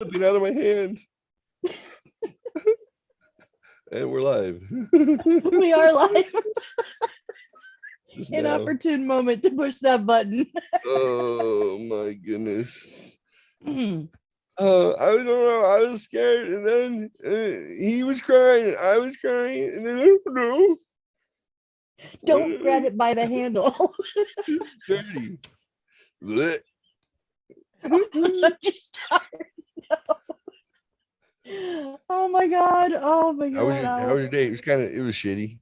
slipping out of my hand. And we're live. We are live. Just An now. opportune moment to push that button. Oh my goodness. I don't know. I was scared, and then he was crying, and I was crying, and then I don't know. Don't grab it by the handle. It's dirty. Blech. Just oh my god! Oh my god! How was your day? It was shitty.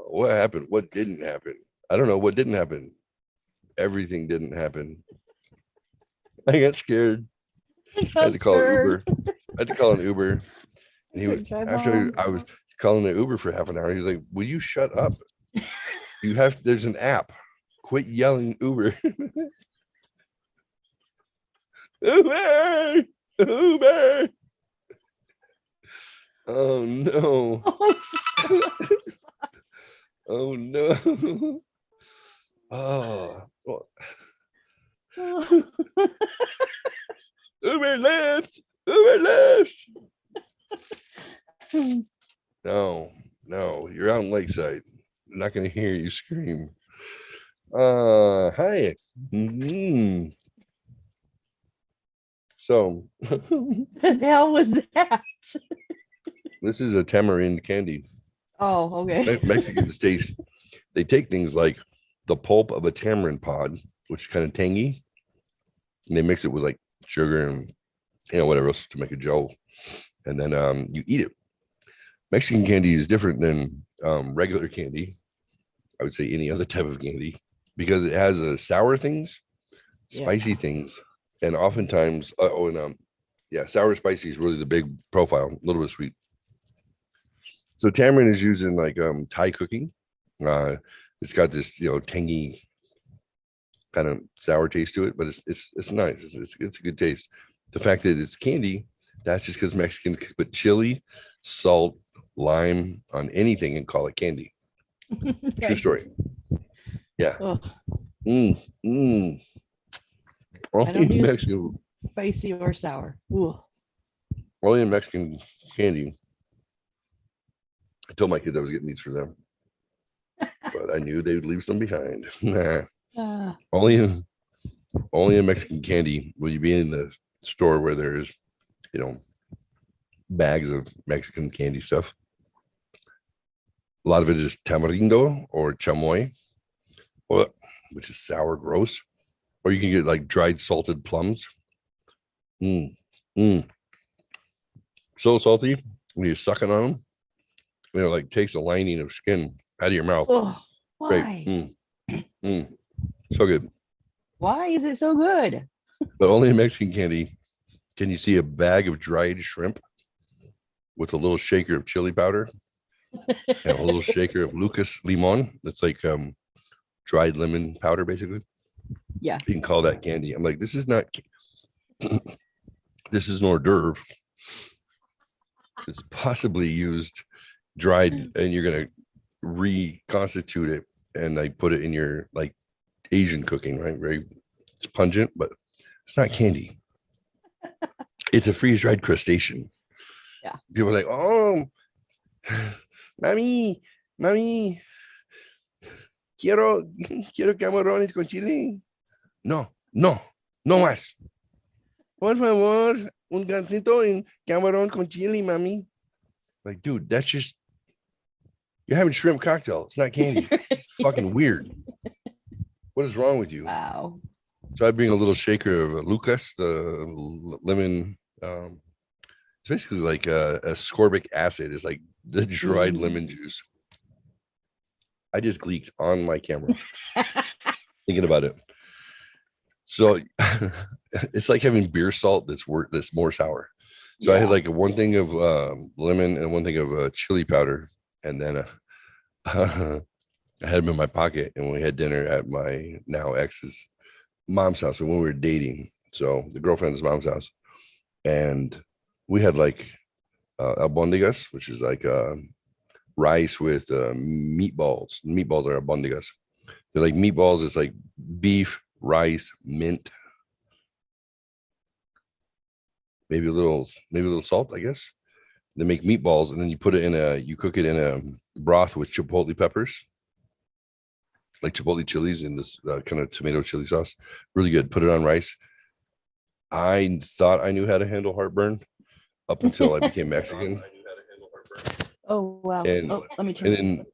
What happened? What didn't happen? I don't know what didn't happen. Everything didn't happen. I got scared. I had to call an Uber. And he was after I was calling an Uber for half an hour. He was like, "Will you shut up? There's an app. Quit yelling Uber." Uber! Uber! Oh no. Oh no. Oh. Uber left. Uber left. No, you're out in Lakeside. I'm not going to hear you scream. Hi. Mm-hmm. So, the hell was that? This is a tamarind candy. Oh, okay. Mexicans they take things like the pulp of a tamarind pod, which is kind of tangy, and they mix it with like sugar and whatever else to make a gel, and then you eat it. Mexican candy is different than regular candy. I would say any other type of candy because it has sour things, spicy things, and oftentimes sour spicy is really the big profile, a little bit sweet. So tamarind is used in like Thai cooking. It's got this tangy kind of sour taste to it, but it's nice. It's a good taste. The fact that it's candy, that's just because Mexicans put chili, salt, lime on anything and call it candy. True story. Yeah. Oh. Only in Mexican spicy or sour. Ooh. Only in Mexican candy. I told my kids I was getting these for them, but I knew they would leave some behind. Only in Mexican candy will you be in the store where there's, bags of Mexican candy stuff. A lot of it is tamarindo or chamoy, which is sour, gross. Or you can get like dried salted plums. So salty when you're sucking on them. Like takes the lining of skin out of your mouth. Oh, why? So good. Why is it so good? But only in Mexican candy can you see a bag of dried shrimp with a little shaker of chili powder and a little shaker of Lucas Limon. That's like dried lemon powder, basically. Yeah. You can call that candy. I'm like, this is not, this is an hors d'oeuvre. It's possibly used dried, and you're going to reconstitute it and like put it in your like Asian cooking, right? Very, it's pungent, but it's not candy. It's a freeze-dried crustacean. Yeah. People are like, oh, mami, quiero camarones con chile. No más. Por favor, un gansito en camarón con chile, mami. Like, dude, that's just, you're having shrimp cocktail. It's not candy. Fucking weird. What is wrong with you? Wow. So I bring a little shaker of Lucas, the lemon. It's basically like ascorbic acid. It's like the dried lemon juice. I just gleeked on my camera thinking about it. So it's like having beer salt that's more sour. So I had like one thing of lemon and one thing of chili powder, and then I had them in my pocket, and we had dinner at my now ex's mom's house when we were dating. So the girlfriend's mom's house, and we had like albondigas, which is like rice with meatballs. Meatballs are albondigas. They're like meatballs. It's like beef, rice, mint, maybe a little salt, I guess. They make meatballs, and then you put it you cook it in a broth with chipotle peppers, like chipotle chilies in this kind of tomato chili sauce. Really good. Put it on rice. I thought I knew how to handle heartburn up until I became Mexican. Oh wow. And Oh, let me turn. and then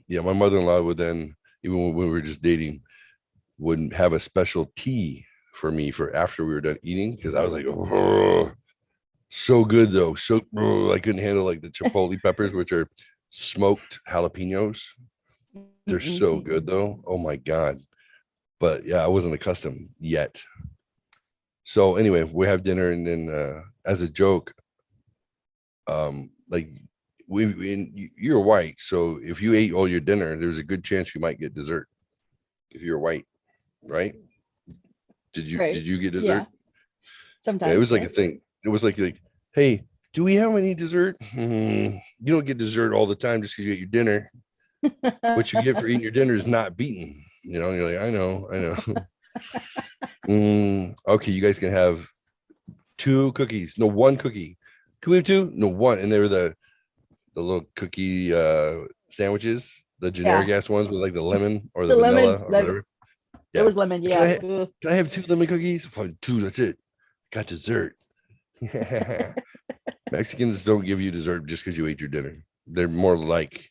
yeah, my mother-in-law would then, even when we were just dating, would have a special tea for me for after we were done eating, because I was like, oh, so good though. So I couldn't handle like the chipotle peppers, which are smoked jalapenos. They're so good though. Oh my God. But yeah, I wasn't accustomed yet. So anyway, we have dinner, and then as a joke, like you're white, so if you ate all your dinner, there's a good chance you might get dessert if you're white, right? Did you get dessert? Yeah. Sometimes. Yeah, it was like a thing. It was like, hey, do we have any dessert? You don't get dessert all the time just because you ate your dinner. What you get for eating your dinner is not beaten. You know, you're like, I know. Okay, you guys can have 2 cookies. No, 1 cookie. Can we have 2? No, 1. And they were the little cookie sandwiches, the generic ass ones with like the lemon or the vanilla or whatever. Yeah. It was lemon. Yeah. Can I have 2 lemon cookies? Fine, 2. That's it. Got dessert. Mexicans don't give you dessert just because you ate your dinner. They're more like,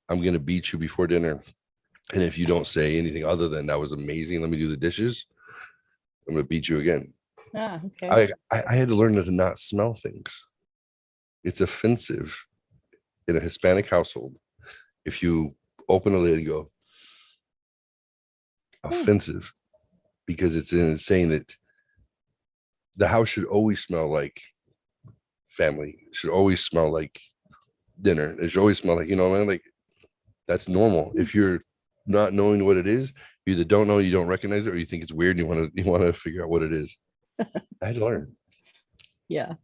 I'm gonna beat you before dinner, and if you don't say anything other than that was amazing, let me do the dishes, I'm gonna beat you again. Okay. I had to learn to not smell things. It's offensive in a Hispanic household if you open a lid and go, offensive, because it's saying that the house should always smell like family. It should always smell like dinner. It should always smell like, you know, man, like that's normal. If you're not knowing what it is, you either don't know, you don't recognize it, or you think it's weird and you want to figure out what it is. I had to learn. Yeah.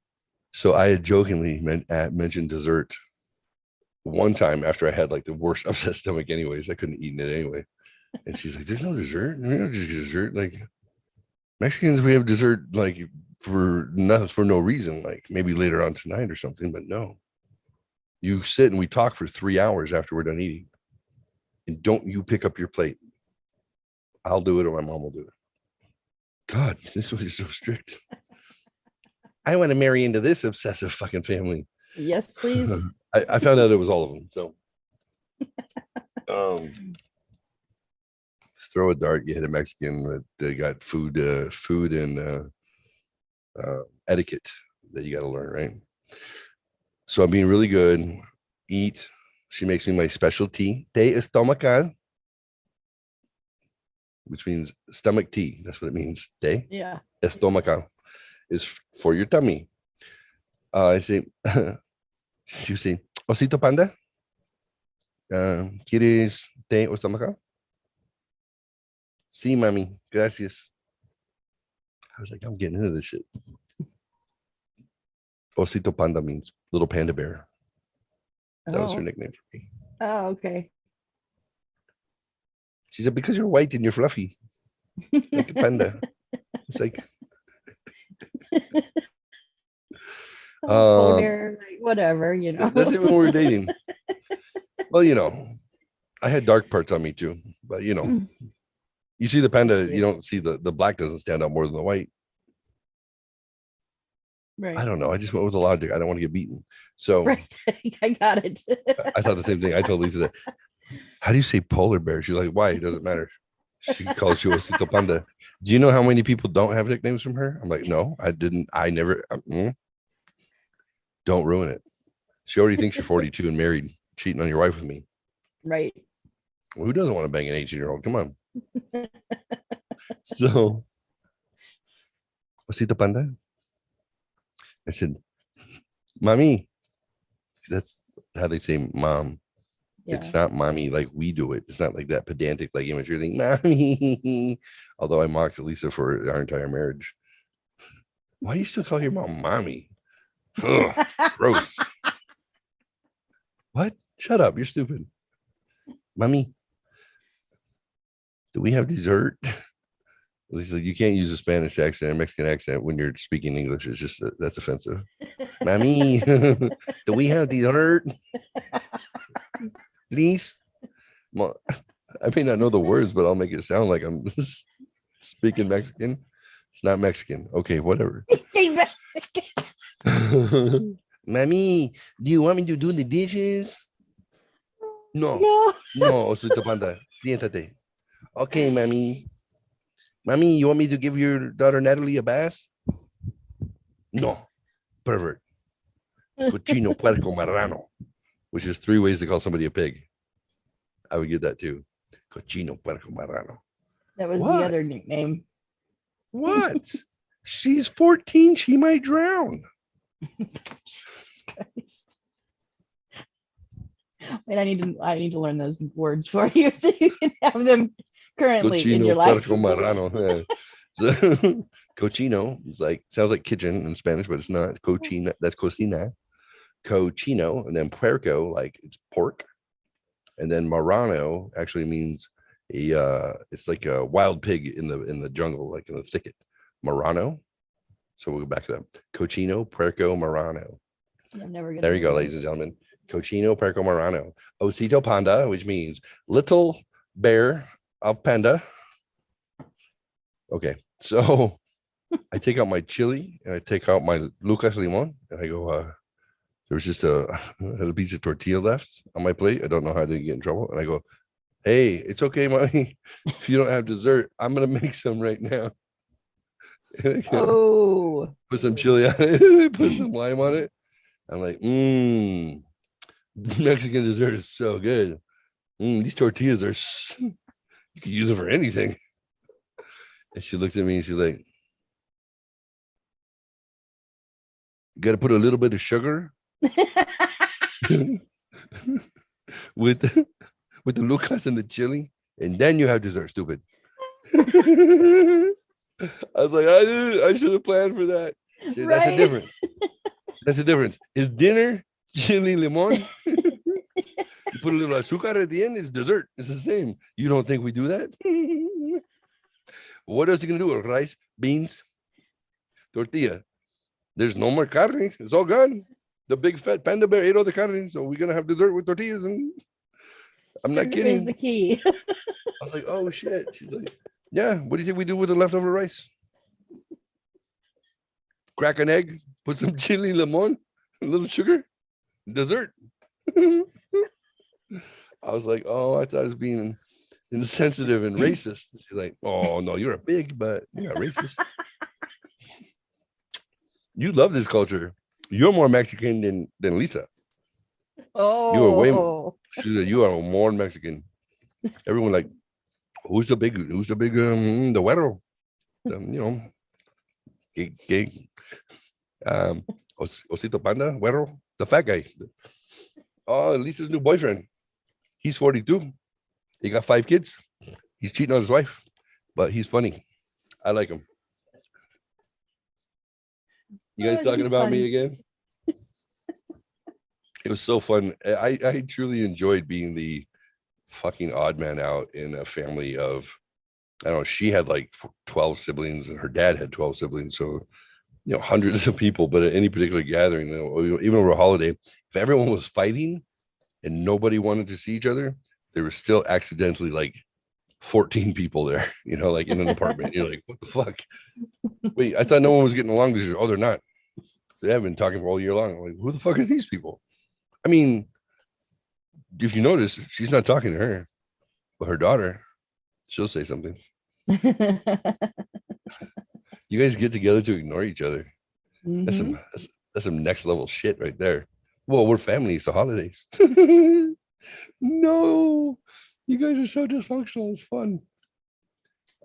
So I had jokingly mentioned dessert one time after I had like the worst upset stomach anyways. I couldn't eat it anyway. And she's like, there's no dessert. We don't just get dessert. Like Mexicans, we have dessert like for no reason, like maybe later on tonight or something, but no. You sit and we talk for 3 hours after we're done eating. And don't you pick up your plate. I'll do it or my mom will do it. God, this was so strict. I want to marry into this obsessive fucking family. Yes, please. I found out it was all of them. So throw a dart, you hit a Mexican that they got food and etiquette that you got to learn, right? So I'm being really good. Eat. She makes me my specialty de estomacal, which means stomach tea. That's what it means. De estomacal is for your tummy. I say, she say, Osito Panda, ¿quieres té o estomacal? Sí, mami, gracias. I was like, I'm getting into this shit. Osito Panda means little panda bear. That was her nickname for me. Oh, okay. She said, because you're white and you're fluffy. Like a panda. It's like hair, like whatever, you know. That's it when we were dating. Well, you know, I had dark parts on me too, but you know, you see the panda, you don't see the black doesn't stand out more than the white. Right. I don't know. I just went with the logic. I don't want to get beaten. So right. I got it. I thought the same thing. I told Lisa that. How do you say polar bear? She's like, why? It doesn't matter. She calls you Osito Panda. Do you know how many people don't have nicknames from her? I'm like, no, I didn't. I never. Don't ruin it. She already thinks you're 42 and married, cheating on your wife with me. Right. Well, who doesn't want to bang an 18-year-old? Come on. So, Osito Panda. I said, Mommy. That's how they say mom. Yeah. It's not mommy like we do it. It's not like that pedantic, like immature thing. Mommy. Although I mocked Lisa for our entire marriage. Why do you still call your mom mommy? Ugh, gross. What? Shut up. You're stupid. Mommy, do we have dessert? He's like, you can't use a Spanish accent or Mexican accent when you're speaking English. It's just that's offensive. Mommy, do we have dessert? Please. I may not know the words, but I'll make it sound like I'm speaking Mexican. It's not Mexican. Okay, whatever. Mommy, do you want me to do the dishes? No. No, Osito Panda. Siéntate. Okay, mommy. Mommy, you want me to give your daughter Natalie a bath? No. Pervert. Cochino, puerco, marrano. Which is 3 ways to call somebody a pig. I would get that too. Cochino, puerco, marrano. That was the other nickname. What? She's 14. She might drown. Jesus Christ. Wait, I need to learn those words for you so you can have them currently Cochino, in your life. puerco, marrano. Yeah. So, cochino is like, sounds like kitchen in Spanish, but it's not. Cochina, that's cocina. Cochino, and then puerco, like it's pork. And then marrano actually means it's like a wild pig in the jungle, like in the thicket. Marrano. So we'll go back it up. Cochino, puerco, marrano. There you go, ladies and gentlemen. Cochino, puerco, marrano. Osito panda, which means little bear of panda. Okay, so I take out my chili and I take out my Lucas Limon and I go, there was just a piece of tortilla left on my plate. I don't know how to get in trouble. And I go, hey, it's okay, mommy. If you don't have dessert, I'm going to make some right now. Oh. Put some chili on it, put some lime on it. I'm like, Mexican dessert is so good. These tortillas are, you can use them for anything. And she looks at me and she's like, you got to put a little bit of sugar with the Lucas and the chili, and then you have dessert, stupid. I was like, I should have planned for that. Said, that's the difference. That's the difference. Is dinner chili limon? You put a little azúcar at the end, it's dessert. It's the same. You don't think we do that? What else are you gonna do with rice, beans, tortilla? There's no more carne. It's all gone. The big fat panda bear ate all the carne, so we're gonna have dessert with tortillas. And I'm not kidding. Is the key. I was like, oh shit. She's like, yeah. What do you think we do with the leftover rice? Crack an egg, put some chili limon, a little sugar, dessert. I was like, oh, I thought it was being insensitive and racist. She's like, oh no, you're a pig, but you're not racist. You love this culture. You're more Mexican than Lisa. Oh, you are way. She said, you are more Mexican. Everyone like, who's the big the güero? Gay. Osito Panda, güero, the fat guy. Oh, Lisa's new boyfriend. He's 42. He got 5 kids. He's cheating on his wife, but he's funny. I like him. You guys talking about me again? It was so fun. I truly enjoyed being the fucking odd man out in a family of, I don't know, she had like 12 siblings and her dad had 12 siblings. So, hundreds of people, but at any particular gathering, even over a holiday, if everyone was fighting and nobody wanted to see each other, there was still accidentally like 14 people there, like in an apartment. You're like, what the fuck? Wait, I thought no one was getting along this year. Oh, they're not. They haven't been talking for all year long. I'm like, who the fuck are these people? I mean, if you notice, she's not talking to her, but her daughter, she'll say something. You guys get together to ignore each other. Mm-hmm. That's some next level shit right there. Well, we're family. It's the holidays. No, you guys are so dysfunctional. It's fun.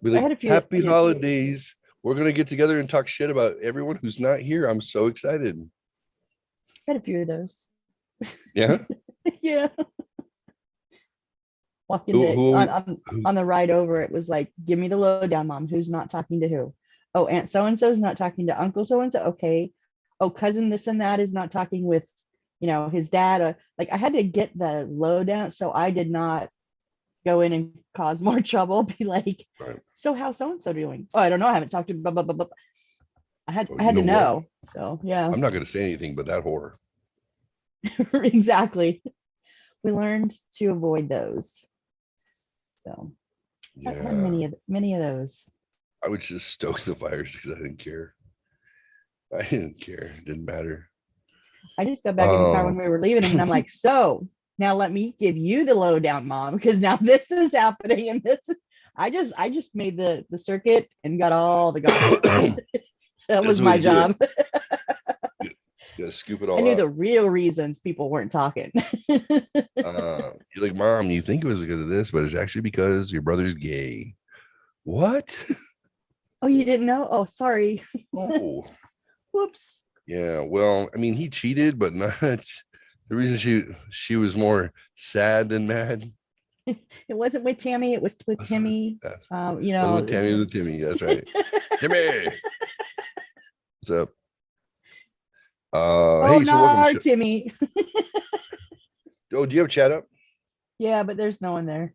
Be like, happy holidays. We're going to get together and talk shit about everyone who's not here. I'm so excited. I had a few of those. Yeah? Yeah. Walking on the ride over, it was like, give me the lowdown, Mom. Who's not talking to who? Oh, Aunt so-and-so is not talking to Uncle so-and-so. Okay. Oh, cousin this and that is not talking with, his dad. Like I had to get the lowdown so I did not go in and cause more trouble. Be like, Right. so how's so and so doing? Oh, I don't know. I haven't talked to blah blah blah blah. I had Oh, I you had to know what? know. So yeah, I'm not going to say anything but that horror. exactly. We learned to avoid those. So I had Yeah. many of those. I would just stoke the fires because I didn't care. I didn't care. It didn't matter. I just got back in the car when we were leaving, and I'm like, so now let me give you the lowdown, mom, because now this is happening, and this is, I just made the circuit and got all the gossip. That was my job. You gotta scoop it I all knew up. the real reasons people weren't talking. You're like, Mom, you think it was because of this, but it's actually because your brother's gay. What? Oh, you didn't know? Oh, sorry. Oh, Whoops. yeah. Well, I mean, he cheated, but not the reason she was more sad than mad. It wasn't with Tammy. It was with Timmy. That's You was know, with Tammy, with Timmy. That's right. Timmy. What's up? oh, Hey, so welcome. no, Timmy. Oh, do you have chat up? Yeah, but there's no one there.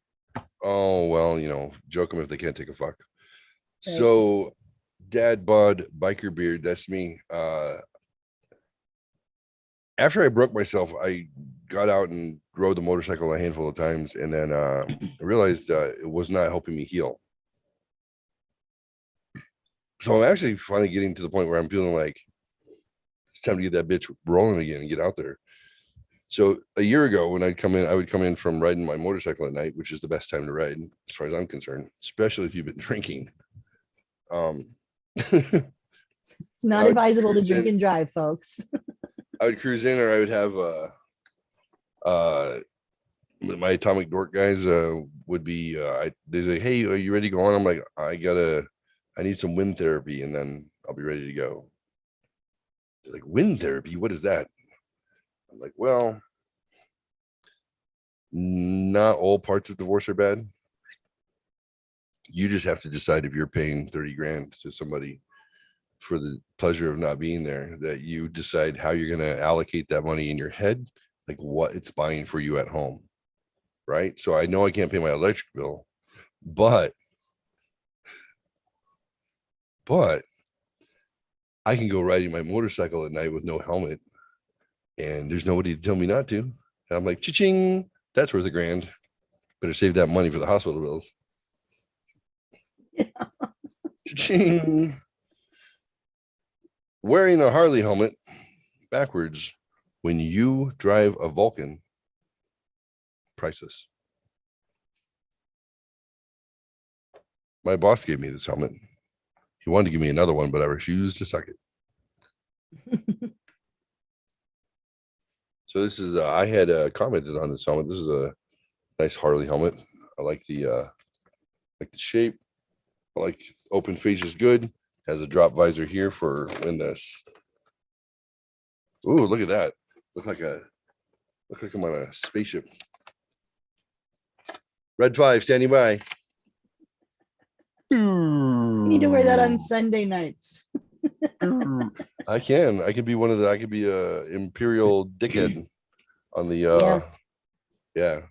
Oh, well, joke them if they can't take a fuck. Right. So, Dadbod, Bikerbeard, that's me. After I broke myself, I got out and rode the motorcycle a handful of times, and then I realized it was not helping me heal. So I'm actually finally getting to the point where I'm feeling like it's time to get that bitch rolling again and get out there. So a year ago, when I would come in from riding my motorcycle at night, which is the best time to ride, as far as I'm concerned, especially if you've been drinking. It's not advisable to drink and drive, folks. I would cruise in, or I would have my atomic dork guys would be they'd say, hey, are you ready to go on? I'm like, I need some wind therapy, and then I'll be ready to go. They're like, wind therapy, what is that? I'm like, well, not all parts of divorce are bad. You just have to decide if you're paying 30 grand to somebody for the pleasure of not being there, that you decide how you're going to allocate that money in your head, like what it's buying for you at home. Right. So I know I can't pay my electric bill, but I can go riding my motorcycle at night with no helmet, and there's nobody to tell me not to. And I'm like, cha-ching, that's worth $1,000. Better save that money for the hospital bills. Yeah. Cha-ching. Wearing a Harley helmet backwards when you drive a Vulcan, priceless. My boss gave me this helmet. He wanted to give me another one, but I refused to suck it. So this is I had commented on this helmet. This is a nice Harley helmet. I like the shape. I like open face is good. Has a drop visor here for when this. Ooh, look at that. Look like I'm on a spaceship. Red 5 standing by. You need to wear that on Sunday nights. I can be one of the, I could be a imperial dickhead on the yeah.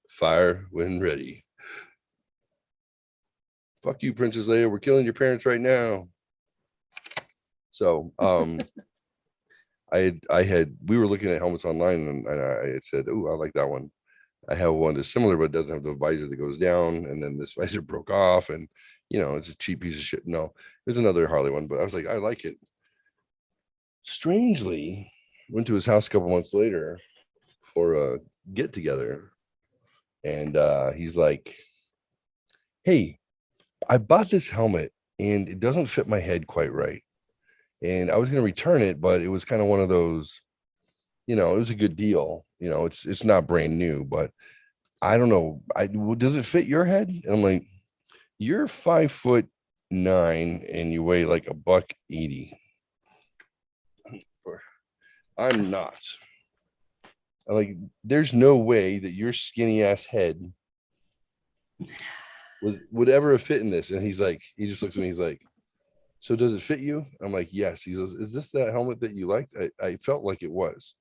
Fire when ready. Fuck you, Princess Leia. We're killing your parents right now. So we were looking at helmets online, and I had said, oh, I like that one. I have one that's similar, but it doesn't have the visor that goes down, and then this visor broke off, and it's a cheap piece of shit. No, there's another Harley one, but I was like, I like it. Strangely, went to his house a couple months later for a get together, and he's like, hey, I bought this helmet and it doesn't fit my head quite right, and I was going to return it, but it was kind of one of those, it was a good deal. It's not brand new, but I don't know. Does it fit your head? And I'm like, you're 5'9" and you weigh like $180. I'm not. I'm like, there's no way that your skinny ass head would ever fit in this. And he just looks at me. He's like, so does it fit you? I'm like, yes. He goes, is this that helmet that you liked? I felt like it was.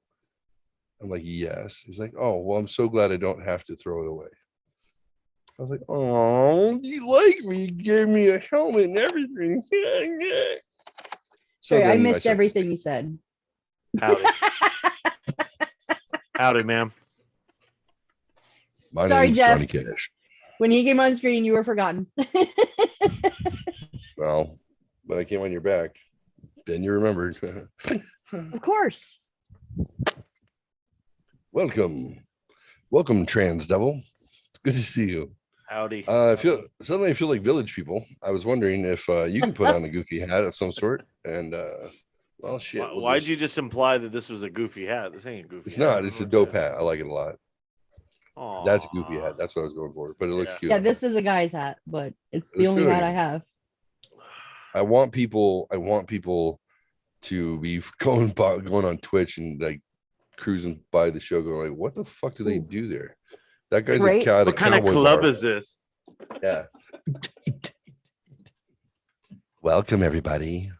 I'm like, yes. He's like, oh, well, I'm so glad I don't have to throw it away. I was like, oh, you like me? You gave me a helmet and everything. So Sorry, I then missed said, everything you said. Howdy. Howdy, ma'am. my Sorry, name's Jeff. Johnny Cash. When he came on screen, you were forgotten. Well, when I came on your back, then you remembered. Of course. Welcome, Trans Devil. It's good to see you. Howdy. I feel like village people. I was wondering if you can put on a goofy hat of some sort. And well, shit. Why'd you just imply that this was a goofy hat? This ain't a goofy It's hat. not. It's a dope hat. I like it a lot. Aw. That's a goofy hat. That's what I was going for. But it looks Yeah. cute. Yeah, this is a guy's hat, but it's the It's only good. hat I have. I want people to be going on Twitch and like cruising by the show, going like, "What the fuck do they Ooh. do there?" That guy's Right? a cat. What kind of club is this? Yeah. Welcome everybody.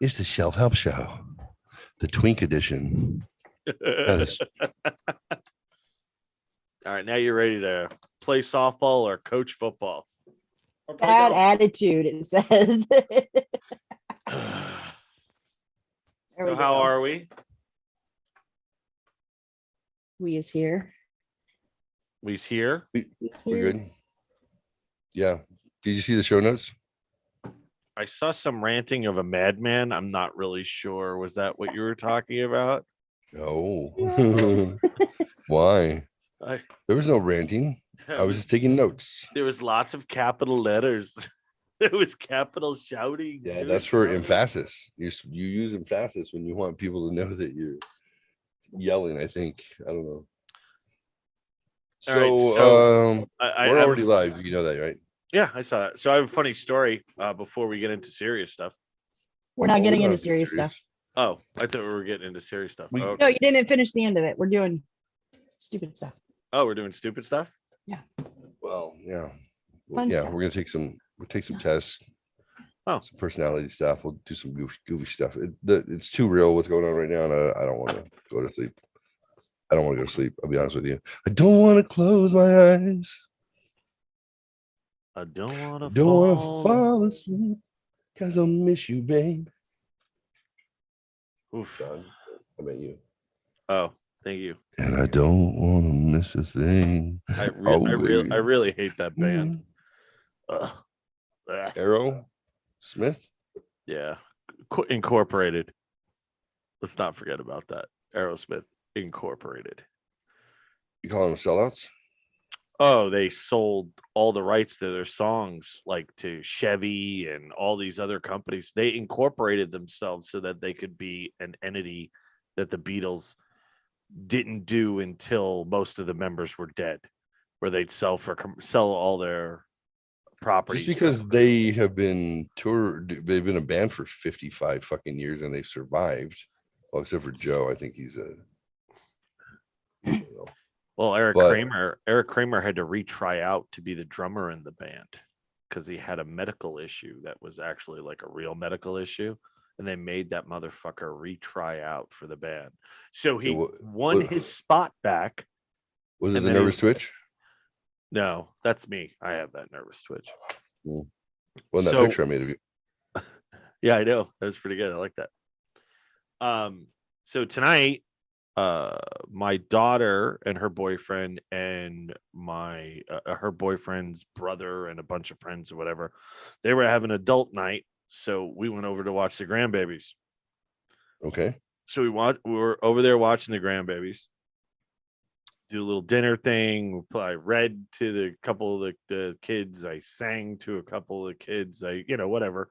It's the Shelf Help Show, the Twink Edition. All right, now you're ready to play softball or coach football. Or play Bad golf. attitude, it says. There we So how go. are we? We is here. We's here. We's We're here. good. Yeah. Did you see the show notes? I saw some ranting of a madman. I'm not really sure. Was that what you were talking about? No. No. Why? I, There was no ranting. I was just taking notes. There was lots of capital letters. There was capital shouting. Yeah, There that's was for shouting. emphasis. You use emphasis when you want people to know that you're yelling. I think. I don't know. All right, So, so we're I- already live. You know that, right? Yeah, I saw that. So I have a funny story before we get into serious stuff. We're not Oh, getting we don't into have to be serious serious. stuff. Oh, I thought we were getting into serious stuff. We- Oh, No, okay. you didn't finish the end of it. We're doing stupid stuff. Oh, we're doing stupid stuff. Well, yeah, Fun yeah. stuff. We're gonna take some. We'll take some tests. Oh. Some personality stuff. We'll do some goofy stuff. It's too real what's going on right now, and I don't want to go to sleep. I don't want to go to sleep. I'll be honest with you. I don't want to close my eyes. I don't want to Don't want to fall asleep because I'll miss you, babe. Oof. Son, I met you. Oh, thank you. And I don't want to miss a thing. I Oh, really hate that band. Mm. Ugh. Ugh. Arrow Smith. Yeah, Incorporated. Let's not forget about that. Aerosmith Incorporated. You call them sellouts? Oh, they sold all the rights to their songs, like to Chevy and all these other companies. They incorporated themselves so that they could be an entity that the Beatles didn't do until most of the members were dead, where they'd sell all their properties. Just because they have been they've been a band for 55 fucking years and they've survived. Well, except for Joe, I think he's a. I don't know. Well, Eric But- Kramer had to retry out to be the drummer in the band because he had a medical issue that was actually like a real medical issue, and they made that motherfucker retry out for the band. So he won his spot back. Was it And the then he- nervous twitch? No, that's me. I have that nervous twitch. Well, that So- picture I made of you. Yeah, I know. That was pretty good. I like that. So tonight, my daughter and her boyfriend and my her boyfriend's brother and a bunch of friends or whatever, they were having adult night. So we went over to watch the grandbabies. Okay. So we were over there watching the grandbabies. Do a little dinner thing. I read to the couple of the kids. I sang to a couple of the kids. Whatever.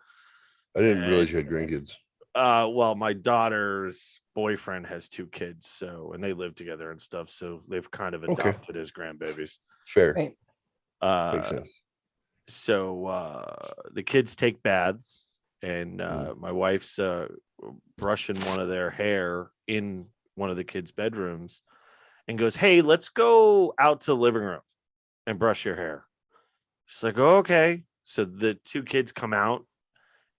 I didn't realize you had grandkids. Well, my daughter's boyfriend has 2 kids, and they live together and stuff. So they've kind of Okay. adopted as grandbabies. Fair. Right. Makes sense. So the kids take baths, and my wife's brushing one of their hair in one of the kids' bedrooms, and goes, "Hey, let's go out to the living room and brush your hair." She's like, "Oh, okay." So the 2 kids come out,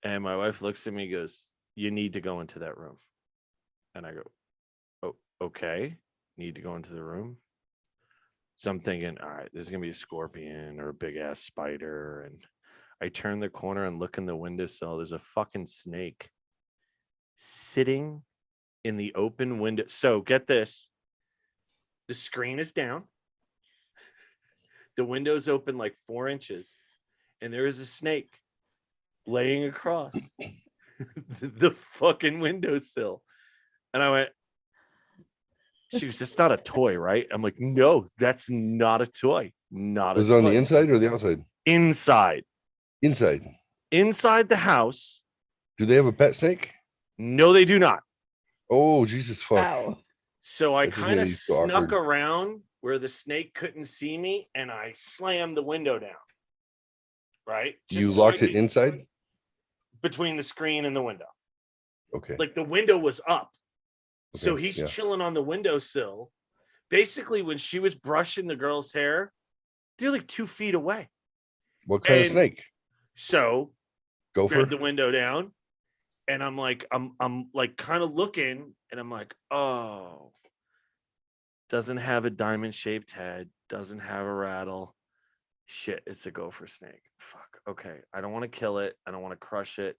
and my wife looks at me and goes, "You need to go into that room." And I go, "Oh, okay." need to go into the room. So I'm thinking, all right, there's gonna be a scorpion or a big ass spider. And I turn the corner and look in the windowsill. There's a fucking snake sitting in the open window. So get this. The screen is down. The window's open like 4 inches. And there is a snake laying across the fucking windowsill. And I went, she goes, that's not a toy, right? I'm like, no, that's not a toy. Not Was a it toy. on the inside or the outside? Inside. Inside. Inside the house. Do they have a pet snake? No, they do not. Oh, Jesus fuck. Wow. So I That just kind made of me so snuck awkward. around where the snake couldn't see me and I slammed the window down. Right? You Just so locked I it could- inside? between the screen and the window. Okay. Like the window was up. So Okay, he's yeah. chilling on the windowsill. Basically, when she was brushing the girl's hair, they're like 2 feet away. What kind of and- snake? So Gopher? grab the window down, and I'm like, I'm like kind of looking, and I'm like, oh, doesn't have a diamond shaped head, doesn't have a rattle. Shit, it's a gopher snake. Fuck. Okay, I don't want to kill it. I don't want to crush it.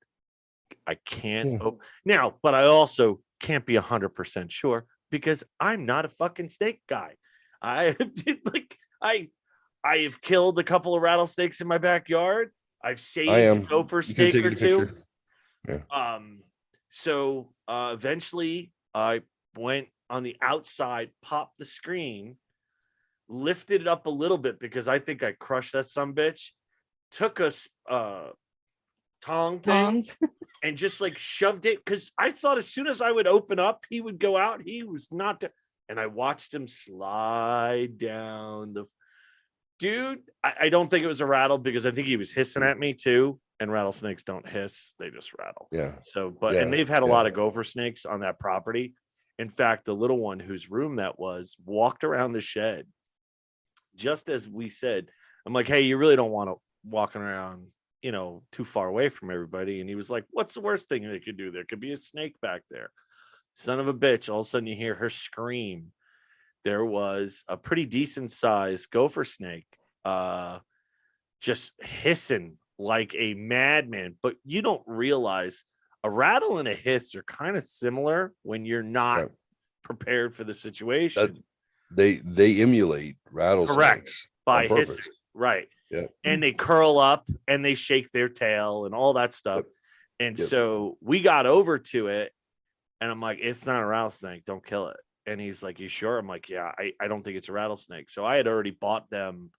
I can't. Yeah. Now, but I also can't be 100% sure because I'm not a fucking snake guy. I like I have killed a couple of rattlesnakes in my backyard. I've saved I am. a gopher You could've snake taken or a two. picture. So eventually I went on the outside, popped the screen, lifted it up a little bit because I think I crushed that sumbitch, took a tong thing Tongs. and just like shoved it because I thought as soon as I would open up, he would go out. He was not, and I watched him slide down the dude. I don't think it was a rattle because I think he was hissing at me too. And rattlesnakes don't hiss; they just rattle. Yeah. So, but Yeah, and they've had a yeah. lot of gopher snakes on that property. In fact, the little one whose room that was walked around the shed. Just as we said, I'm like, hey, you really don't want to walk around, too far away from everybody. And he was like, what's the worst thing they could do? There could be a snake back there. Son of a bitch. All of a sudden you hear her scream. There was a pretty decent sized gopher snake, just hissing like a madman. But you don't realize a rattle and a hiss are kind of similar when you're not Right. prepared for the situation. They emulate rattlesnakes By on purpose. hissing. Right. Yeah. And they curl up and they shake their tail and all that stuff. And Yep. so we got over to it and I'm like, it's not a rattlesnake. Don't kill it. And he's like, you sure? I'm like, yeah, I don't think it's a rattlesnake. So I had already bought them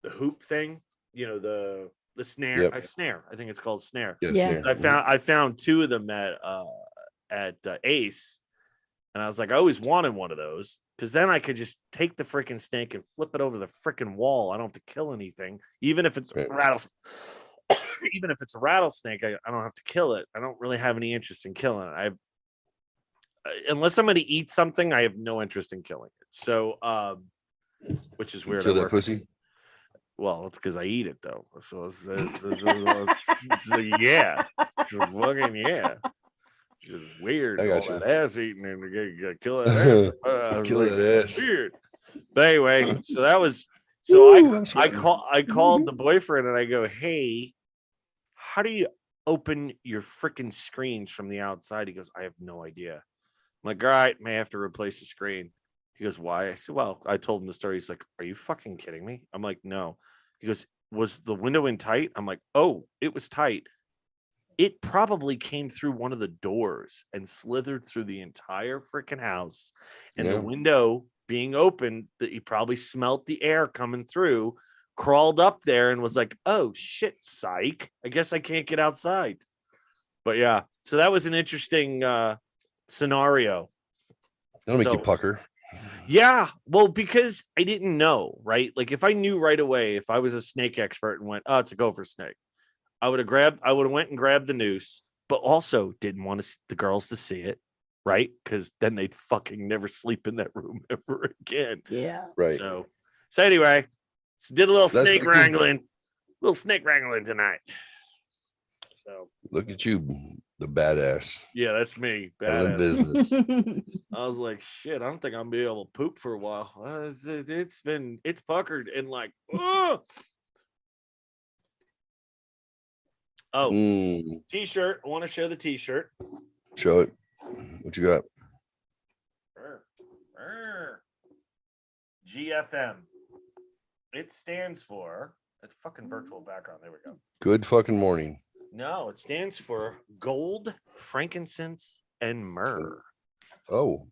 the hoop thing, the snare. Yep. Snare. I think it's called snare. Yes, Yeah. I found 2 of them at Ace. And I was like, I always wanted one of those because then I could just take the freaking snake and flip it over the freaking wall. I don't have to kill anything, even if it's Right. a rattlesnake. Even if it's a rattlesnake, I don't have to kill it. I don't really have any interest in killing it. Unless I'm going to eat something, I have no interest in killing it. So, which is weird. Kill I that work- pussy. Well, it's because I eat it though. So it's like, yeah, just fucking yeah. Just weird. I All got you. that ass eating and you gotta kill that ass. I was Kill like, that ass. Weird. But anyway, so that was so Woo, I'm I sweating. called the boyfriend and I go, hey, how do you open your freaking screens from the outside? He goes, I have no idea. I'm like, all right, may have to replace the screen. He goes, why? I said, well, I told him the story. He's like, are you fucking kidding me? I'm like, no. He goes, was the window in tight? I'm like, oh, it was tight. It probably came through one of the doors and slithered through the entire freaking house. And Yeah. the window being open, that he probably smelt the air coming through, crawled up there and was like, oh shit, psych. I guess I can't get outside. But yeah, so that was an interesting scenario. That'll make So- you pucker. Yeah, well, because I didn't know, right? Like if I knew right away, if I was a snake expert and went, oh, it's a gopher snake, I would have went and grabbed the noose, but also didn't want the girls to see it, right? Because then they'd fucking never sleep in that room ever again. Yeah. Right. So anyway, did a little That's snake pretty cool. wrangling tonight. So Look at you The badass. Yeah, that's me. Handling Badass. business. I was like, shit, I don't think I'm gonna be able to poop for a while. It's puckered and like, oh, t-shirt. I want to show the t-shirt. Show it. What you got? GFM. It stands for a fucking virtual background. There we go. Good fucking morning. No, it stands for gold, frankincense, and myrrh. Oh,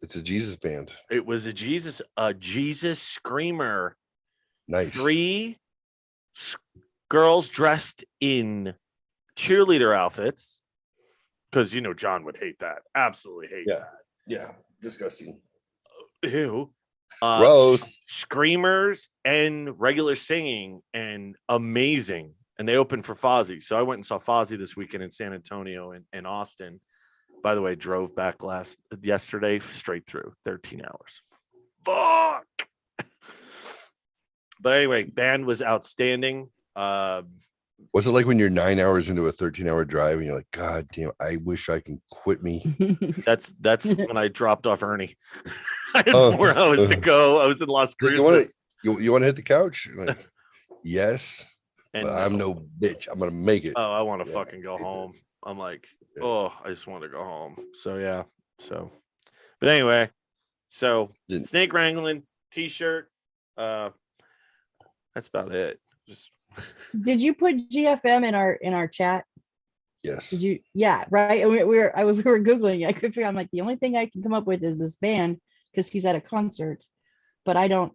it's a Jesus band. It was a Jesus screamer. Nice. 3 girls dressed in cheerleader outfits. Because John would hate that. Absolutely hate that. Yeah. Disgusting. Ew. Gross. Screamers and regular singing and amazing. And they opened for Fozzy. So I went and saw Fozzy this weekend in San Antonio and Austin. By the way, drove back yesterday straight through 13 hours. Fuck. But anyway, band was outstanding. Was it like when you're 9 hours into a 13-hour drive and you're like, God damn, I wish I can quit me? That's when I dropped off Ernie. I had 4 hours to go. I was in Las Cruces. You want to hit the couch? Like, yes, and but I'm no bitch. I'm gonna make it. Oh, I want to fucking go home. I'm like, I just want to go home. So yeah. But anyway, snake wrangling t-shirt. That's about it. Just. Did you put GFM in our chat? Yes. Did you? Yeah, right. We were Googling. I could figure. I'm like, the only thing I can come up with is this band because he's at a concert, but I don't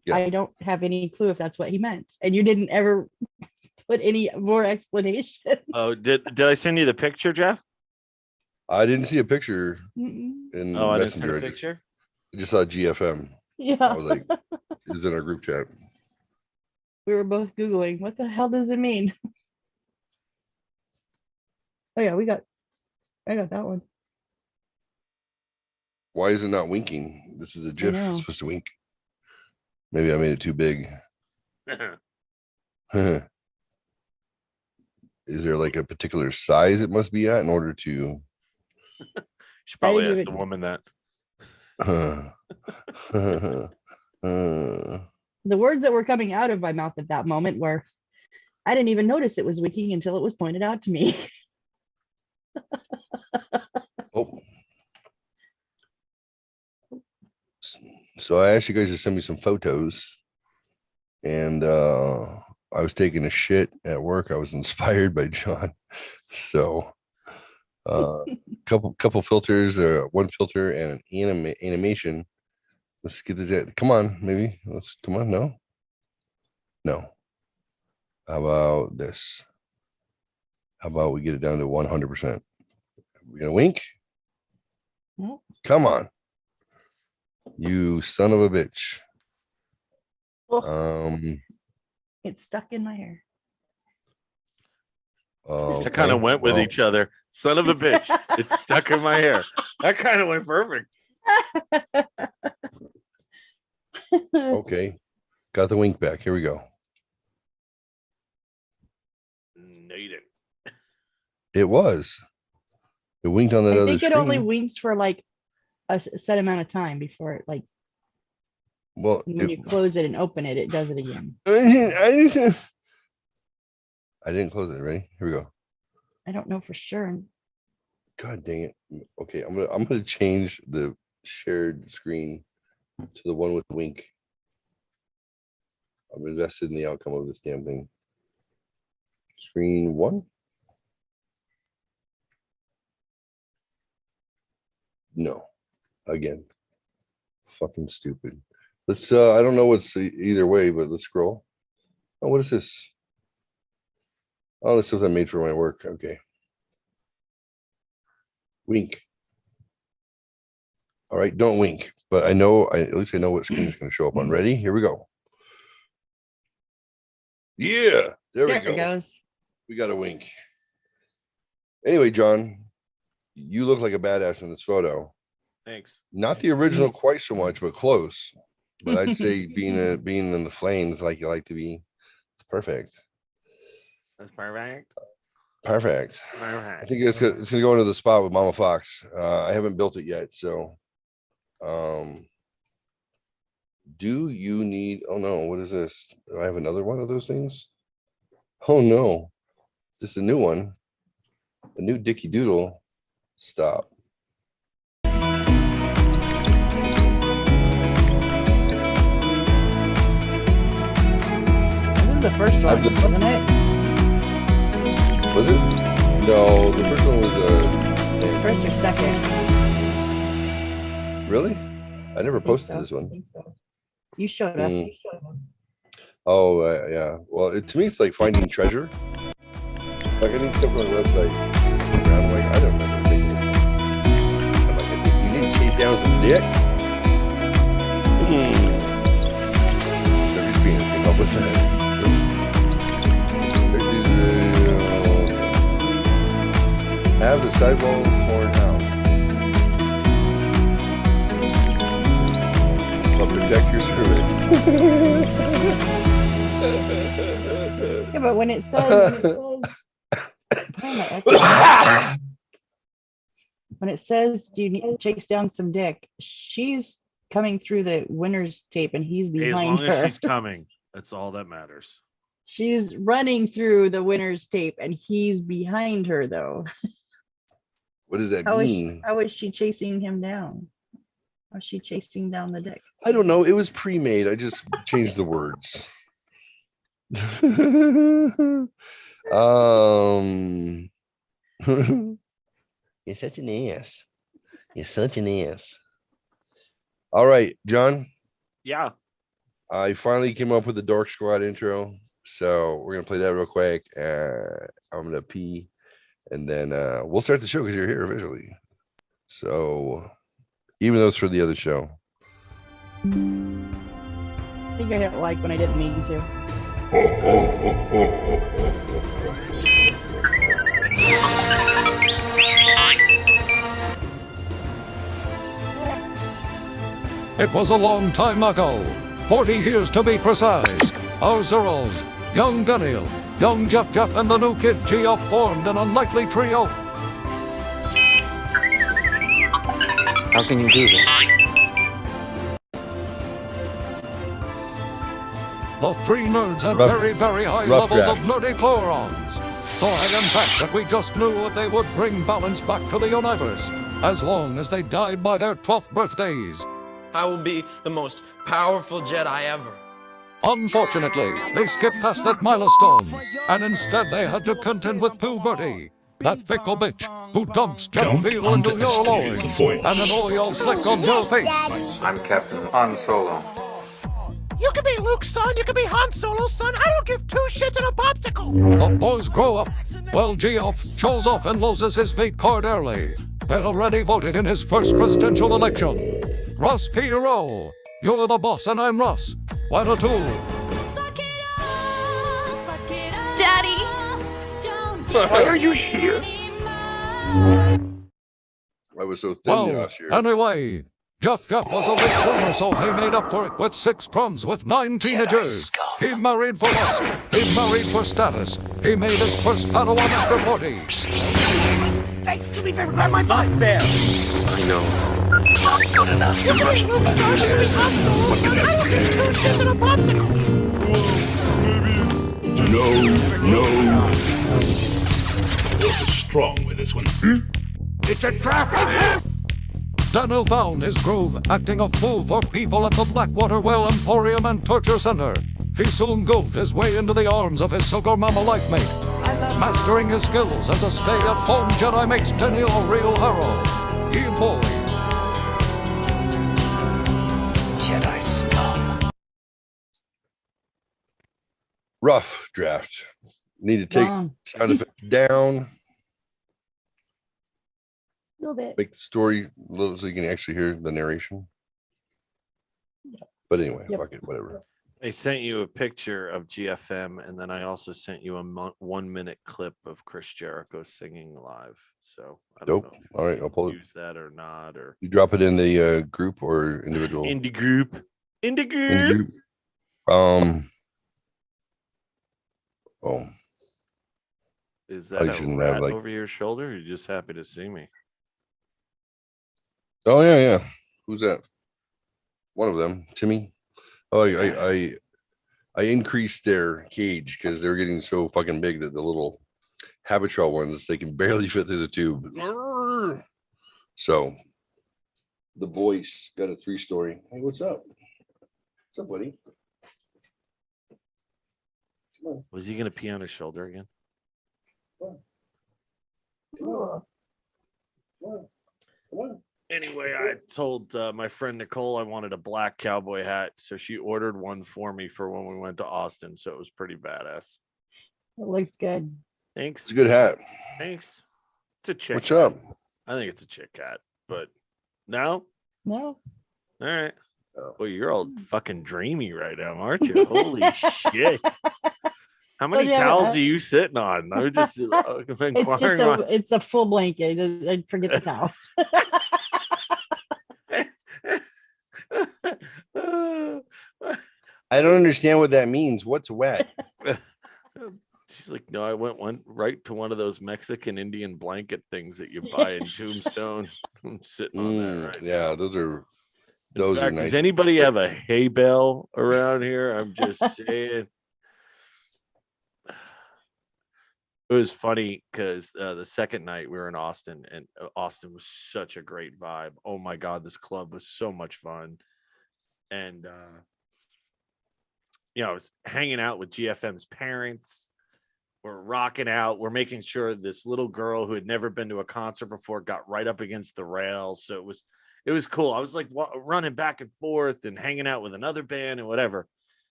have any clue if that's what he meant. And you didn't ever put any more explanation. Oh, did I send you the picture, Jeff? I didn't see a picture Mm-mm. in I didn't Messenger. send a picture. I just saw GFM. Yeah. I was like, it was in our group chat. We were both Googling, what the hell does it mean? Oh yeah, I got that one. Why is it not winking? This is a GIF. know. It's supposed to wink. Maybe I made it too big. Is there like a particular size it must be at in order to? Should probably ask the woman that. The words that were coming out of my mouth at that moment were, I didn't even notice it was winking until it was pointed out to me. Oh. So I asked you guys to send me some photos, and I was taking a shit at work. I was inspired by John, so couple filters, one filter and an animation. Let's get this. Come on, maybe. Come on. No. How about this? How about we get it down to 100%? We gonna wink? Nope. Come on, you son of a bitch. It's stuck in my hair. That kind of went with each other. Son of a bitch. It's stuck in my hair. That kind of went perfect. Okay. Got the wink back. Here we go. No, you didn't. It was. It winked on that other I think it screen. only winks for like a set amount of time before it Well, when you close it and open it, it does it again. I didn't close it. Ready? Here we go. I don't know for sure. God dang it. Okay, I'm gonna change the shared screen to the one with wink. I'm invested in the outcome of this damn thing. Screen 1. No. Again. Fucking stupid. Let's I don't know what's either way, but let's scroll. Oh, what is this? Oh, this is what I made for my work. Okay. Wink. All right, don't wink. But at least I know what screen is going to show up on. Ready? Here we go. Yeah, there we go. It goes. We got a wink. Anyway, John, you look like a badass in this photo. Thanks. Not the original quite so much, but close. But I'd say being in the flames like you like to be, it's perfect. That's perfect. Perfect. All I right. think it's gonna go into the spot with Mamfox. I haven't built it yet, so do you need, oh no, what is this? Do I have another one of those things? Oh no, this is a new one. A new Dicky Doodle. Stop. This is the first one, wasn't it? Was it? No, the first one was First or second? really? I never posted so. this one. So. You showed us. Oh, yeah. Well, to me, it's like finding treasure. Like I need stuff on the website. I'm like, I don't remember making it. I'm like, I think you need to chase down some dick. Every penis came up with that. Have the sidewalls torn out. But protect your cervix. Yeah, but when it says when it says, do you need to chase down some dick? She's coming through the winner's tape and he's behind As long her. as she's coming, that's all that matters. She's running through the winner's tape and he's behind her though. What does that mean? How is she chasing him down? Or is she chasing down the dick? I don't know. It was pre-made. I just changed the words. You're such an ass. You're such an ass. All right, John. Yeah. I finally came up with the Dork Squad intro. So we're gonna play that real quick. I'm gonna pee. And then we'll start the show because you're here visually. So even though it's for the other show. I think I hit like when I didn't mean to. It was a long time ago, 40 years to be precise. Our Zerals, young Daniel, young Jeff, and the new kid Geoff formed an unlikely trio. How can you do this? The three nerds had Rough- very, very high rough levels draft. of nerdy chlorons. So high in fact that we just knew that they would bring balance back to the universe, as long as they died by their 12th birthdays. I will be the most powerful Jedi ever. Unfortunately, they skipped past that milestone, and instead they had to contend with puberty, that fickle bitch who dumps jet fuel into your loins and an oil slick on your face. I'm Captain Han Solo. You can be Luke's son, you can be Han Solo's son. I don't give two shits in a popsicle. The boys grow up. Well, Geoff shows off and loses his fate card early, but already voted in his first presidential election. Russ P. Rowe, you're the boss and I'm Russ. What a tool. Daddy! Why are you here? I was so thin Well, last year. anyway, Jeff was a late bloomer, so he made up for it with 6 crumbs with 9 teenagers. He married for lust. He married for status. He made his first Padawan after 40. Hey, do me a favor, grab my butt. Not fair. I know. Not good enough. You can be Luke's son, you can be Han Solo's son. I don't give two shits in a popsicle. No. What's strong with this one? It's a trap. Daniel found his groove, acting a fool for people at the Blackwater Well Emporium and Torture Center. He soon goofed his way into the arms of his sugar mama life mate. Mastering his skills as a stay-at-home Jedi makes Daniel a real hero. E-boy. Jedi scum. Rough draft. Need to take Long. sound effects down. A little bit. Make the story a little so you can actually hear the narration. But anyway, Yep. fuck it, whatever. I sent you a picture of GFM, and then I also sent you a 1 minute clip of Chris Jericho singing live. So I don't Dope. know if All right, you I'll pull it. use that or not, or You drop it in the group or individual? in the group. In the In group. group. Oh. Is I that a shouldn't have, rat like- over your shoulder? Or are you just happy to see me? Oh yeah. Who's that? One of them, Timmy. Oh, I increased their cage because they're getting so fucking big that the little habitual ones, they can barely fit through the tube. So the boys got a 3-story. Hey, what's up? What's up, buddy? Come on, Was he gonna pee on his shoulder again? Cool. come on, come on. Anyway, I told my friend Nicole I wanted a black cowboy hat, so she ordered one for me for when we went to Austin. So it was pretty badass. It looks good. Thanks. It's a good hat. Thanks. It's a chick. What's hat. up? I think it's a chick hat, but no. No. All right. Oh. Well, you're all fucking dreamy right now, aren't you? Holy shit! How many yeah, towels are you sitting on? I was just It's just it's a full blanket. I forget the towels. I don't understand what that means. What's wet? She's like, no, I went right to one of those Mexican Indian blanket things that you buy in Tombstone. I'm sitting on that right Yeah, now. those are In fact, nice. does anybody have a hay bale around here? I'm just saying. It was funny because the second night we were in Austin, and Austin was such a great vibe. Oh my God, this club was so much fun. And, I was hanging out with GFM's parents. We're rocking out. We're making sure this little girl who had never been to a concert before got right up against the rails. So it was cool. I was like running back and forth and hanging out with another band and whatever.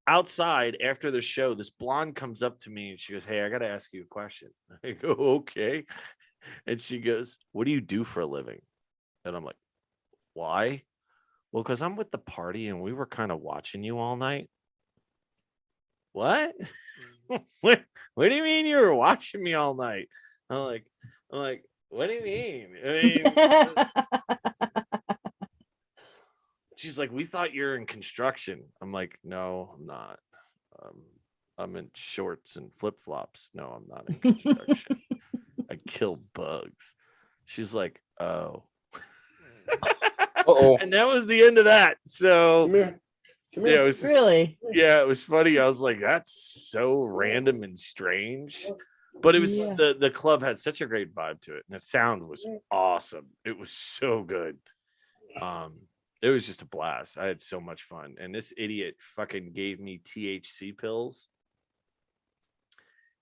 Outside after the show, this blonde comes up to me and she goes, "Hey, I got to ask you a question." I go, "Okay." And she goes, "What do you do for a living?" And I'm like, "Why?" "Well, because I'm with the party and we were kind of watching you all night." "What?" what do you mean you were watching me all night? I'm like, what do you mean? I mean, she's like, "We thought you're in construction." I'm like, "No, I'm not. I'm in shorts and flip-flops. No, I'm not in construction. I kill bugs." She's like, "Oh." Uh-oh. And that was the end of that. So Come here. yeah, it was Really? yeah, it was funny. I was like, that's so random and strange. But it was Yeah. the club had such a great vibe to it, and the sound was awesome. It was so good. It was just a blast. I had so much fun. And this idiot fucking gave me THC pills,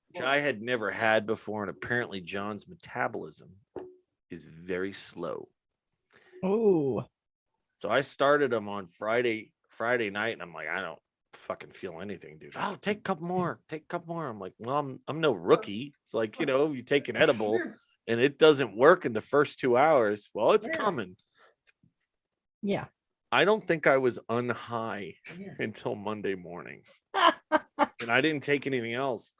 which I had never had before. And apparently John's metabolism is very slow. Oh. So I started them on Friday night, and I'm like, I don't fucking feel anything, dude. "Oh, take a couple more. I'm like, well, I'm no rookie. It's like, you take an edible and it doesn't work in the first 2 hours. Well, it's coming. Yeah. I don't think I was unhigh until Monday morning. And I didn't take anything else.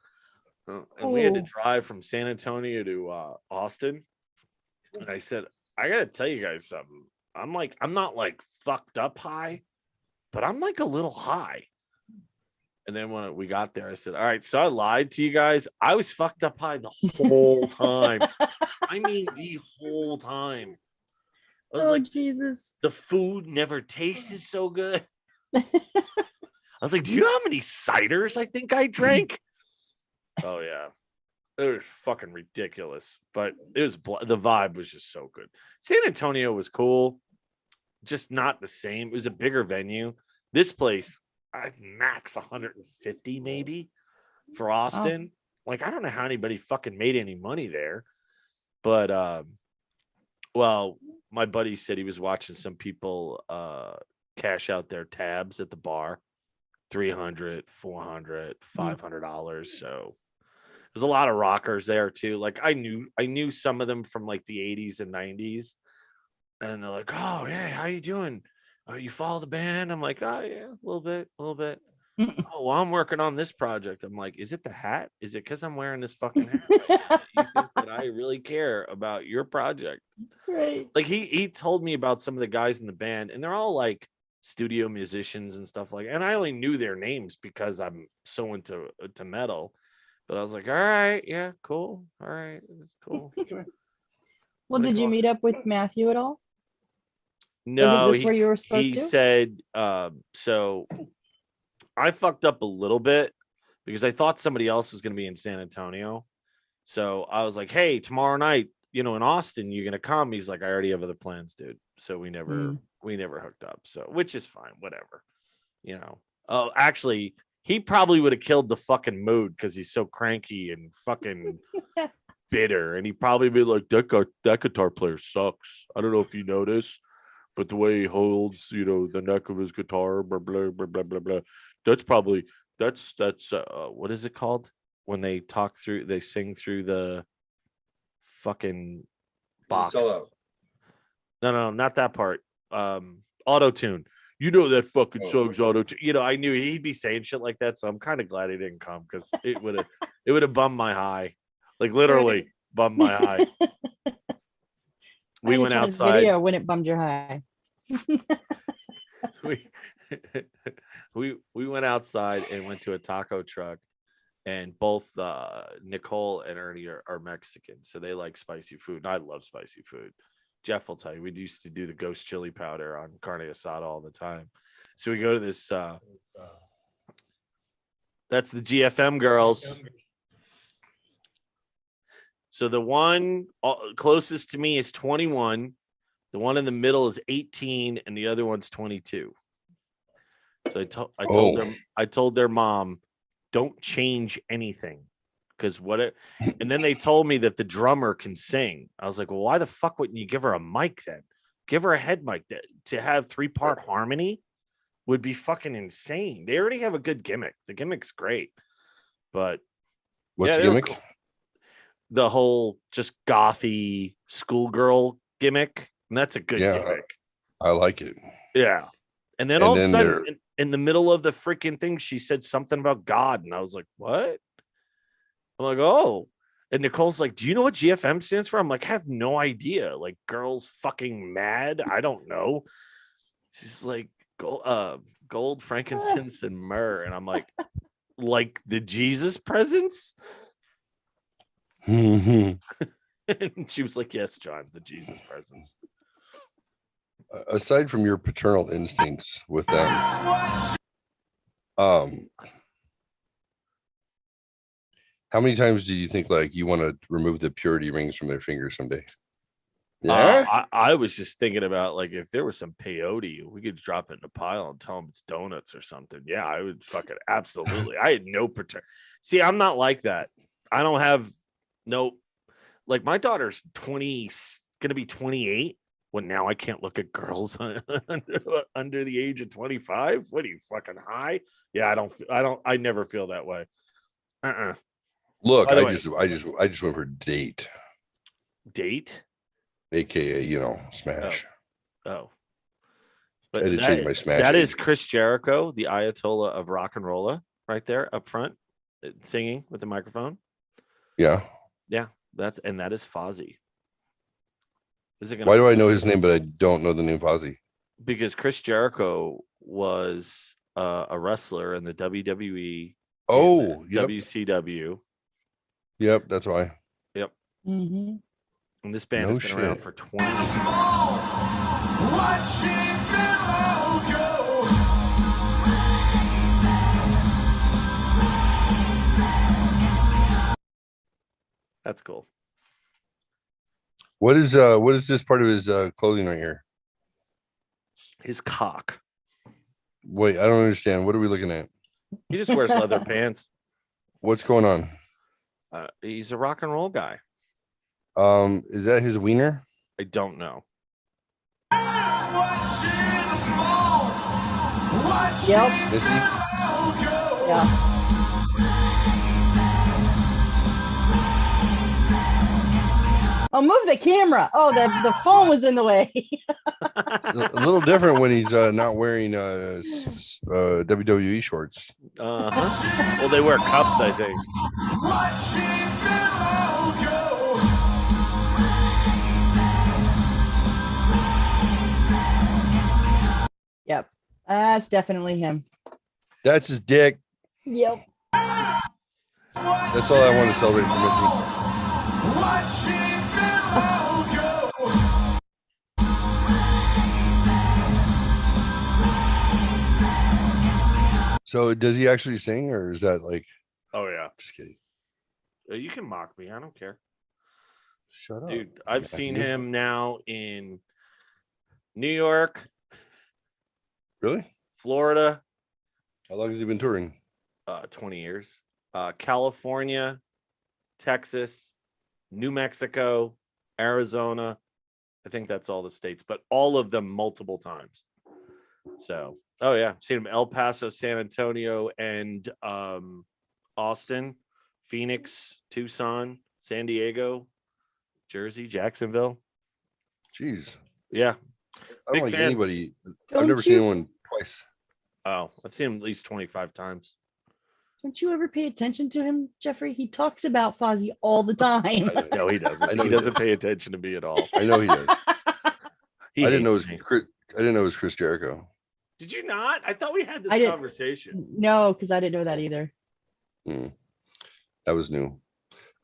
And we had to drive from San Antonio to Austin. And I said, I gotta tell you guys something. I'm not like fucked up high, but I'm like a little high. And then when we got there, I said, all right, so I lied to you guys. I was fucked up high the whole time. I mean, the whole time. I was like, Jesus. the food never tasted so good. I was like, do you know how many ciders I think I drank? Oh, yeah. It was fucking ridiculous. But it was the vibe was just so good. San Antonio was cool. Just not the same. It was a bigger venue. This place, I max 150 maybe for Austin. Like, I don't know how anybody fucking made any money there. But well, my buddy said he was watching some people cash out their tabs at the bar, $300, $400, $500. So there's a lot of rockers there too. Like I knew some of them from like the 80s and 90s, and they're like, "Oh yeah, how you doing? You follow the band?" I'm like, "Oh yeah, a little bit." "Oh, well, I'm working on this project." I'm like, "Is it the hat? Is it because I'm wearing this fucking hat right now that you think that I really care about your project?" Right. Like he told me about some of the guys in the band, and they're all like studio musicians and stuff like. And I only knew their names because I'm so into metal. But I was like, all right, yeah, cool. All right, it's cool. Well, did you meet up with Matthew at all? No, Wasn't this where you were supposed he to? said, so I fucked up a little bit because I thought somebody else was going to be in San Antonio. So I was like, hey, tomorrow night, in Austin, you're going to come. He's like, I already have other plans, dude. So we never hooked up. So, which is fine, whatever, Oh, actually, he probably would have killed the fucking mood because he's so cranky and fucking bitter. And he'd probably be like, that guitar player sucks. I don't know if you know this, but the way he holds, the neck of his guitar, blah, blah, blah, blah, blah, blah. That's what is it called? When they sing through the fucking box. No, not that part. Auto tune. That fucking song's auto tune. I knew he'd be saying shit like that, so I'm kind of glad he didn't come because it would have bummed my high, like literally bummed my high. We went outside. Video when it bummed your high. we went outside and went to a taco truck, and both Nicole and Ernie are Mexican, so they like spicy food, and I love spicy food. Jeff will tell you, we used to do the ghost chili powder on carne asada all the time. So we go to this. That's the GFM girls. So the one closest to me is 21. The one in the middle is 18, and the other one's 22. So I told their mom, don't change anything. Because and then they told me that the drummer can sing. I was like, well, why the fuck wouldn't you give her a mic then? Give her a head mic. To have 3-part harmony would be fucking insane. They already have a good gimmick. The gimmick's great. But what's the gimmick? Cool. The whole just gothy schoolgirl gimmick. And that's a good gimmick. I like it. Yeah. And then all of a sudden, in the middle of the freaking thing, she said something about God. And I was like, what? I'm like, oh. And Nicole's like, do you know what GFM stands for? I'm like, I have no idea. Like, girls fucking mad. I don't know. She's like, gold, frankincense, and myrrh. And I'm like the Jesus presence? And she was like, yes, John, the Jesus presence. Aside from your paternal instincts with them, how many times do you think like you want to remove the purity rings from their fingers someday? Yeah, I was just thinking about like if there was some peyote, we could drop it in a pile and tell them it's donuts or something. Yeah, I would fucking absolutely. I had no See, I'm not like that. I don't have like my daughter's 20, gonna be 28. Well, now I can't look at girls under the age of 25. What are you fucking high? Yeah, I never feel that way. Look, I just went for date, aka smash. Oh, but I did change my smash. That is Chris Jericho, the Ayatollah of rock and rolla, right there up front, singing with the microphone. Yeah. That is Fozzy. Why do I know his name, but I don't know the name Fozzy? Because Chris Jericho was a wrestler in the WWE. Oh, yep. WCW. Yep, that's why. Yep. Mm-hmm. And this band has been around for 20 years. That's cool. What is this part of his clothing right here? His cock. Wait, I don't understand. What are we looking at? He just wears leather pants. What's going on? He's a rock and roll guy. Is that his wiener? I don't know. Yep. Missy? Yeah. Oh, move the camera. Oh, the phone was in the way. A little different when he's not wearing WWE shorts. Well, they wear cups, I think. Yep. That's definitely him. That's his dick. Yep. That's all I want to celebrate for Missy. So does he actually sing, or is that like? Oh yeah, Just kidding. you can mock me. I don't care, Shut up, dude. I've seen Matthew. him now in New York, Really? Florida, How long has he been touring? 20 years, California, Texas, New Mexico, Arizona. I think that's all the states, but all of them multiple times. So, oh yeah, seen him El Paso, San Antonio, and Austin, Phoenix, Tucson, San Diego, Jersey, Jacksonville. Jeez, Yeah. I Big don't like fan. anybody. I've Don't never seen you- anyone twice. Oh, I've seen him at least 25 times. Don't you ever pay attention to him, Jeffrey? He talks about Fozzie all the time. No, he doesn't. I know He he doesn't does. pay attention to me at all. I know he does. He I didn't know it hates was me. Chris. I didn't know it was Chris Jericho. Did you not? I thought we had this I didn't- conversation. No, because I didn't know that either. That was new.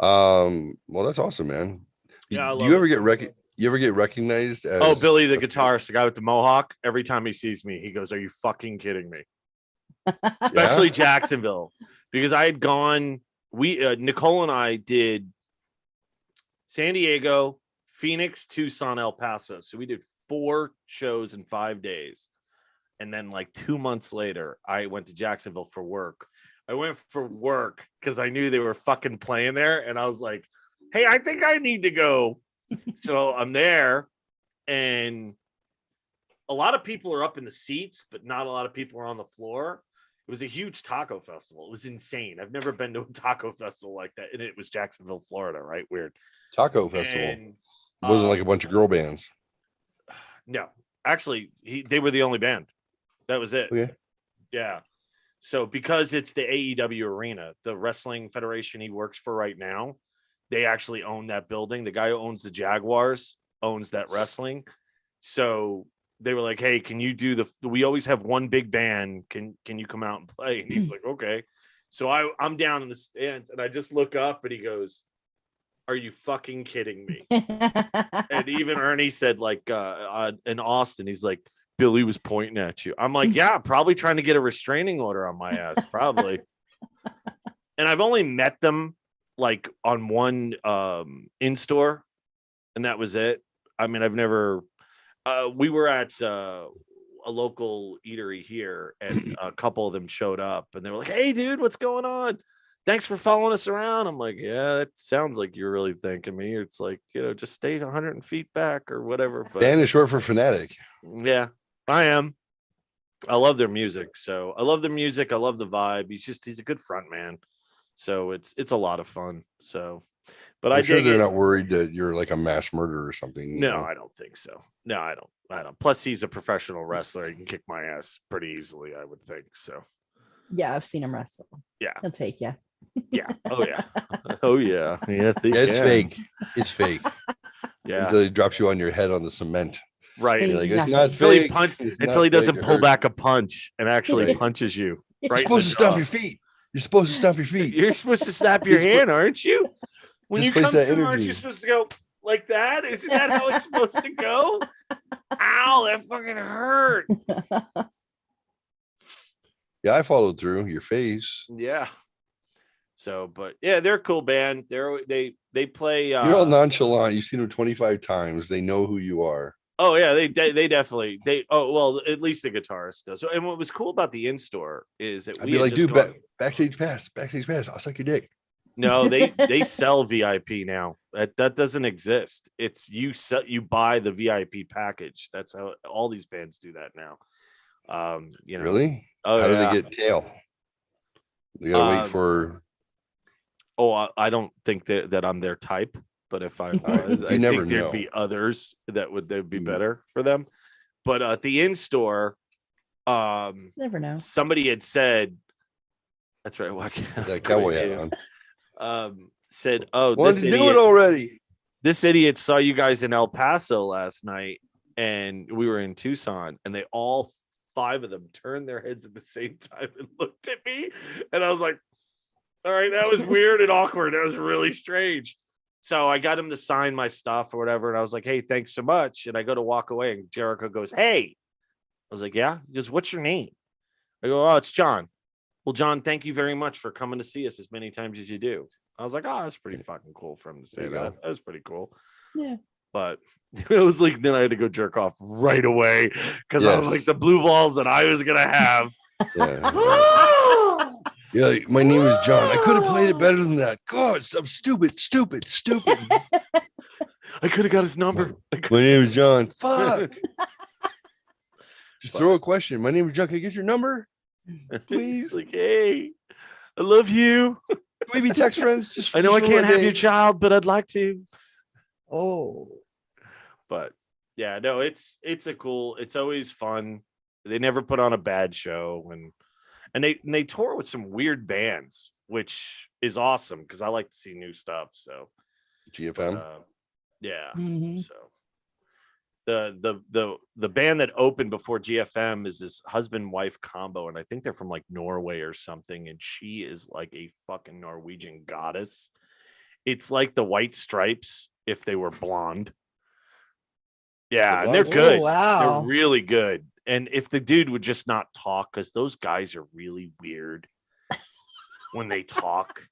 Well, that's awesome, man. Yeah, I Do love you ever it. get you ever get recognized as? Oh, Billy the guitarist, the guy with the mohawk. Every time he sees me, he goes, "Are you fucking kidding me?" Especially Jacksonville, because I had gone. We Nicole and I did San Diego, Phoenix, Tucson, El Paso. So we did 4 shows in 5 days, and then like 2 months later, I went to Jacksonville for work. I went for work because I knew they were fucking playing there, and I was like, "Hey, I think I need to go." So I'm there, and a lot of people are up in the seats, but not a lot of people are on the floor. It was a huge taco festival. It was insane. I've never been to a taco festival like that, and it was Jacksonville, Florida, right? Weird. Taco Festival. And, It wasn't like a bunch of girl bands. no, actually, they were the only band. That was it. Okay. Yeah. So because it's the AEW arena, the wrestling federation he works for right now, they actually own that building. The guy who owns the Jaguars owns that wrestling. So they were like, "Hey, can you do we always have one big band. Can you come out and play?" And he's like, "Okay." So I'm down in the stands, and I just look up, and he goes, "Are you fucking kidding me?" And even Ernie said, like, in Austin, he's like, "Billy was pointing at you." I'm like, "Yeah, probably trying to get a restraining order on my ass, probably." And I've only met them like on one in store, and that was it. I mean, I've never. We were at a local eatery here, and a couple of them showed up, and they were like, "Hey, dude, what's going on? Thanks for following us around." I'm like, "Yeah, it sounds like you're really thanking me." It's like, just stay 100 feet back or whatever. But Fan is short for fanatic. yeah, I am. I love their music. So I love the music. I love the vibe. He's a good front man. So it's a lot of fun. So, but I'm sure dig they're it. not worried that you're like a mass murderer or something. you No, know? I don't think so. No, I don't. Plus, he's a professional wrestler. He can kick my ass pretty easily, I would think. So, Yeah, I've seen him wrestle. yeah. He'll take you. Yeah. Oh, yeah. Oh, yeah. Yeah, Yeah, it's fake. It's fake. Yeah. Until he drops you on your head on the cement. Right. You're like, He's it's not not Until he, fake. until It's he not doesn't fake. It pull hurts. back a punch and actually Right. punches you. You're Right. You're supposed to stomp your feet. You're supposed to stomp your feet. You're supposed to snap your hand, aren't you? When you Displace come that through, aren't you energy. supposed to go like that? Isn't that how it's supposed to go? Ow, that fucking hurt. Yeah, I followed through your face. Yeah. So, but yeah, they're a cool band. They play. You're all nonchalant. You've seen them 25 times. They know who you are. Oh yeah, they definitely Oh well, at least the guitarist does. So, and what was cool about the in store is that I'd we be had like, just dude, gone- backstage pass. I'll suck your dick. No, they sell VIP now. That doesn't exist. It's you buy the VIP package. That's how all these bands do that now. Really? Oh, How yeah. do they get tail? They gotta wait Um, for. Oh, I don't think that I'm their type, but if I was, I never think there'd know. be others they'd be Mm. better for them. But at the in store, Never know. somebody had said, "That's right, why can't That cowboy hat on. said, "Oh, Wanted this to do idiot, it already. this idiot saw you guys in El Paso last night, and we were in Tucson, and they all 5 of them turned their heads at the same time and looked at me, and I was like, All right, that was weird and awkward. That was really strange. So I got him to sign my stuff or whatever, and I was like, "Hey, thanks so much." And I go to walk away, and Jericho goes, "Hey." I was like, "Yeah." He goes, "What's your name?" I go, "Oh, it's John." "Well, John, thank you very much for coming to see us as many times as you do." I was like, "Oh, that's pretty fucking cool for him to say that. That was pretty cool." Yeah. But it was like, then I had to go jerk off right away because I was like, the blue balls that I was gonna have. Yeah. Yeah, like, my name is John. I could have played it better than that. God, I'm stupid. I could have got his number. My name is John. Fuck. Just throw a question. My name is John. Can I get your number? Please. He's like, "Hey, I love you. Can we be text friends? I know I can't have your child, but I'd like to." Oh. But yeah, no, it's always fun. They never put on a bad show, and they tour with some weird bands, which is awesome because I like to see new stuff. So GFM. Yeah. Mm-hmm. So the band that opened before GFM is this husband-wife combo, and I think they're from like Norway or something, and she is like a fucking Norwegian goddess. It's like the White Stripes if they were blonde. Yeah, and they're good. Oh, wow. They're really good. And if the dude would just not talk, because those guys are really weird when they talk,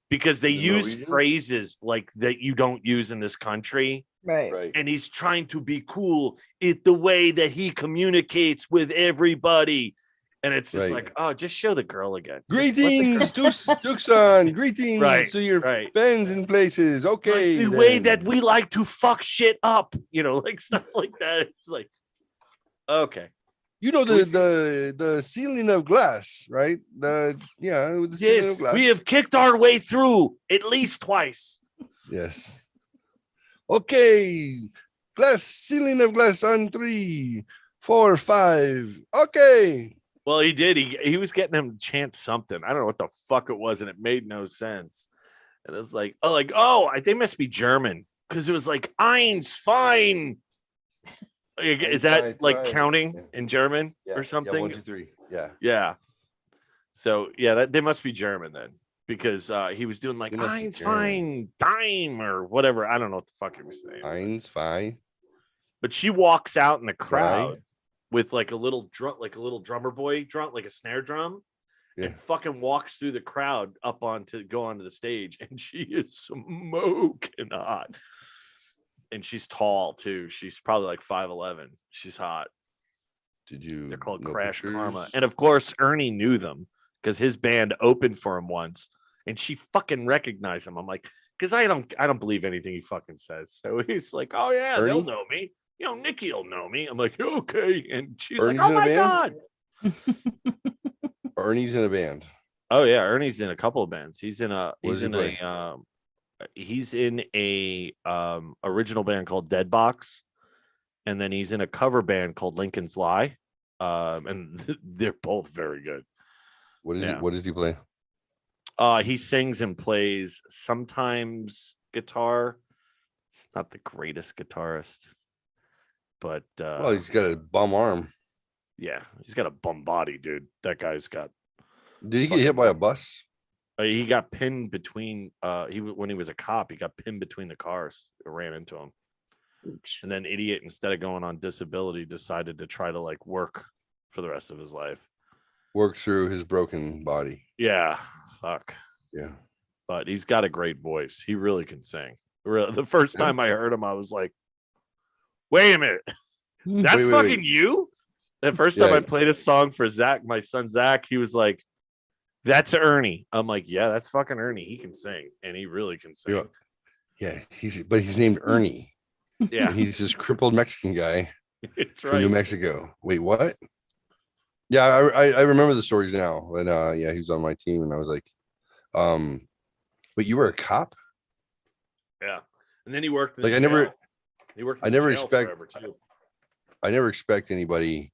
because they use phrases like that you don't use in this country. Right. And he's trying to be cool in the way that he communicates with everybody. And it's just like, oh, just show the girl again. Greetings, Tucson. Greetings to your fans and places. Okay. Like the way that we like to fuck shit up, like stuff like that. It's like, okay. You know the ceiling of glass, right? The ceiling of glass. We have kicked our way through at least twice. Yes. Okay. Ceiling of glass on 3, 4, 5. Okay. Well, he did. He was getting him to chant something. I don't know what the fuck it was, and it made no sense. And it was like, they must be German because it was like Eins fein. Is that like counting in German or something? 1, 2, 3. Yeah. Yeah. So yeah, they must be German then, because he was doing like Eins fein dime or whatever. I don't know what the fuck he was saying. Eins fein. But she walks out in the crowd with like a little drummer boy drum, like a snare drum, and fucking walks through the crowd go onto the stage, and she is smoking hot. And she's tall too. She's probably like 5'11". She's hot. They're called Crash Karma. And of course, Ernie knew them because his band opened for him once, and she fucking recognized him. I'm like, because I don't believe anything he fucking says. So he's like, "Oh yeah, Ernie? They'll know me. Nikki will know me." I'm like, "Okay." And she's Ernie's like, "Oh my God." Ernie's in a band. Oh yeah, Ernie's in a couple of bands. He's in a original band called Dadbod, and then he's in a cover band called Lincoln's Lie. And they're both very good. What does he play? He sings and plays sometimes guitar. He's not the greatest guitarist, but he's got a bum arm. Yeah, he's got a bum body, dude. That guy's got. Did he get hit by a bus? He got pinned between. When he was a cop, he got pinned between the cars. It ran into him. Oops. And then idiot, instead of going on disability, decided to try to like work for the rest of his life. Work through his broken body. Yeah. Fuck. Yeah. But he's got a great voice. He really can sing. The first time I heard him, I was like, "Wait a minute, that's fucking you." The first time I played a song for Zach, my son Zach, he was like, "That's Ernie." I'm like, "Yeah, that's fucking Ernie. He can sing, and he really can sing." Yeah, he's named Ernie. Yeah, he's this crippled Mexican guy from New Mexico. Wait, what? Yeah, I remember the stories now. And he was on my team, and I was like, "Wait, you were a cop?" Yeah, and then he worked. I never expect anybody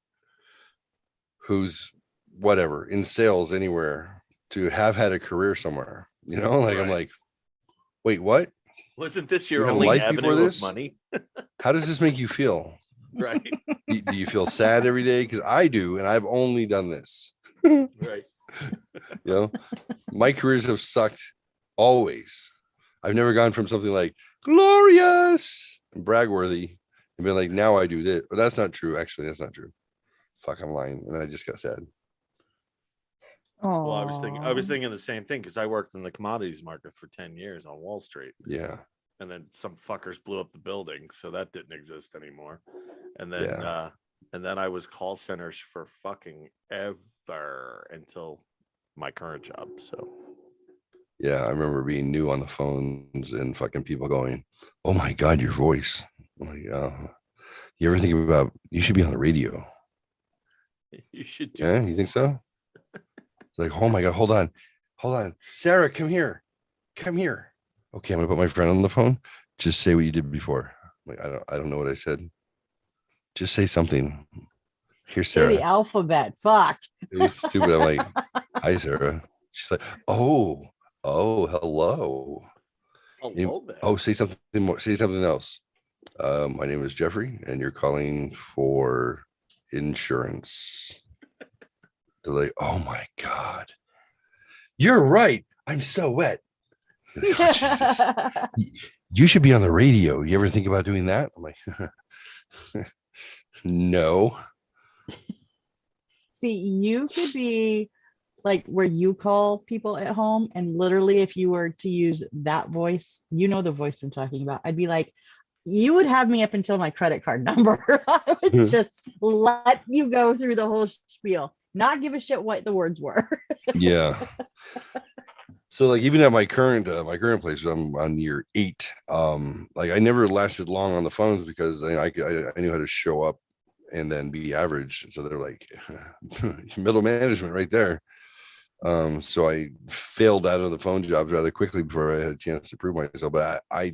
who's whatever in sales anywhere to have had a career somewhere, I'm like, wait, what? Wasn't this your only avenue of money? How does this make you feel? Right. Do you feel sad every day? Because I do, and I've only done this. Right. You know, my careers have sucked always. I've never gone from something like glorious and bragworthy and been like, now I do this. But that's not true. Actually, that's not true. Fuck, I'm lying. And I just got sad. Oh, Well, I was thinking the same thing because I worked in the commodities market for 10 years on Wall Street. Yeah. And then some fuckers blew up the building, so that didn't exist anymore. And then I was call centers for fucking ever until my current job. So yeah, I remember being new on the phones and fucking people going, "Oh my god, your voice!" I'm like, you ever think about you should be on the radio? you should do. Yeah, you think so? It's like, oh my god, hold on, Sarah, come here. Okay, I'm gonna put my friend on the phone. Just say what you did before. Like, I don't know what I said. Just say something. Here's say Sarah. the alphabet. Fuck. It was stupid. I'm like, hi, Sarah. She's like, oh, hello. Hello there. Oh, say something more. Say something else. My name is Jeffrey, and you're calling for insurance. They're like, oh my god, you're right. I'm so wet. Like, oh, Jesus. You should be on the radio. You ever think about doing that? I'm like, no. See, you could be like where you call people at home, and literally, if you were to use that voice, you know the voice I'm talking about. I'd be like, you would have me up until my credit card number. I would just let you go through the whole spiel, not give a shit what the words were. Yeah. So like even at my current place, I'm on year 8. Like I never lasted long on the phones because I knew how to show up and then be average. So they're like middle management right there. So I failed out of the phone jobs rather quickly before I had a chance to prove myself. But I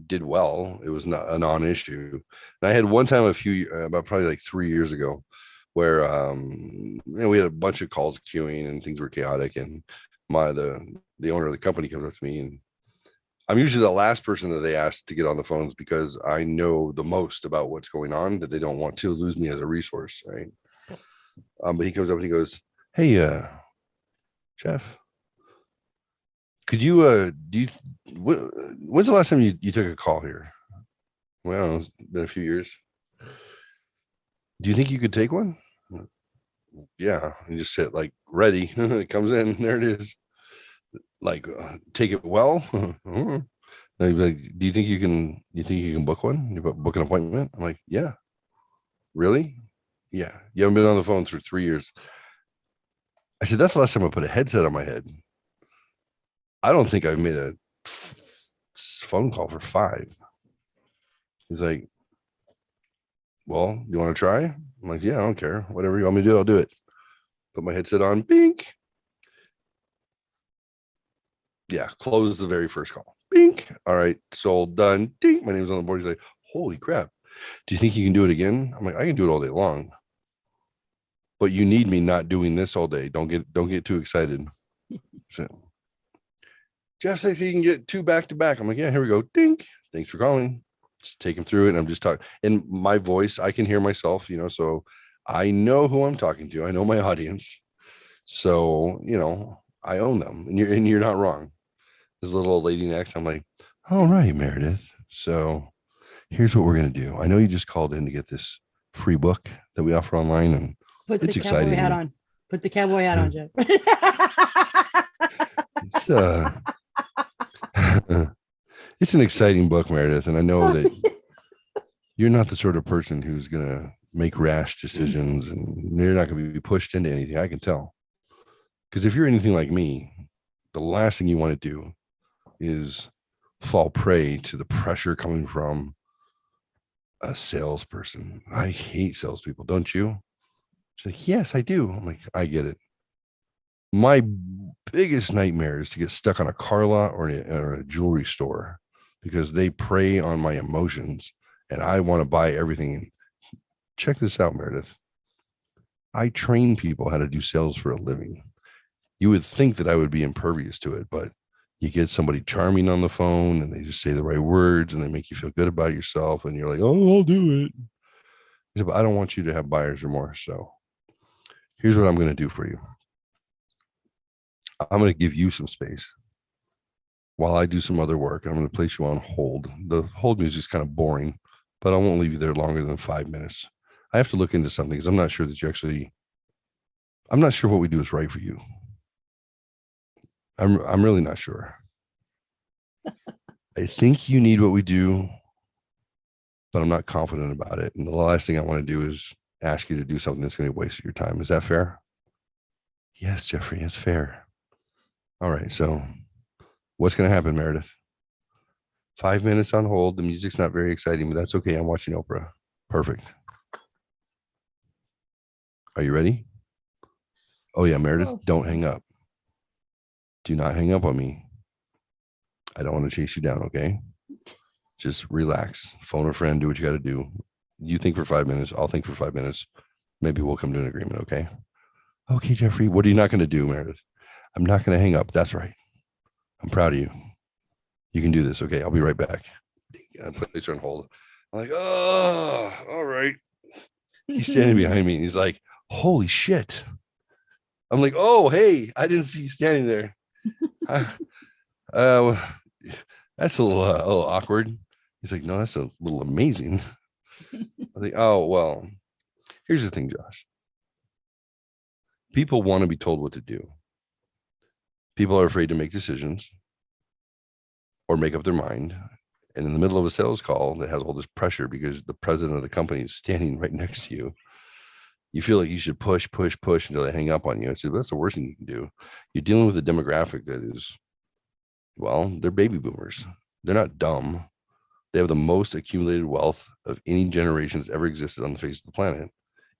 did well. It was not a non-issue. And I had one time about probably like 3 years ago where we had a bunch of calls queuing and things were chaotic, and the owner of the company comes up to me, and I'm usually the last person that they ask to get on the phones because I know the most about what's going on, that they don't want to lose me as a resource, right? But he comes up and he goes, "Hey, Jeff, could you when's the last time you took a call here?" Well, it's been a few years. Do you think you could take one? Yeah, and just sit like ready. It comes in, there it is. Like, take it well. Like, do you think you can book one? You book an appointment? I'm like, yeah. Really? Yeah. You haven't been on the phone for 3 years. I said, that's the last time I put a headset on my head. I don't think I've made a phone call for 5. He's like, well, you want to try? I'm like, yeah, I don't care. Whatever you want me to do, I'll do it. Put my headset on, bink. Yeah, close the very first call. Bink. All right, sold, done. Ding. My name's on the board. He's like, holy crap. Do you think you can do it again? I'm like, I can do it all day long. But you need me not doing this all day. Don't get too excited. So Jeff says he can get 2 back to back. I'm like, yeah, here we go. Dink. Thanks for calling. Just take him through it. And I'm just talking. And my voice, I can hear myself, so I know who I'm talking to. I know my audience. So, I own them. And you're not wrong. This little old lady next, I'm like, all right, Meredith. So here's what we're going to do. I know you just called in to get this free book that we offer online, and it's exciting. Put the cowboy hat on, Jeff. It's an exciting book, Meredith. And I know that you're not the sort of person who's going to make rash decisions, and you're not going to be pushed into anything. I can tell. Because if you're anything like me, the last thing you want to do is fall prey to the pressure coming from a salesperson. I hate salespeople, don't you? She's like, yes, I do. I'm like, I get it. My biggest nightmare is to get stuck on a car lot or a jewelry store because they prey on my emotions and I want to buy everything. Check this out, Meredith. I train people how to do sales for a living. You would think that I would be impervious to it, but you get somebody charming on the phone and they just say the right words and they make you feel good about yourself. And you're like, oh, I'll do it. I said, but I don't want you to have buyer's remorse. So here's what I'm going to do for you. I'm going to give you some space while I do some other work. I'm going to place you on hold. The hold music is kind of boring, but I won't leave you there longer than 5 minutes. I have to look into something because I'm not sure that you actually, I'm not sure what we do is right for you. I'm really not sure. I think you need what we do, but I'm not confident about it. And the last thing I want to do is ask you to do something that's going to waste your time. Is that fair? Yes, Jeffrey, it's fair. All right. So what's going to happen, Meredith? 5 minutes on hold. The music's not very exciting, but that's okay. I'm watching Oprah. Perfect. Are you ready? Oh yeah, Meredith, don't hang up. Do not hang up on me. I don't want to chase you down, okay? Just relax. Phone a friend, do what you got to do. You think for 5 minutes, I'll think for 5 minutes. Maybe we'll come to an agreement, okay? Okay, Jeffrey, what are you not going to do, Meredith? I'm not going to hang up. That's right. I'm proud of you. You can do this, okay? I'll be right back. I place her on hold. I'm like, oh, all right. He's standing behind me and he's like, holy shit. I'm like, oh, hey, I didn't see you standing there. That's a little awkward. He's like, no, that's a little amazing. I was like, oh, well, here's the thing, Josh. People want to be told what to do. People are afraid to make decisions or make up their mind. And in the middle of a sales call that has all this pressure because the president of the company is standing right next to you, you feel like you should push until they hang up on you. I said, that's the worst thing you can do. You're dealing with a demographic that is, well, they're baby boomers. They're not dumb. They have the most accumulated wealth of any generation that's ever existed on the face of the planet.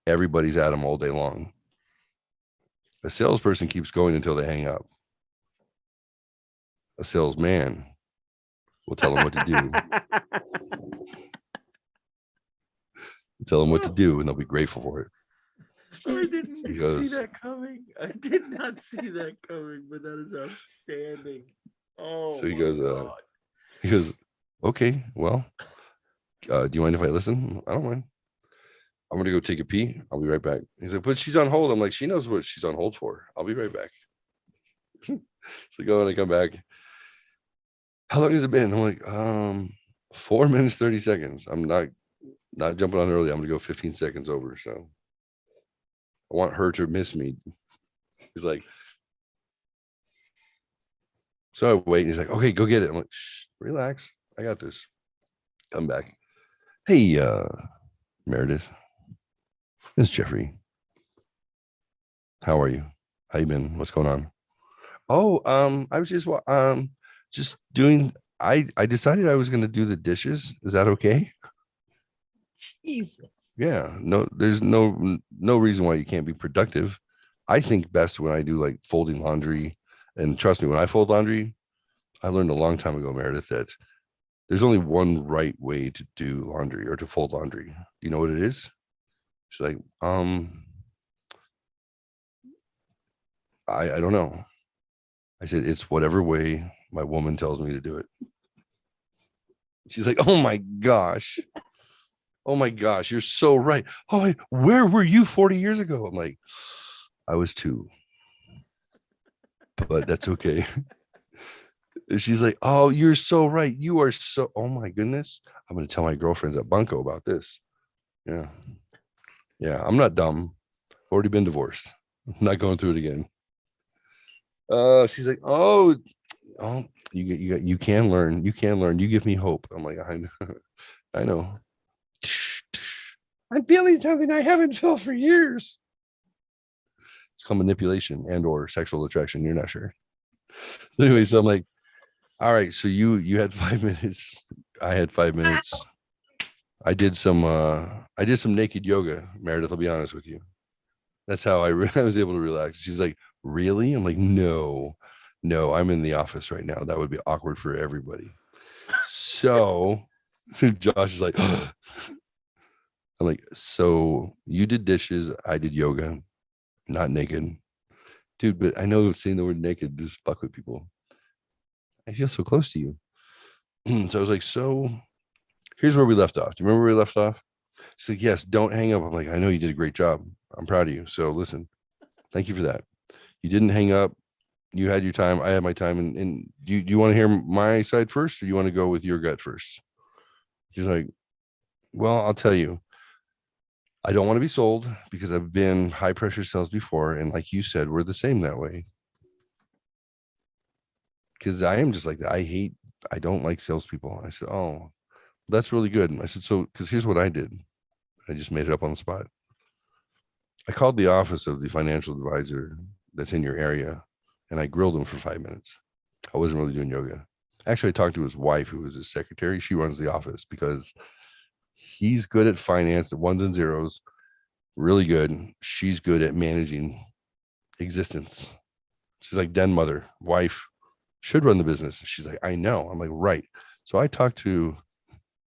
Everybody's at them all day long. A salesperson keeps going until they hang up. A salesman will tell them what to do. Tell them what to do, and they'll be grateful for it. I didn't see that coming. I did not see that coming, but that is outstanding. Oh, so he goes, okay, well, do you mind if I listen? I don't mind. I'm gonna go take a pee. I'll be right back. He's like, but she's on hold. I'm like, she knows what she's on hold for. I'll be right back. So go and I come back. How long has it been? I'm like, 4 minutes, 30 seconds. I'm not jumping on early. I'm gonna go 15 seconds over. So I want her to miss me. He's like, so I wait. And he's like, okay, go get it. I'm like, shh, relax. I got this. Come back. Hey, Meredith. This is Jeffrey. How are you? How you been? What's going on? Oh, I was just doing, I decided I was going to do the dishes. Is that okay? Jesus. Yeah, no, there's no reason why you can't be productive. I think best when I do like folding laundry, and trust me, when I fold laundry, I learned a long time ago, Meredith, that there's only one right way to do laundry or to fold laundry. Do you know what it is? She's like, I don't know. I said, it's whatever way my woman tells me to do it. She's like, oh my gosh. Oh my gosh, you're so right. Oh, where were you 40 years ago? I'm like, I was 2. But that's okay. She's like, oh, you're so right. You are so, oh my goodness. I'm going to tell my girlfriends at Bunko about this. Yeah. Yeah, I'm not dumb. Already been divorced. I'm not going through it again. She's like, oh, you can learn. You can learn. You give me hope. I'm like, I know. I'm feeling something I haven't felt for years. It's called manipulation and or sexual attraction. You're not sure. So anyway, so I'm like, all right, so you had 5 minutes. I had 5 minutes. I did some naked yoga, Meredith. I'll be honest with you. That's how I was able to relax. She's like, really? I'm like, no, I'm in the office right now. That would be awkward for everybody. So Josh is like, I'm like, so you did dishes, I did yoga, not naked. Dude, but I know saying the word naked just fuck with people. I feel so close to you. So I was like, so here's where we left off. Do you remember where we left off? She's like, yes, don't hang up. I'm like, I know you did a great job. I'm proud of you. So listen, thank you for that. You didn't hang up. you had your time. I had my time. And do you want to hear my side first, or you want to go with your gut first? She's like, well, I'll tell you. I don't want to be sold because I've been high pressure sales before. And like you said, we're the same that way. Because I am just like that. I don't like salespeople. I said, oh, that's really good. And I said, so, because here's what I did. I just made it up on the spot. I called the office of the financial advisor that's in your area, and I grilled him for 5 minutes. I wasn't really doing yoga. Actually, I talked to his wife, who was his secretary. She runs the office because he's good at finance, the ones and zeros, really good. She's good at managing existence. She's like den mother, wife, should run the business. She's like, I know. I'm like, right. So I talked to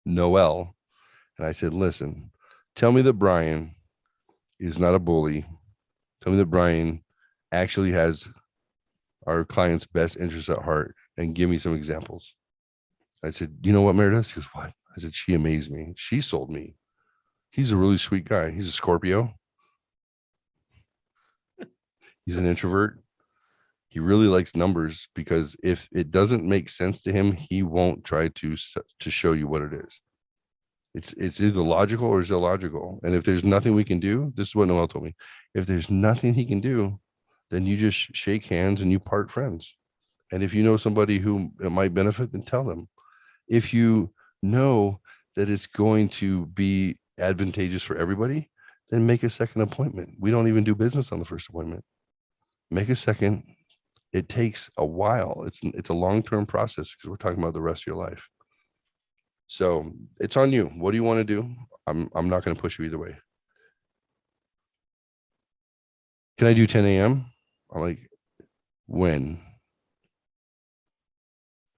Noelle and I said, listen, tell me that Brian is not a bully. Tell me that Brian actually has our client's best interests at heart, and give me some examples. I said, you know what, Meredith? She goes, what? I said, she amazed me. She sold me. He's a really sweet guy. He's a Scorpio. He's an introvert. He really likes numbers, because if it doesn't make sense to him, he won't try to show you what it is. It's either logical or it's illogical. And if there's nothing we can do, this is what Noel told me. If there's nothing he can do, then you just shake hands and you part friends. And if you know somebody who it might benefit, then tell them. If you know that it's going to be advantageous for everybody, then make a second appointment. We don't even do business on the first appointment. Make a second. It takes a while. It's a long-term process, because we're talking about the rest of your life. So it's on you. What do you want to do? I'm not going to push you either way. Can I do 10 a.m.? I'm like, when?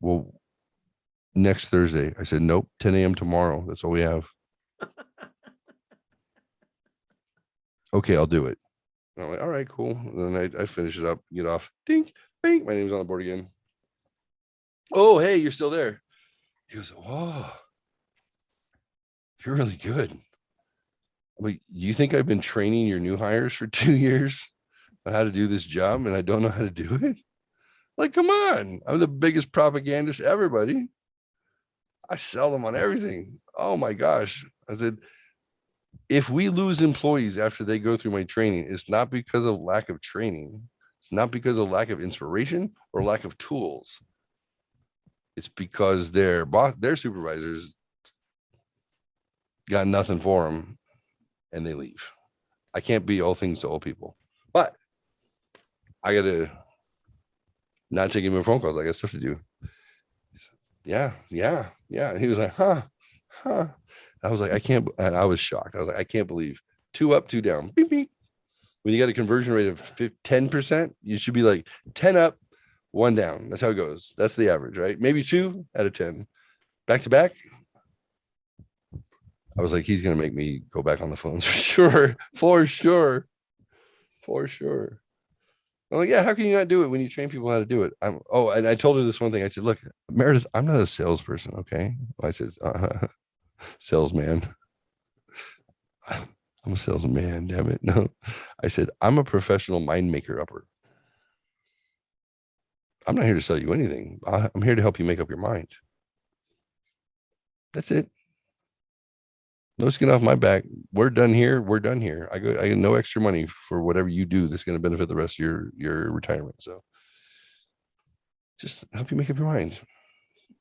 Well, next Thursday. I said, nope, 10 a.m. tomorrow. That's all we have. Okay, I'll do it. And I'm like, all right, cool. And then I finish it up, get off. Ding, bing. My name's on the board again. Oh, hey, you're still there. He goes, oh, you're really good. I'm like, you think I've been training your new hires for 2 years on how to do this job, and I don't know how to do it? Like, come on. I'm the biggest propagandist ever, buddy. I sell them on everything. Oh my gosh. I said, if we lose employees after they go through my training, it's not because of lack of training. It's not because of lack of inspiration or lack of tools. It's because their supervisors got nothing for them and they leave. I can't be all things to all people, but I got to not take any more phone calls. I got stuff to do. Yeah. And he was like, huh. I was like, I can't, and I was shocked. I was like, I can't believe 2 up, 2 down. Beep, beep. When you got a conversion rate of 10%, you should be like 10 up, 1 down. That's how it goes. That's the average, right? Maybe 2 out of 10. Back to back. I was like, he's going to make me go back on the phones for sure. I'm like, yeah, how can you not do it when you train people how to do it? And I told her this one thing. I said, look, Meredith, I'm not a salesperson, okay? I said, salesman. I'm a salesman, damn it. No. I said, I'm a professional mind maker upper. I'm not here to sell you anything. I'm here to help you make up your mind. That's it. No skin off my back. We're done here. I get no extra money for whatever you do that's going to benefit the rest of your retirement. So just help you make up your mind.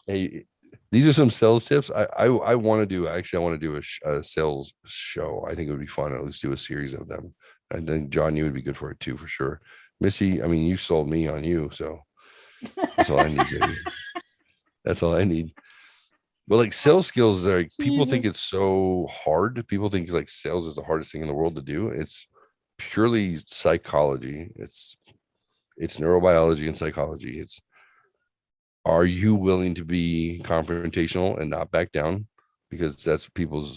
Hey, these are some sales tips. I want to do a sales show. I think it would be fun. Let's do a series of them. And then John, you would be good for it too, for sure. Missy, I mean, you sold me on you. So that's all I need, baby. That's all I need. But like sales skills, like people think it's so hard. People think like sales is the hardest thing in the world to do. It's purely psychology. It's neurobiology and psychology. Are you willing to be confrontational and not back down? Because that's people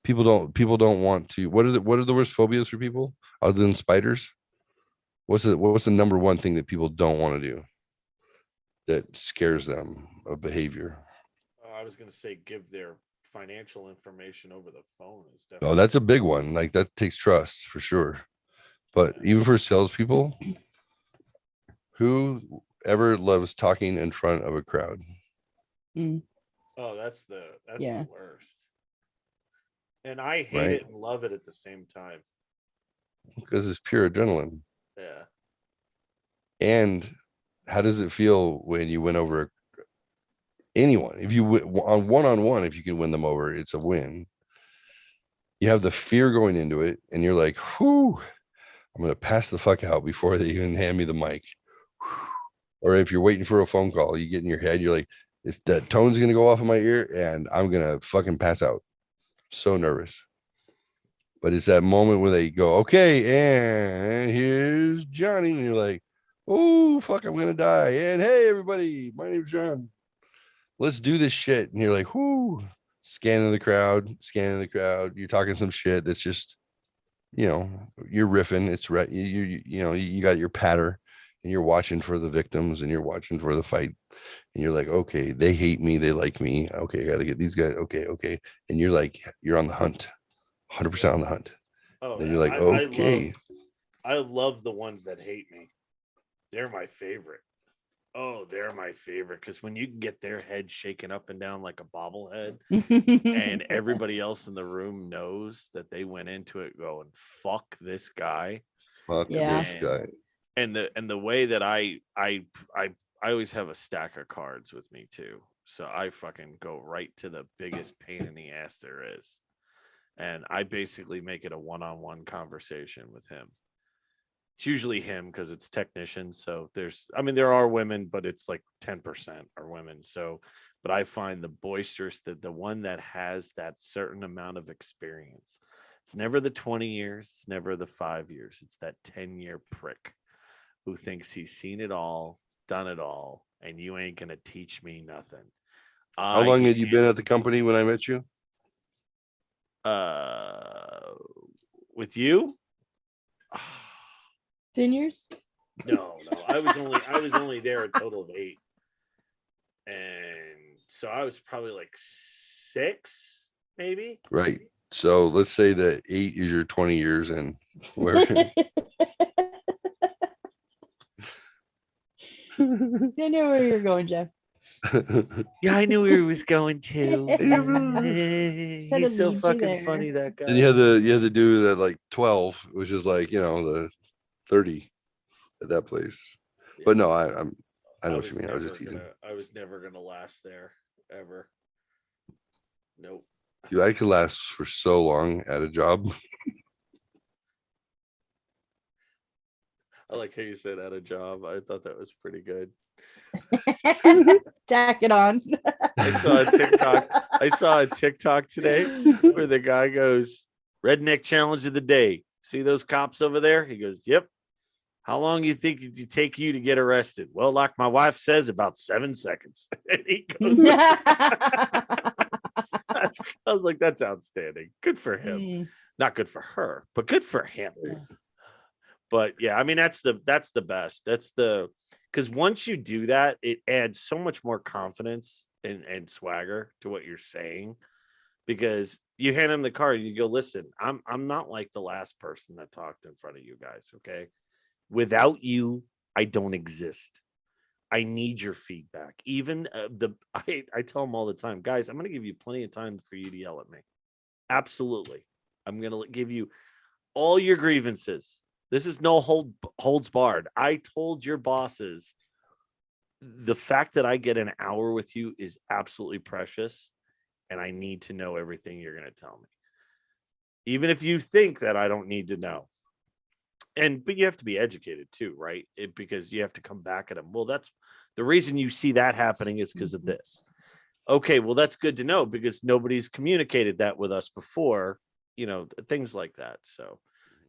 don't want to. What are the worst phobias for people other than spiders? What's the number one thing that people don't want to do that scares them of behavior? I was going to say give their financial information over the phone. Oh, that's a big one. Like that takes trust for sure. But even for salespeople, Who ever loves talking in front of a crowd? Oh, that's the Yeah. worst. And I hate Right. it and love it at the same time. Because it's pure adrenaline. Yeah. And how does it feel when you win over anyone? If you on one-on-one, if you can win them over, it's a win. You have the fear going into it, and you're like, whew, I'm gonna pass the fuck out before they even hand me the mic. Or if you're waiting for a phone call, you get in your head, you're like, it's that tone's gonna go off in my ear and I'm gonna fucking pass out. So nervous. But it's that moment where they go, okay, and here's Johnny, and you're like, oh fuck, I'm gonna die. And hey everybody, my name's John. Let's do this shit. And you're like, whoo, scanning the crowd. You're talking some shit that's just, you're riffing. It's right. You got your patter and you're watching for the victims and you're watching for the fight. And you're like, okay, they hate me. They like me. Okay, I got to get these guys. Okay. And you're like, you're on the hunt, 100% on the hunt. Oh, Then you're like, okay. I love the ones that hate me. They're my favorite. Oh, they're my favorite because when you can get their head shaking up and down like a bobblehead, and everybody else in the room knows that they went into it going, "Fuck this guy." Fuck this guy. And the way that I always have a stack of cards with me too, so I fucking go right to the biggest pain in the ass there is, and I basically make it a one-on-one conversation with him. It's usually him because it's technicians. So there are women, but it's like 10% are women. So, but I find the boisterous, the one that has that certain amount of experience. It's never the 20 years. It's never the 5 years. It's that 10-year prick who thinks he's seen it all, done it all, and you ain't going to teach me nothing. How long had you been at the company when I met you? With you? 10 years? No. I was only there a total of 8. And so I was probably like 6, maybe. Right. So let's say that 8 is your 20 years and where I know where you're going, Jeff. Yeah, I knew where he was going to. He's so fucking funny, that guy. And you had the dude at like 12, which is like, the 30 at that place. Yeah. But no, I know what you mean. I was just teasing. I was never gonna last there ever. Nope. Dude, I could last for so long at a job. I like how you said at a job. I thought that was pretty good. Tack it on. I saw a TikTok today where the guy goes, "Redneck challenge of the day. See those cops over there?" He goes, "Yep. How long do you think it take you to get arrested?" "Well, like my wife says, about 7 seconds." And he goes, I was like, that's outstanding. Good for him. Not good for her, but good for him. Yeah. But yeah, I mean, that's the best. Because once you do that, it adds so much more confidence and swagger to what you're saying. Because you hand him the card, you go, "Listen, I'm not like the last person that talked in front of you guys, okay? Without you, I don't exist. I need your feedback." Even I tell them all the time, "Guys, I'm going to give you plenty of time for you to yell at me. Absolutely. I'm going to give you all your grievances. This is no holds barred. I told your bosses the fact that I get an hour with you is absolutely precious, and I need to know everything you're going to tell me. Even if you think that I don't need to know." But you have to be educated too, right? Because you have to come back at them. "Well, that's the reason you see that happening is because of this." Okay, well, that's good to know because nobody's communicated that with us before, things like that. So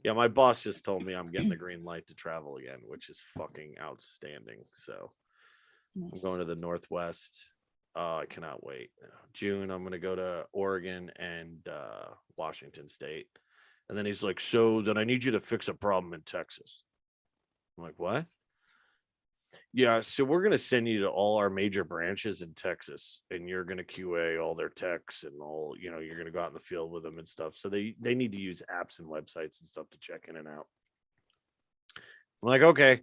yeah, my boss just told me I'm getting the green light to travel again, which is fucking outstanding. So Nice. I'm going to the Northwest. I cannot wait. June, I'm going to go to Oregon and Washington State. And then he's like, "So then I need you to fix a problem in Texas." I'm like, "What?" "Yeah, so we're going to send you to all our major branches in Texas, and you're going to QA all their techs and all, you're going to go out in the field with them and stuff. So they need to use apps and websites and stuff to check in and out." I'm like, "Okay."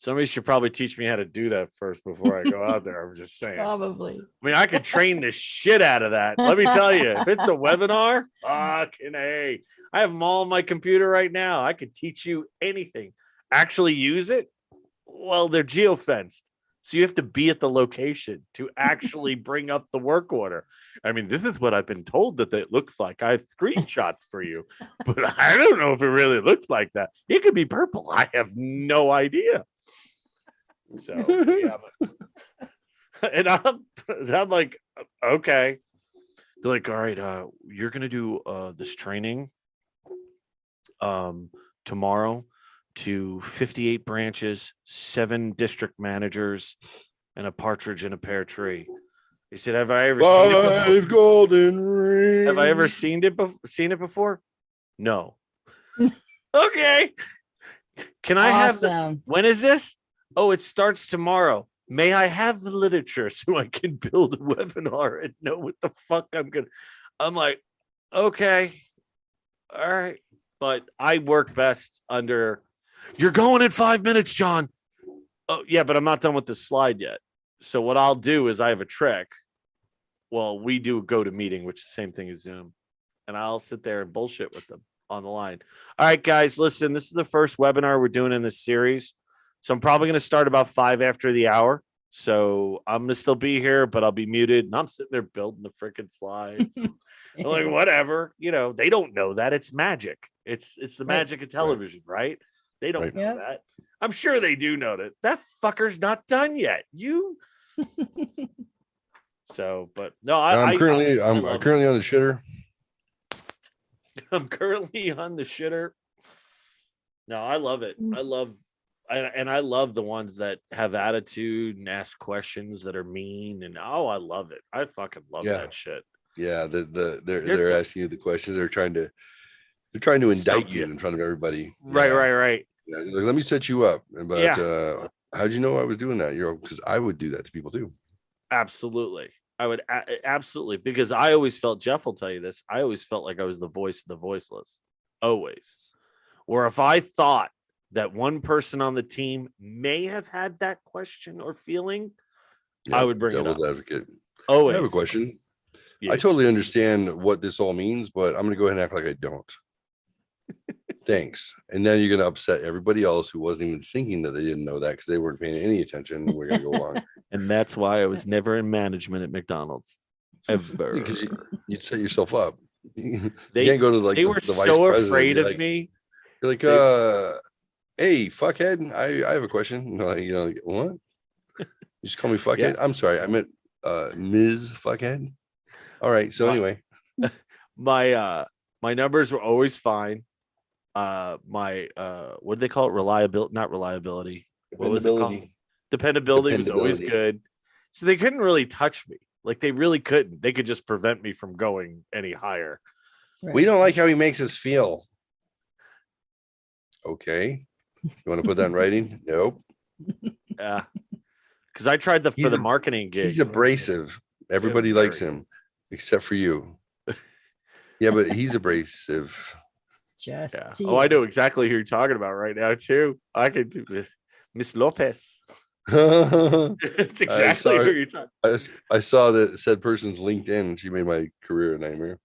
Somebody should probably teach me how to do that first before I go out there. I'm just saying. Probably. I mean, I could train the shit out of that. Let me tell you, if it's a webinar, fucking A. I have them all on my computer right now. I could teach you anything. Actually use it? Well, they're geofenced. So you have to be at the location to actually bring up the work order. I mean, this is what I've been told that it looks like. I have screenshots for you, but I don't know if it really looks like that. It could be purple. I have no idea. So, yeah. And I'm like, okay. They're like, all right, you're going to do this training tomorrow to 58 branches, 7 district managers, and a partridge in a pear tree. He said, have I ever seen it before? 5 golden rings. Have I ever seen it before? No. Okay. Can I have when is this? Oh, it starts tomorrow. May I have the literature so I can build a webinar and know what the fuck I'm like, okay. All right. But I work best under, you're going in 5 minutes, John. Oh, yeah, but I'm not done with the slide yet. So what I'll do is I have a trick. Well, we do a GoToMeeting, which is the same thing as Zoom. And I'll sit there and bullshit with them on the line. All right, guys, listen, this is the first webinar we're doing in this series. So I'm probably going to start about 5 after the hour. So I'm going to still be here, but I'll be muted. And I'm sitting there building the freaking slides. I'm like, whatever. You know, they don't know that. It's magic. It's the magic of television, right? They don't know that. I'm sure they do know that. That fucker's not done yet. You. So, but no, I'm currently on the shitter. I'm currently on the shitter. No, I love it. I love the ones that have attitude and ask questions that are mean, and I love it. I fucking love that shit. Yeah, they're asking you the questions. They're trying to indict you in front of everybody. Right. Yeah, like, let me set you up. But how'd you know I was doing that? Because I would do that to people too. Absolutely. I would absolutely, because I always felt, Jeff will tell you this, I always felt like I was the voice of the voiceless. Always. Or if I thought that one person on the team may have had that question or feeling, I would bring it up. Advocate. Always. I have a question. Yeah. I totally understand what this all means, but I'm going to go ahead and act like I don't. Thanks. And then you're going to upset everybody else who wasn't even thinking that they didn't know that because they weren't paying any attention. We're going to go on. And that's why I was never in management at McDonald's. Ever. Because you'd set yourself up. You They can't go to like they were the vice so president afraid and of be like, me. You're like, hey, fuckhead, I have a question. Like, what? You just call me fuckhead? I'm sorry, I meant Ms. Fuckhead. All right. So anyway, my numbers were always fine. My what do they call it? Reliability, not reliability. What was it called? Dependability was always good. So they couldn't really touch me. Like they really couldn't. They could just prevent me from going any higher. Right. We don't like how he makes us feel. Okay. You want to put that in writing? Nope. Yeah. Because I tried for the marketing gig. He's abrasive. Everybody likes him except for you. Yeah, but he's abrasive. Just Oh, I know exactly who you're talking about right now, too. I can do Miss Lopez. It's exactly who you're talking about. I saw that said person's LinkedIn. She made my career a nightmare.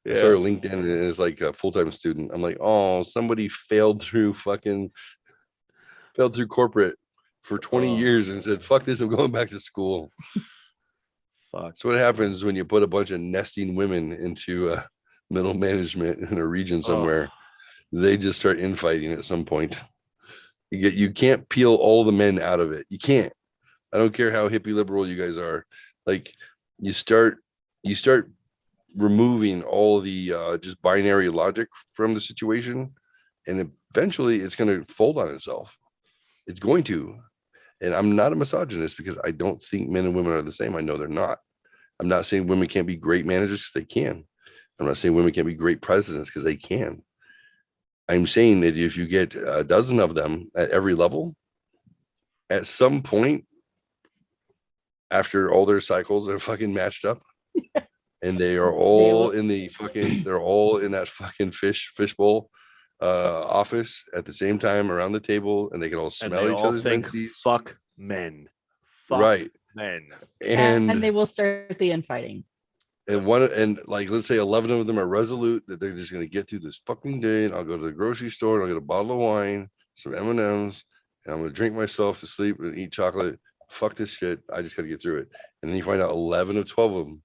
I saw her LinkedIn and it's like a full-time student. I'm like, oh, somebody failed through corporate for 20 years and said, fuck this, I'm going back to school. Fuck. So what happens when you put a bunch of nesting women into middle management in a region somewhere? They just start infighting at some point. You can't peel all the men out of it. You can't. I don't care how hippie liberal you guys are. Like you start removing all the just binary logic from the situation, and eventually it's going to fold on itself. It's going to. And I'm not a misogynist because I don't think men and women are the same. I know they're not. I'm not saying women can't be great managers because they can. I'm not saying women can't be great presidents because they can. I'm saying that if you get a dozen of them at every level, at some point, after all their cycles are fucking matched up, and they are all in the fucking, they're all in that fucking fishbowl office at the same time around the table, and they can all And smell they each all other's think, menses. fuck men. Fuck Right. men. And they will start the infighting. And like, let's say 11 of them are resolute that they're just going to get through this fucking day, and I'll go to the grocery store and I'll get a bottle of wine, some M&Ms, and I'm going to drink myself to sleep and eat chocolate. Fuck this shit. I just got to get through it. And then you find out 11 of 12 of them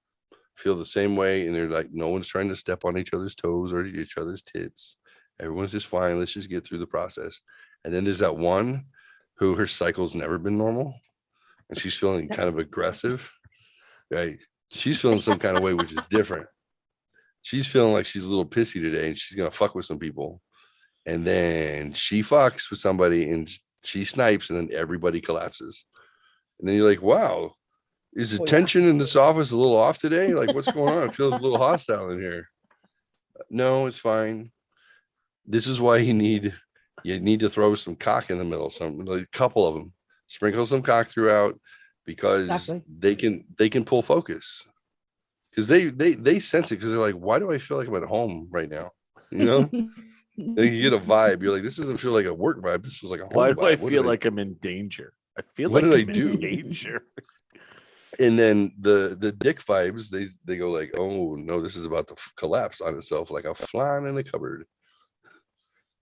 feel the same way, and they're like, no one's trying to step on each other's toes or each other's tits. Everyone's just fine. Let's just get through the process. And then there's that one who her cycle's never been normal, and she's feeling kind of aggressive. Right? She's feeling some kind of way, which is different. She's feeling like she's a little pissy today, and she's gonna fuck with some people. And then she fucks with somebody, and she snipes, and then everybody collapses. And then you're like, wow, is the tension in this office a little off today? Like, what's going on? It feels a little hostile in here. No, it's fine. This is why you need to throw some cock in the middle, like a couple of them. Sprinkle some cock throughout, because they can pull focus, because they sense it, because they're like, why do I feel like I'm at home right now? You know, you get a vibe. You're like, this doesn't feel like a work vibe. This feels like a home Why do vibe. I feel like I'm in danger? I feel what like did I I'm do? in danger. And then the dick vibes, they go like, oh no, this is about to collapse on itself like a fly in a cupboard.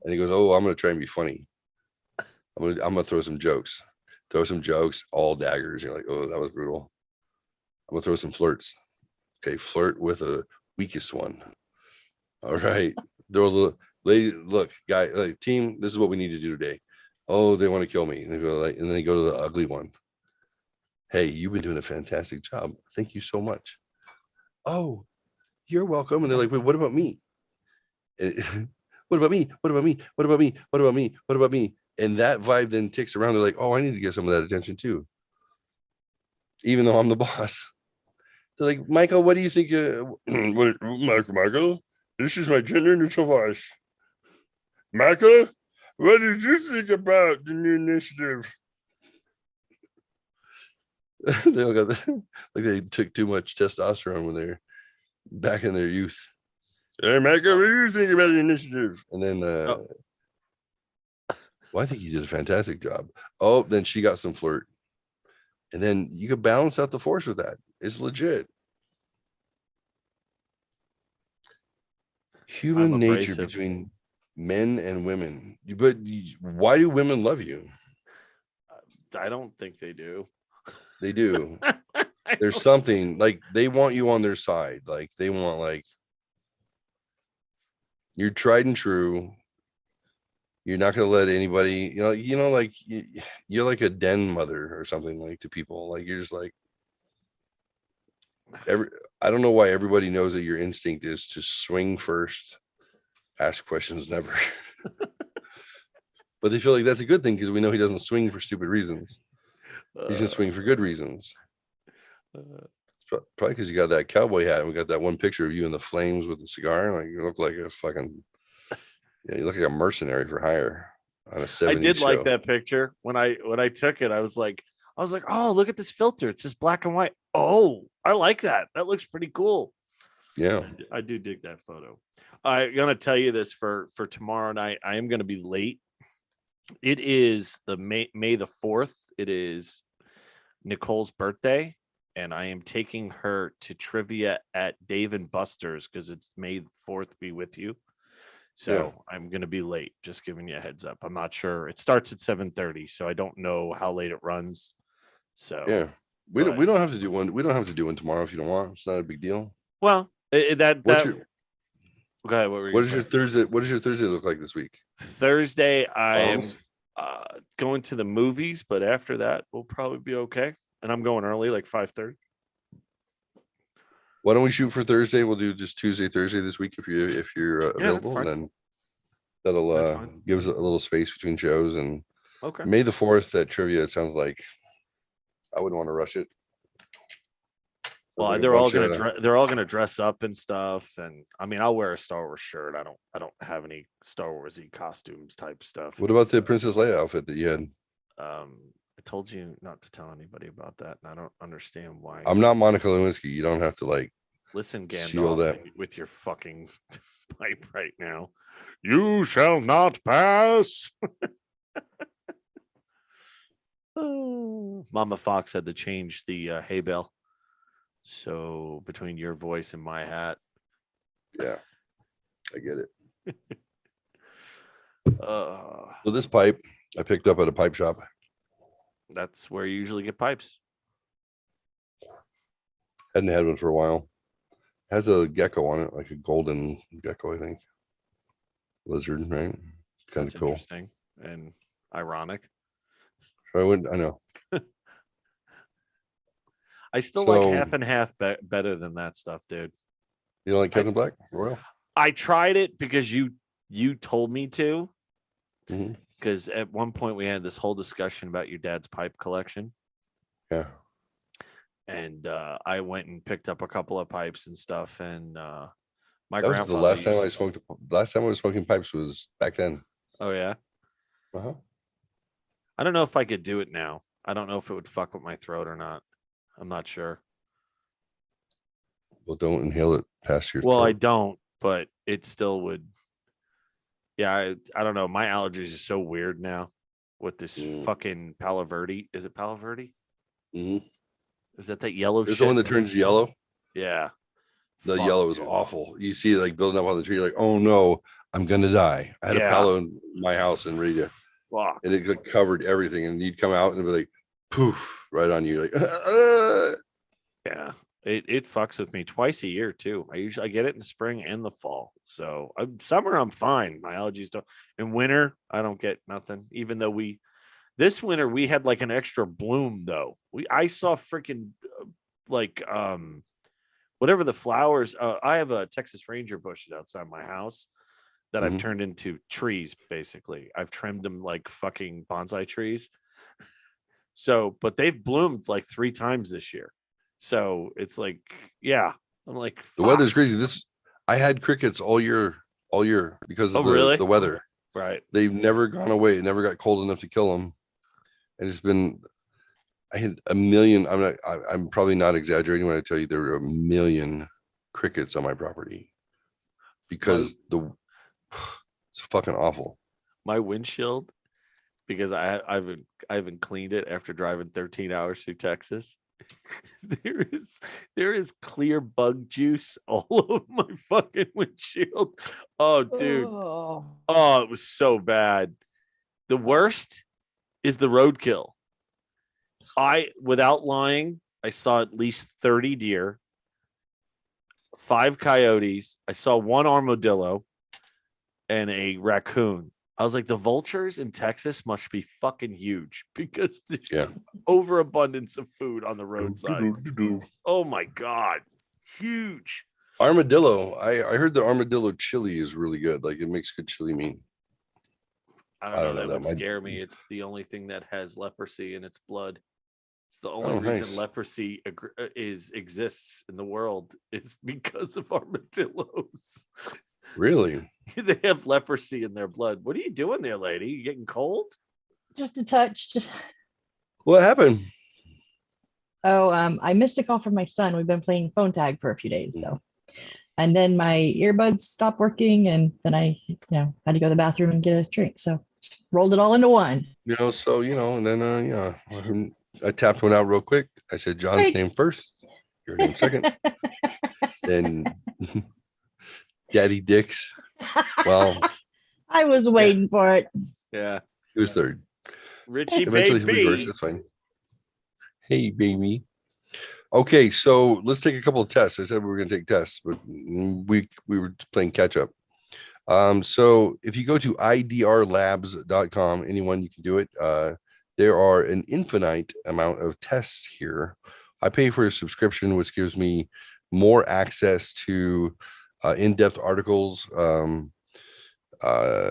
And he goes, oh, I'm gonna try and be funny. I'm gonna throw some jokes, all daggers. You're like, oh, that was brutal. I'm gonna throw some flirts. Okay, flirt with a weakest one. All right, throw a little. Look, guy, like, team, this is what we need to do today. Oh, they want to kill me, and they go like, and then they go to the ugly one. Hey, you've been doing a fantastic job. Thank you so much. Oh, you're welcome. And they're like, wait, what about me? What about me? What about me? What about me? What about me? What about me? And that vibe then ticks around. They're like, oh, I need to get some of that attention too, even though I'm the boss. They're like, Michael, what do you think? Michael, this is my gender neutral voice. Michael, what did you think about the new initiative? They all got like they took too much testosterone when they're back in their youth. Hey, Michael, what do you think about the initiative? And then, well, I think you did a fantastic job. Oh, then she got some flirt. And then you could balance out the force with that. It's legit. Human nature between men and women. But why do women love you? I don't think they do. They do. There's something like they want you on their side. Like they want, like, you're tried and true. You're not going to let anybody, like you're like a den mother or something, like, to people. Like, you're just like, I don't know why everybody knows that your instinct is to swing first, ask questions never. But they feel like that's a good thing, because we know he doesn't swing for stupid reasons. He's gonna swing for good reasons. Probably because you got that cowboy hat, and we got that one picture of you in the flames with the cigar. Like, you look like a fucking, you look like a mercenary for hire on a 70s I did show. like that picture. When I took it, I was like, oh, look at this filter. It's just black and white. Oh, I like that. That looks pretty cool. Yeah, I do dig that photo. I'm gonna tell you this for tomorrow night. I am gonna be late. It is the May the 4th. It is Nicole's birthday, and I am taking her to trivia at Dave and Buster's, because it's May 4th be with you. So yeah. I'm gonna be late. Just giving you a heads up. I'm not sure. It starts at 7:30, so I don't know how late it runs. So yeah, we don't have to do one. We don't have to do one tomorrow if you don't want. It's not a big deal. Well, go ahead. What does your Thursday look like this week? Thursday, I am going to the movies, but after that, we'll probably be okay. And I'm going early, like 5:30. Why don't we shoot for Thursday? We'll do just Tuesday, Thursday this week if you're available, and then that'll give us a little space between shows. And May the 4th, that trivia. It sounds like I wouldn't want to rush it. Well, like they're all gonna dress up and stuff, and I mean, I'll wear a Star Wars shirt. I don't have any Star Warsy costumes type stuff. What about the Princess Leia outfit that you had? I told you not to tell anybody about that, and I don't understand why. I'm not Monica Lewinsky. You don't have to, like, listen, seal Gandalf, that with your fucking pipe right now. You shall not pass. Mama Fox had to change the hay bale. So between your voice and my hat. Yeah, I get it. Uh, So this pipe I picked up at a pipe shop. that's where you usually get pipes. Hadn't had one for a while. Has a gecko on it, like a golden gecko, I think. Lizard, right? Kind That's of cool. interesting and ironic. So I went. I know. I still So- like half and half better than that stuff, dude. You don't like Captain Black Royal? I tried it because you told me to. Mhm. Because at one point we had this whole discussion about your dad's pipe collection, Yeah. and I went and picked up a couple of pipes and stuff. And my That was grandfather. the last time I used- smoked. Last time I was smoking pipes was back then. Oh yeah. Uh-huh. I don't know if I could do it now. I don't know if it would fuck with my throat or not. I'm not sure. Well, don't inhale it past your. Well, I throat. don't, but it still would. Yeah, I don't know. My allergies are so weird now with this fucking Palo Verde. Is it Palo Verde? Mhm. Is that yellow There's shit? the one that turns yellow. Yeah. The Fuck, yellow is dude. awful. You see it like building up on the tree. You're like, oh no, I'm gonna die. I had Yeah. a palo in my house in Redia, Fuck. and it like covered everything. And you'd come out and it'd be like, poof, right on you. Like, Yeah. It fucks with me twice a year too. I get it in the spring and the fall. So summer I'm fine. My allergies don't. In winter I don't get nothing. Even though this winter we had like an extra bloom though. I saw freaking like whatever the flowers. I have a Texas Ranger bushes outside my house that I've Mhm. turned into trees. Basically, I've trimmed them like fucking bonsai trees. So, but they've bloomed like 3 times this year. So it's like, yeah, I'm like, the fuck. weather's crazy. I had crickets all year because of really? the weather. Right. They've never gone away. It never got cold enough to kill them. And it's been, I had a million. I'm probably not exaggerating when I tell you there were a million crickets on my property because it's fucking awful. My windshield, because I haven't cleaned it after driving 13 hours through Texas. there is clear bug juice all over my fucking windshield. Oh, dude. Oh, it was so bad. The worst is the roadkill. Without lying, I saw at least 30 deer, 5 coyotes. I saw 1 armadillo and a raccoon. I was like, the vultures in Texas must be fucking huge because there's overabundance of food on the roadside. Oh my God. Huge. Armadillo. I heard the armadillo chili is really good. Like it makes good chili meat. I don't know. That would scare me. It's the only thing that has leprosy in its blood. It's the only reason leprosy exists in the world is because of armadillos. Really? They have leprosy in their blood. What are you doing there, lady? You getting cold? Just a touch. What happened? Oh, I missed a call from my son. We've been playing phone tag for a few days. So, and then my earbuds stopped working, and then I, had to go to the bathroom and get a drink. So, rolled it all into one. And then I tapped one out real quick. I said John's name first, your name second, then Daddy Dix. Well, I was waiting for it. Yeah, he was third. Richie Eventually baby. he'll be first. That's fine. Hey, baby. Okay, so let's take a couple of tests. I said we were going to take tests, but we were playing catch up. So if you go to idrlabs.com, anyone you can do it. There are an infinite amount of tests here. I pay for a subscription, which gives me more access to in-depth articles,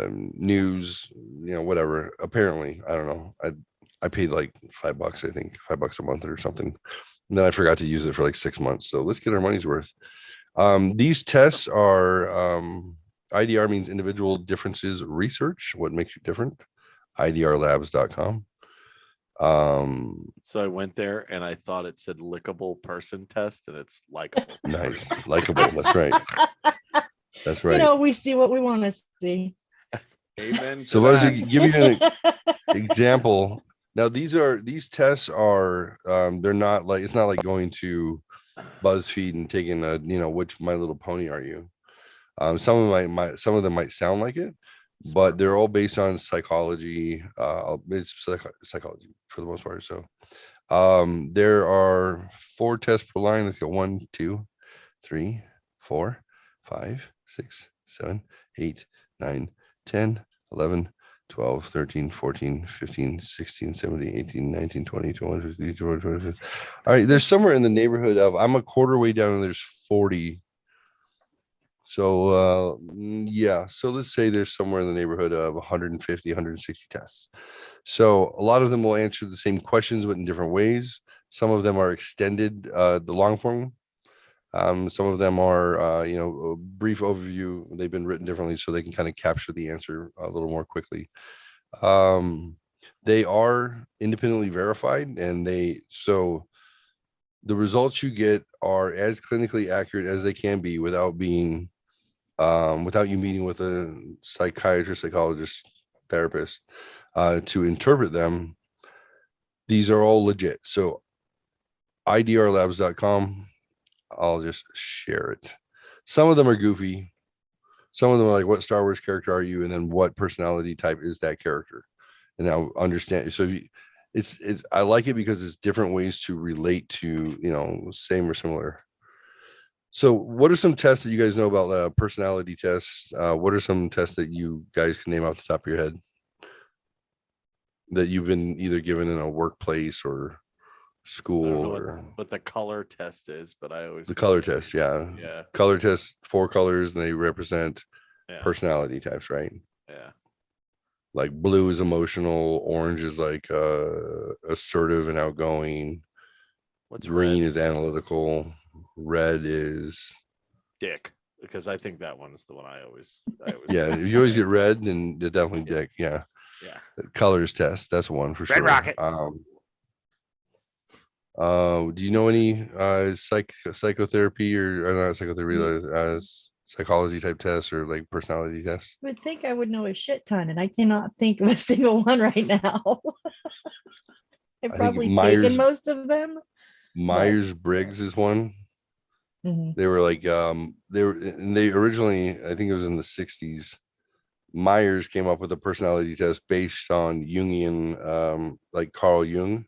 news, whatever. Apparently, I don't know. I paid like $5, I think, $5 a month or something. And then I forgot to use it for like 6 months. So let's get our money's worth. These tests are IDR means individual differences research. What makes you different? idrlabs.com. So I went there and I thought it said lickable person test, and it's likable. Nice. Likable. That's right. That's right. We see what we want to see. Amen. So to what does that. it give you an example? Now these tests are they're not like, it's not like going to BuzzFeed and taking a, which My Little Pony are you? Some of some of them might sound like it, but they're all based on psychology. It's psychology for the most part. So there are 4 tests per line. Let's go 1, 2, 3, 4, 5, 6, 7, 8, 9, 10, 11, 12, 13, 14, 15, 16, 17, 18, 19, 20, 21, 22, 23, 24. All right, there's somewhere in the neighborhood of, I'm a quarter way down and there's 40. So yeah, so let's say there's somewhere in the neighborhood of 150, 160 tests. So a lot of them will answer the same questions, but in different ways. Some of them are extended, the long form. Some of them are, a brief overview. They've been written differently so they can kind of capture the answer a little more quickly. They are independently verified, and so the results you get are as clinically accurate as they can be without being, without you meeting with a psychiatrist, psychologist, therapist, to interpret them. These are all legit. So idrlabs.com, I'll just share it. Some of them are goofy. Some of them are like, what Star Wars character are you? And then what personality type is that character? And now understand. So I like it because it's different ways to relate to, same or similar. So what are some tests that you guys know about personality tests? What are some tests that you guys can name off the top of your head that you've been either given in a workplace or school, or what the color test is, but I always the color test? Yeah. Color test, 4 colors, and they represent personality types, right? Yeah. Like blue is emotional, orange is like assertive and outgoing. What's green red? is analytical, red is Dick, because I think that one's the one I always yeah. If you always get red, then you're definitely dick. Yeah. Colors test, that's one for Red sure. Rocket. Do you know any psychotherapy or not psychotherapy, psychology type tests or like personality tests? I would think I would know a shit ton, and I cannot think of a single one right now. I've probably taken most of them. Myers-Briggs is one. They were like they originally, I think it was in the 60s, Myers came up with a personality test based on Jungian, like Carl Jung,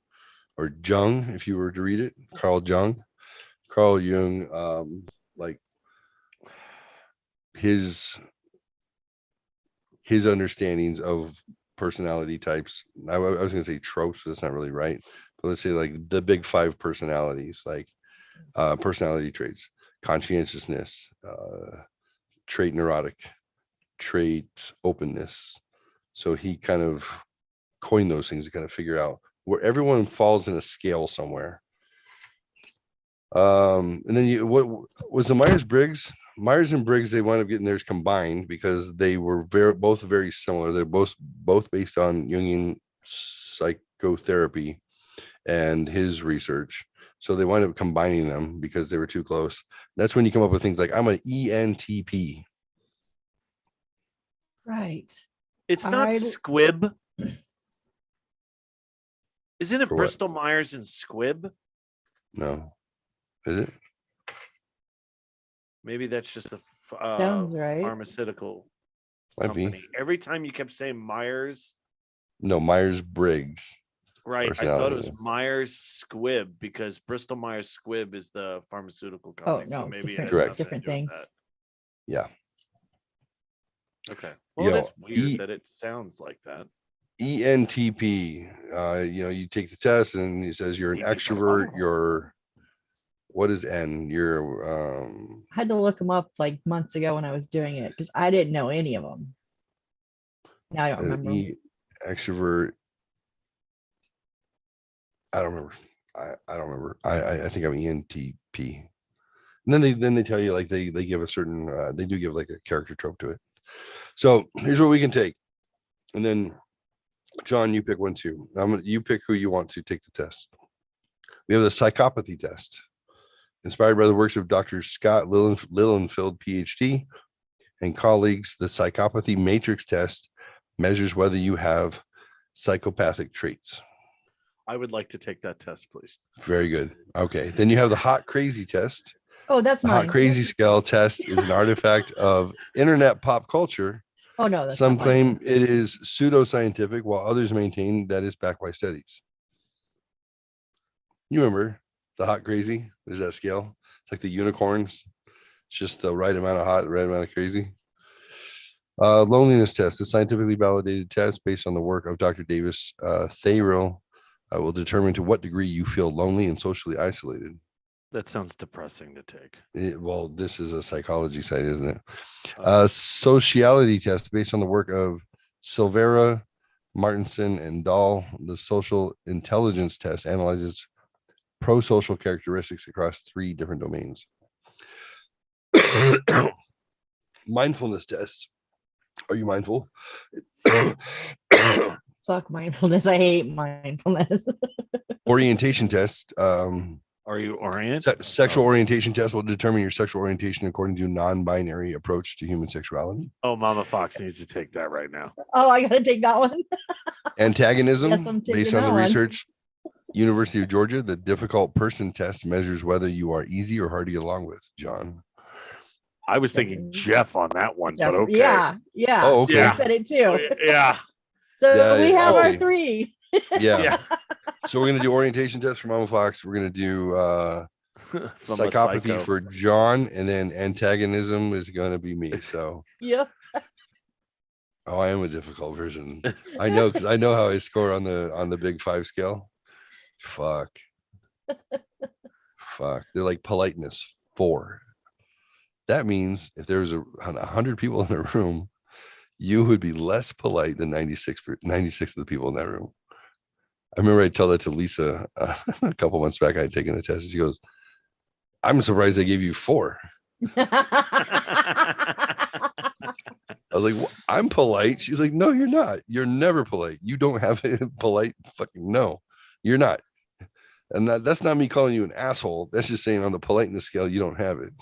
or Jung, if you were to read it. Carl Jung, like his understandings of personality types. I was going to say tropes, but that's not really right. But let's say like the big 5 personalities, like personality traits: conscientiousness, trait neurotic, trait openness. So he kind of coined those things to kind of figure out where everyone falls in a scale somewhere. And then what was the Myers-Briggs? Myers and Briggs, they wound up getting theirs combined because they were both very similar. They're both based on Jungian psychotherapy and his research. So they wind up combining them because they were too close. That's when you come up with things like, I'm an ENTP. Right. It's not Squib. Isn't it Bristol Myers and Squibb? No. Is it? Maybe that's just a sounds right. Pharmaceutical Might company. be. Every time you kept saying Myers. No, Myers-Briggs. Right. I thought it was Myers Squibb because Bristol Myers Squibb is the pharmaceutical company. Oh, no. So maybe different things. Yeah. Okay. Well, it's weird that it sounds like that. ENTP. You take the test and it says you're an extrovert. You're, what is N? You're I had to look them up like months ago when I was doing it because I didn't know any of them. Now I don't remember. Extrovert. I don't remember. I don't remember. I think I'm ENTP. And then they tell you, like they give a certain they do give like a character trope to it. So here's what we can take. And then John, you pick one too. You pick who you want to take the test. We have the psychopathy test, inspired by the works of Dr. Scott Lilienfeld, PhD, and colleagues. The psychopathy matrix test measures whether you have psychopathic traits. I would like to take that test, please. Very good. Okay. Then you have the hot crazy test. Oh, that's The mine. hot crazy scale test is an artifact of internet pop culture. Oh no, that's Some not mine. claim it is pseudoscientific, while others maintain that it's backed by studies. You remember the hot crazy? There's that scale. It's like the unicorns. It's just the right amount of hot, the right amount of crazy. Loneliness test, a scientifically validated test based on the work of Dr. Davis Thayerl, will determine to what degree you feel lonely and socially isolated. That sounds depressing to take. Well, this is a psychology site, isn't it? Sociality test based on the work of Silvera, Martinson, and Dahl. The social intelligence test analyzes pro-social characteristics across 3 different domains. Mindfulness test. Are you mindful? Suck mindfulness. I hate mindfulness. Orientation test. Are you oriented? Sexual orientation test will determine your sexual orientation according to non-binary approach to human sexuality. Oh, Mama Fox needs to take that right now. Oh, I gotta take that one. Antagonism, Yes, I'm taking based on that the one. research. University of Georgia, the difficult person test measures whether you are easy or hard to get along with. John. I was thinking Jeff on that one, but okay. Yeah. Oh, okay. I said it too. Yeah. So Yeah, we have our okay. 3. Yeah. So we're gonna do orientation test for Mama Fox. We're gonna do From a psychopathy psycho. for John, and then antagonism is gonna be me. So Yeah. oh, I am a difficult person. I know, because I know how I score on the big 5 scale. Fuck. They're like politeness 4. That means if there was 100 people in the room, you would be less polite than 96 of the people in that room. I remember I tell that to Lisa a couple months back. I had taken the test, and she goes, "I'm surprised they gave you 4." I was like, well, "I'm polite." She's like, "No, you're not. You're never polite. You don't have a polite fucking no. You're not." And that's not me calling you an asshole. That's just saying on the politeness scale, you don't have it.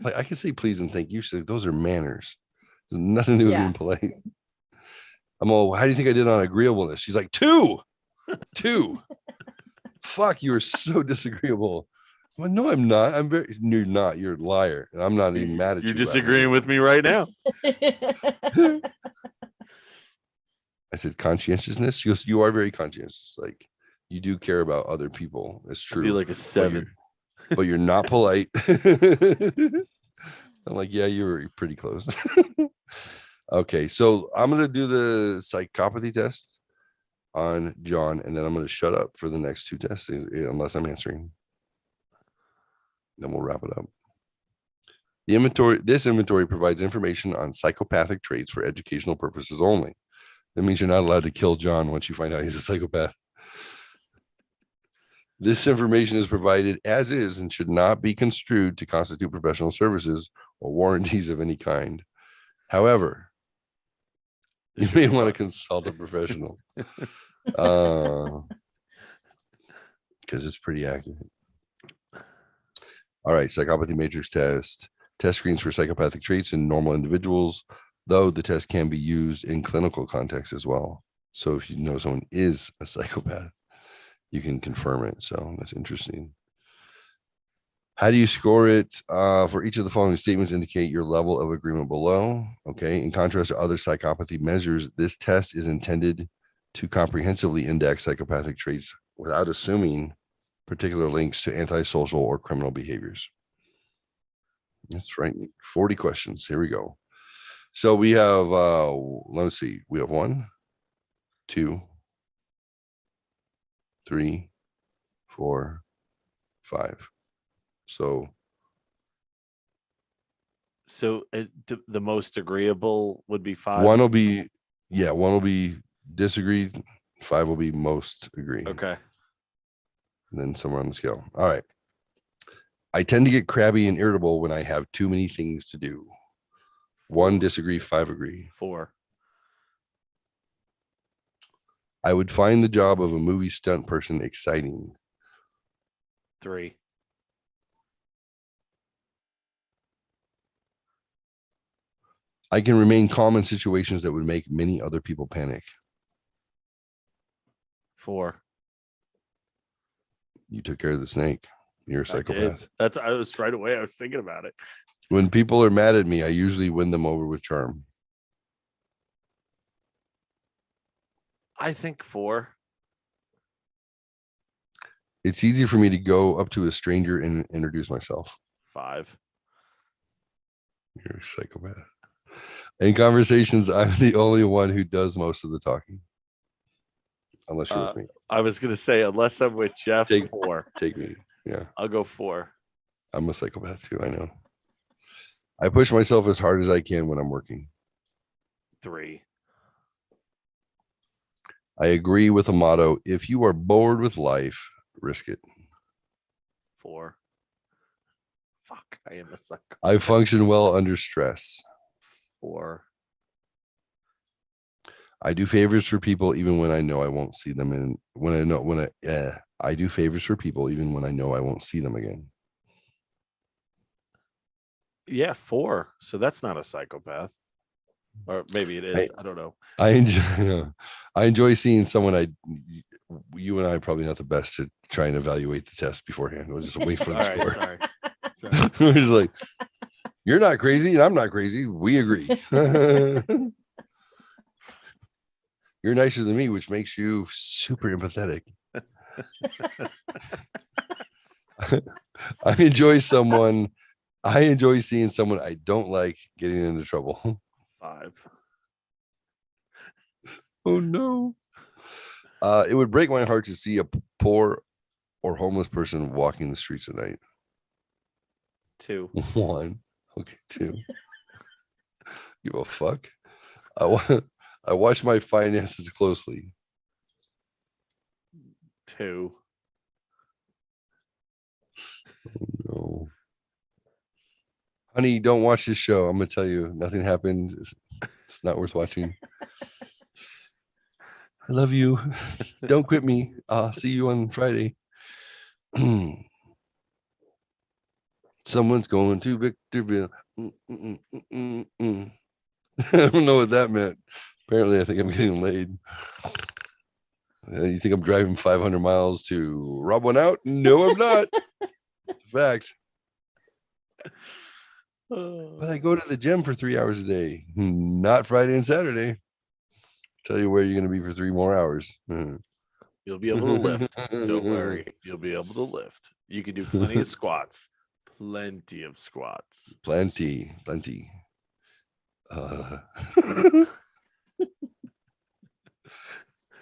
Like, I can say please and thank you. She's like, "Those are manners. There's nothing to do with being polite." I'm all, "How do you think I did on agreeableness?" She's like, 2. Fuck, you are so disagreeable. Well, no, I'm not. You're not. You're a liar. And I'm not even mad at you. You're disagreeing with me right now. I said, conscientiousness. She goes, "You are very conscientious. Like, you do care about other people. It's true. I feel like a 7. But you're not polite." I'm like, "Yeah, you were pretty close." Okay, so I'm gonna do the psychopathy test on John, and then I'm gonna shut up for the next 2 tests unless I'm answering. Then we'll wrap it up. This inventory provides information on psychopathic traits for educational purposes only. That means you're not allowed to kill John once you find out he's a psychopath. This information is provided as is and should not be construed to constitute professional services or warranties of any kind. However, you may want to consult a professional because it's pretty accurate. All right, psychopathy matrix test. Test screens for psychopathic traits in normal individuals, though the test can be used in clinical context as well. So if you know someone is a psychopath, you can confirm it. So that's interesting. How do you score it? For each of the following statements indicate your level of agreement below. Okay. In contrast to other psychopathy measures, this test is intended to comprehensively index psychopathic traits without assuming particular links to antisocial or criminal behaviors. That's right. 40 questions. Here we go. So we have, let's see, we have 1, 2, 3, 4, 5. So the most agreeable would be 5. one will be disagreed. 5 will be most agree. Okay. And then somewhere on the scale. All right. I tend to get crabby and irritable when I have too many things to do. 1 disagree, 5 agree. 4. I would find the job of a movie stunt person exciting. 3. I can remain calm in situations that would make many other people panic. 4. You took care of the snake. You're a I did. psychopath. I was right away. I was thinking about it. When people are mad at me, I usually win them over with charm. I think 4. It's easy for me to go up to a stranger and introduce myself. 5. You're a psychopath. In conversations, I'm the only one who does most of the talking. Unless you're with me. I was gonna say, unless I'm with Jeff, 4. Take me. Yeah. I'll go 4. I'm a psychopath too. I know. I push myself as hard as I can when I'm working. 3. I agree with the motto: if you are bored with life, risk it. 4. Fuck, I am a psychopath. I function well under stress. 4. I do favors for people even when I know I won't see them, and I do favors for people even when I know I won't see them again. Yeah, 4. So that's not a psychopath, or maybe it is. I don't know. I enjoy seeing someone. You and I are probably not the best to try and evaluate the test beforehand. We'll just wait for the All score. right, sorry. We're just like, you're not crazy and I'm not crazy. We agree. You're nicer than me, which makes you super empathetic. I enjoy seeing someone I don't like getting into trouble. 5. Oh no. It would break my heart to see a poor or homeless person walking the streets at night. 2. 1. Okay, 2. Give a fuck. I watch my finances closely. 2. No. Honey, don't watch this show. I'm gonna tell you, nothing happened. It's not worth watching. I love you. Don't quit me. I'll see you on Friday. Someone's going to Victorville. I don't know what that meant. Apparently, I think I'm getting laid. You think I'm driving 500 miles to rob one out? No, I'm not. Fact. But I go to the gym for 3 hours a day, not Friday and Saturday. Tell you where you're going to be for 3 more hours. You'll be able to lift. Don't worry. You'll be able to lift. You can do plenty of squats. Plenty of squats. Plenty.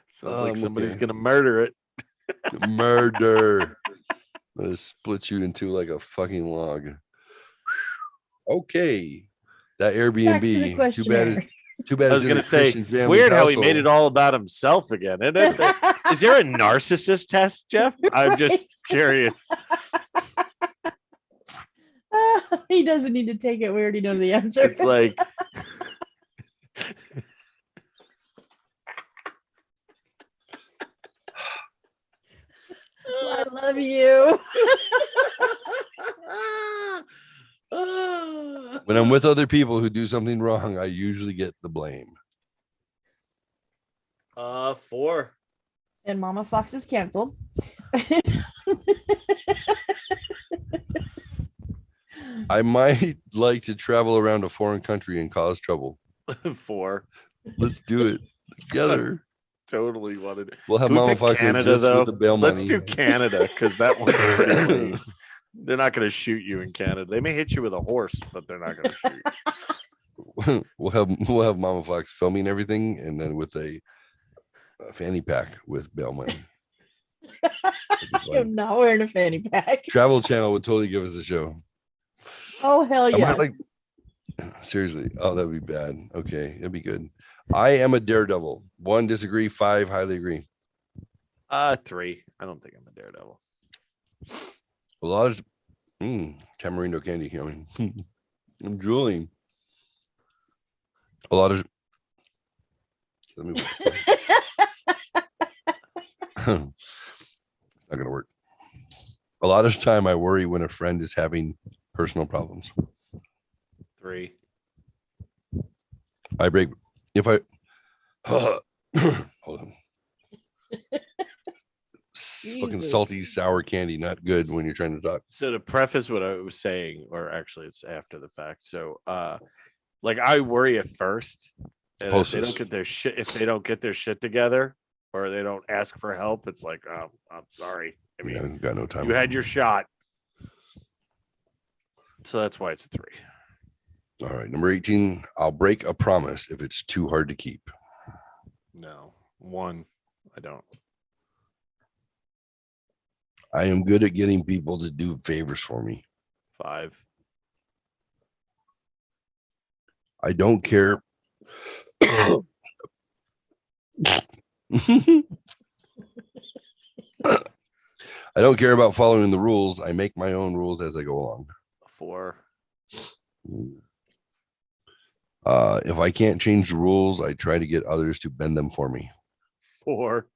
Sounds like somebody's gonna murder it. Murder. I'm gonna split you into like a fucking log. Okay. That Airbnb. Too bad. I was gonna say, weird how he made it all about himself again. Isn't it? Is there a narcissist test, Jeff? I'm just curious. He doesn't need to take it. We already know the answer. It's like I love you. When I'm with other people who do something wrong, I usually get the blame. 4. And Mama Fox is canceled. I might like to travel around a foreign country and cause trouble. 4. Let's do it together. Totally wanted it. We'll have Can we Mama pick Fox Canada just though. with the bail money. Let's do Canada because that one's pretty lame. They're not going to shoot you in Canada. They may hit you with a horse, but they're not going to shoot you. We'll have Mama Fox filming everything, and then with a fanny pack with bail money. I'm not wearing a fanny pack. Travel Channel would totally give us a show. Oh hell yes. Seriously. Oh, that'd be bad. Okay, it'd be good. I am a daredevil. 1, disagree. 5, highly agree. 3. I don't think I'm a daredevil. A lot of tamarindo candy. I mean, I'm drooling. A lot of. Let me. Not gonna work. A lot of time, I worry when a friend is having personal problems. 3. I break if I hold on. Fucking Jesus. salty sour candy, not good when you're trying to talk. So to preface what I was saying, or actually it's after the fact. So like I worry at first, and if they don't get their shit together, or they don't ask for help, it's like, oh, I'm sorry. I mean, Yeah, got no time. you had your shot. So that's why it's 3. All right, number 18. I'll break a promise if it's too hard to keep. No. 1. I don't. I am good at getting people to do favors for me. 5. I don't care. I don't care about following the rules. I make my own rules as I go along. 4. If I can't change the rules, I try to get others to bend them for me. 4.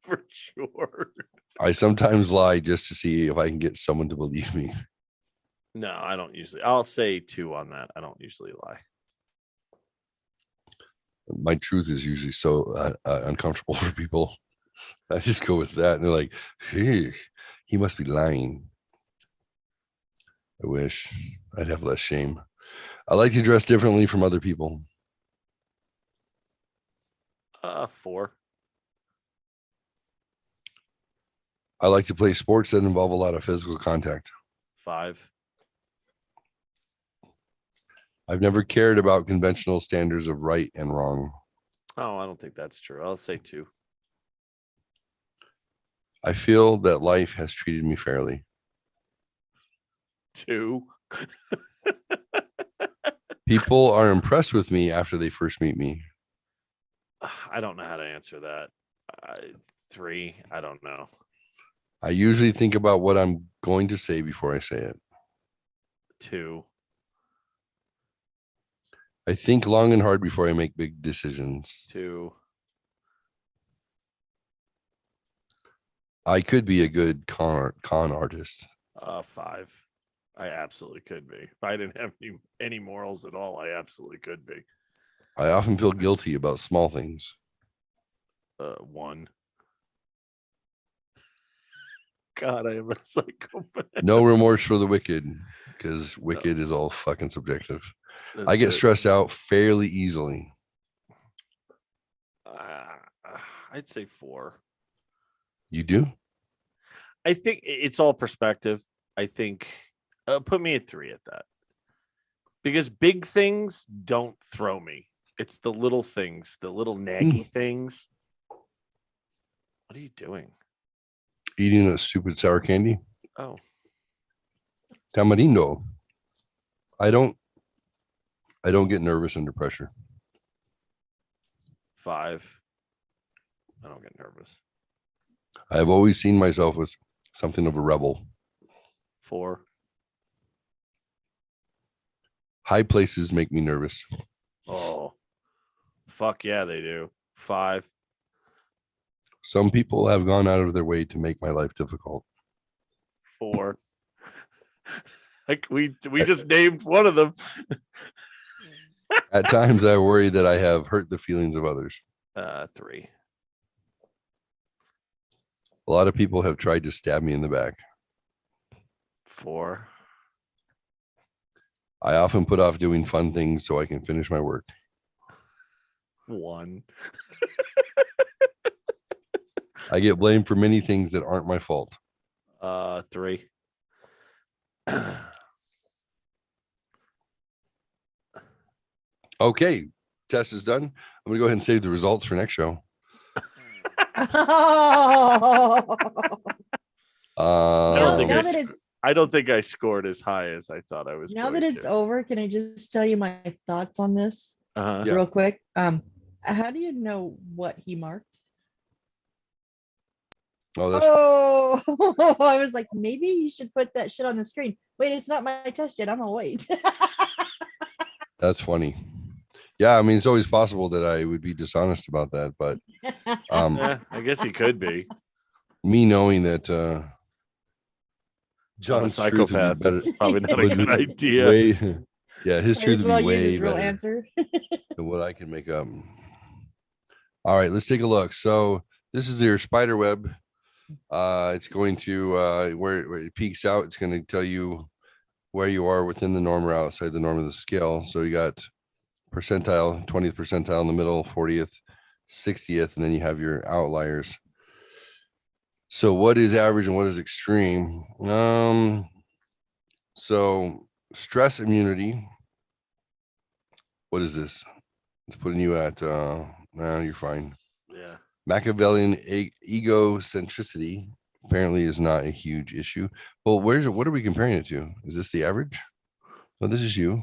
For sure. I sometimes lie just to see if I can get someone to believe me. No, I don't usually. I'll say 2 on that. I don't usually lie. My truth is usually so uncomfortable for people. I just go with that, and they're like, hey, he must be lying. I wish I'd have less shame. I like to dress differently from other people. 4. I like to play sports that involve a lot of physical contact. 5. I've never cared about conventional standards of right and wrong. Oh, I don't think that's true. I'll say 2. I feel that life has treated me fairly. 2. People are impressed with me after they first meet me. I don't know how to answer that. 3. I don't know. I usually think about what I'm going to say before I say it. 2. I think long and hard before I make big decisions. 2. I could be a good con artist. 5. I absolutely could be. If I didn't have any morals at all, I absolutely could be. I often feel guilty about small things. 1. God, I am a psychopath. No remorse for the wicked, because wicked is all fucking subjective. I get stressed out fairly easily. I'd say 4. You do? I think it's all perspective. I think put me at 3 at that. Because big things don't throw me. It's the little things, the little naggy things. What are you doing? Eating that stupid sour candy? Oh. Tamarindo. I don't get nervous under pressure. 5. I don't get nervous. I have always seen myself as something of a rebel. 4. High places make me nervous. Oh, fuck yeah, they do. 5. Some people have gone out of their way to make my life difficult. 4. Like we just named one of them. At times, I worry that I have hurt the feelings of others. 3. A lot of people have tried to stab me in the back. 4. I often put off doing fun things so I can finish my work. 1. I get blamed for many things that aren't my fault. 3. Okay, test is done. I'm gonna go ahead and save the results for next show. I don't think I scored as high as I thought I was. Now that it's over, can I just tell you my thoughts on this real quick? How do you know what he marked? Oh, I was like, maybe you should put that shit on the screen. Wait, it's not my test yet. I'm gonna wait. that's funny. Yeah, I mean, it's always possible that I would be dishonest about that, but I guess he could be. Me knowing that John John's psychopath, that's probably not a good idea. Yeah, his Might truth as would well be use way his real better answer. than what I can make up. All right, let's take a look. So this is your spider web. It's going to where it peaks out. It's going to tell you where you are within the norm or outside the norm of the scale. So you got percentile, 20th percentile in the middle, 40th, 60th, and then you have your outliers. So what is average and what is extreme? So stress immunity. What is this? It's putting you at no, you're fine. Yeah. Machiavellian egocentricity apparently is not a huge issue. Well, what are we comparing it to? Is this the average? No, this is you.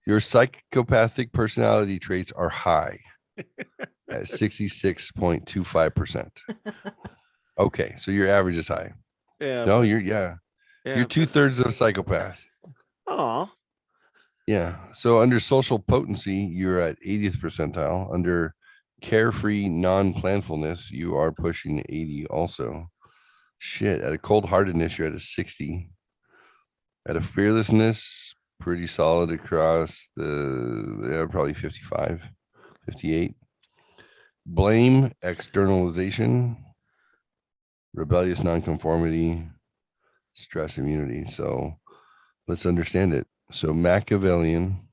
Your psychopathic personality traits are high at 66.25%. Okay, so your average is high. Yeah. No, but- you're yeah, you're 2/3 of a psychopath. Aw. Yeah. So under social potency, you're at 80th percentile. Under carefree non-planfulness, you are pushing 80 also. Shit. At a cold-heartedness, you're at a 60. At a fearlessness, pretty solid across the probably 55, 58. Blame, externalization, rebellious nonconformity, stress immunity. So let's understand it. So Machiavellian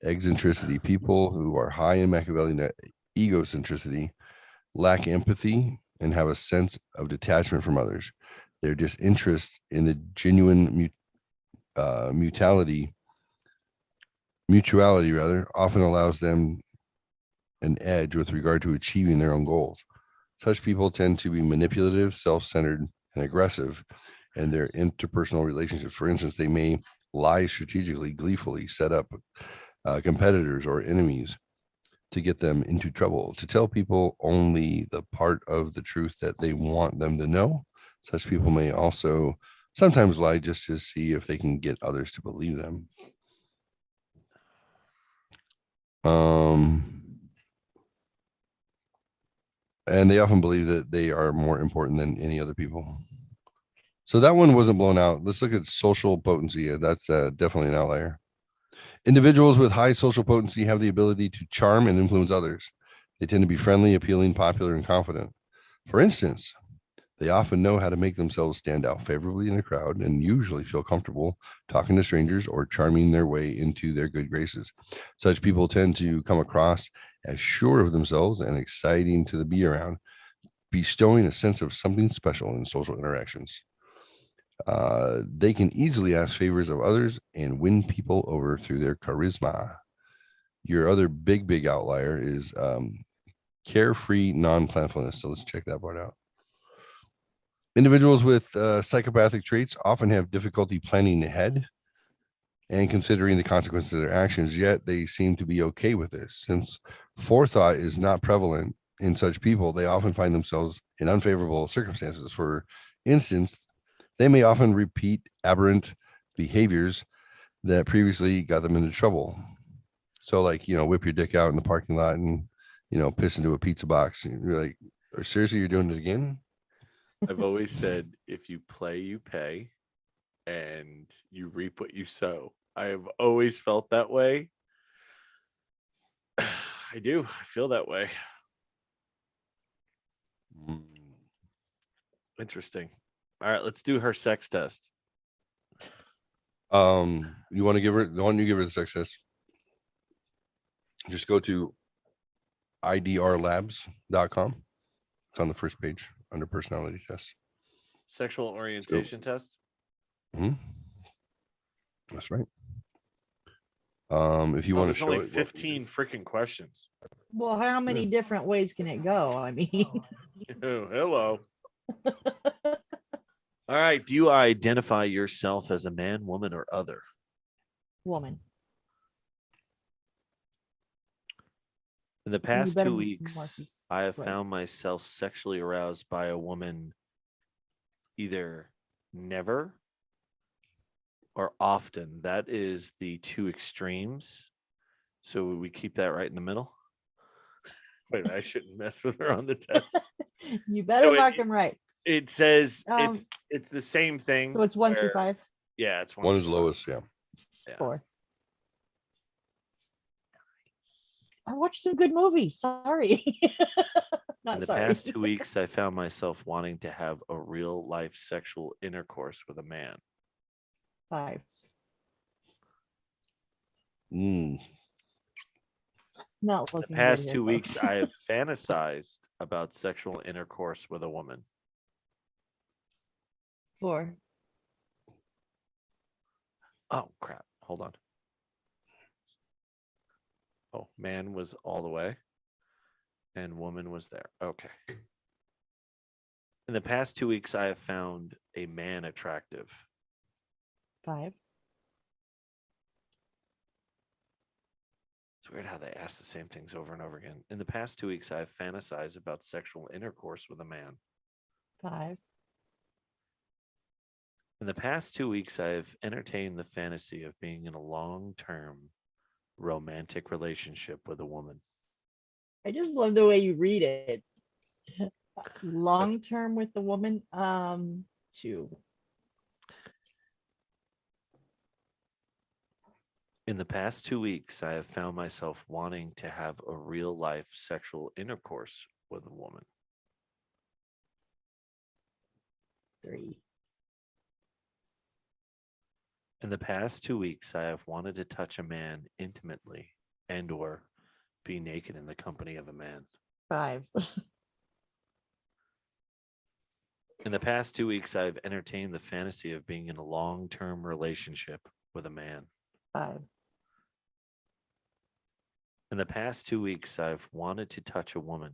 eccentricity, people who are high in Machiavellian egocentricity lack empathy and have a sense of detachment from others. Their disinterest in the genuine mutuality often allows them an edge with regard to achieving their own goals. Such people tend to be manipulative, self-centered, and aggressive in their interpersonal relationships. For instance, they may lie strategically, gleefully, set up competitors or enemies to get them into trouble, to tell people only the part of the truth that they want them to know. Such people may also sometimes lie just to see if they can get others to believe them. And they often believe that they are more important than any other people. So that one wasn't blown out. Let's look at social potency. That's definitely an outlier. Individuals with high social potency have the ability to charm and influence others. They tend to be friendly, appealing, popular, and confident. For instance, they often know how to make themselves stand out favorably in a crowd and usually feel comfortable talking to strangers or charming their way into their good graces. Such people tend to come across as sure of themselves and exciting to be around, bestowing a sense of something special in social interactions. They can easily ask favors of others and win people over through their charisma. Your other big outlier is carefree non-planfulness. So let's check that part out. Individuals with psychopathic traits often have difficulty planning ahead and considering the consequences of their actions, yet they seem to be okay with this. Since forethought is not prevalent in such people, they often find themselves in unfavorable circumstances. For instance, they may often repeat aberrant behaviors that previously got them into trouble. So like, whip your dick out in the parking lot and, piss into a pizza box. You're like, seriously, you're doing it again? I've always said, if you play, you pay, and you reap what you sow. I have always felt that way. I do. I feel that way. Interesting. All right, let's do her sex test. You want to give her the one you give her the sex test? Just go to idrlabs.com. It's on the first page under personality tests. Sexual orientation test. That's right. If you want to show only it, 15 freaking questions. Well, how many different ways can it go? I mean, Oh, hello. All right. Do you identify yourself as a man, woman, or other? woman. In the past better 2 be weeks, more precise. I have Right. found myself sexually aroused by a woman either never or often. That is the two extremes. So we keep that right in the middle. Wait, I shouldn't mess with her on the test. You better No, mark them right. It says Um, it's the same thing. So it's 1 through where- 5. Yeah, it's One is through lowest. Yeah. Yeah. 4. I watched some good movies. Sorry. Not In the sorry. past 2 weeks, I found myself wanting to have a real life sexual intercourse with a man. 5. Mm. Not The looking past good 2 here, weeks, folks. I have fantasized about sexual intercourse with a woman. 4. Oh, crap. Hold on. Oh, man was all the way and woman was there. Okay. In the past 2 weeks, I have found a man attractive. 5. It's weird how they ask the same things over and over again. In the past 2 weeks, I have fantasized about sexual intercourse with a man. 5. In the past 2 weeks, I have entertained the fantasy of being in a long-term romantic relationship with a woman. I just love the way you read it. Long term with the woman. 2. In the past 2 weeks, I have found myself wanting to have a real life sexual intercourse with a woman. 3. In the past 2 weeks, I have wanted to touch a man intimately and or be naked in the company of a man. 5. In the past 2 weeks, I have entertained the fantasy of being in a long-term relationship with a man. 5. In the past 2 weeks, I've wanted to touch a woman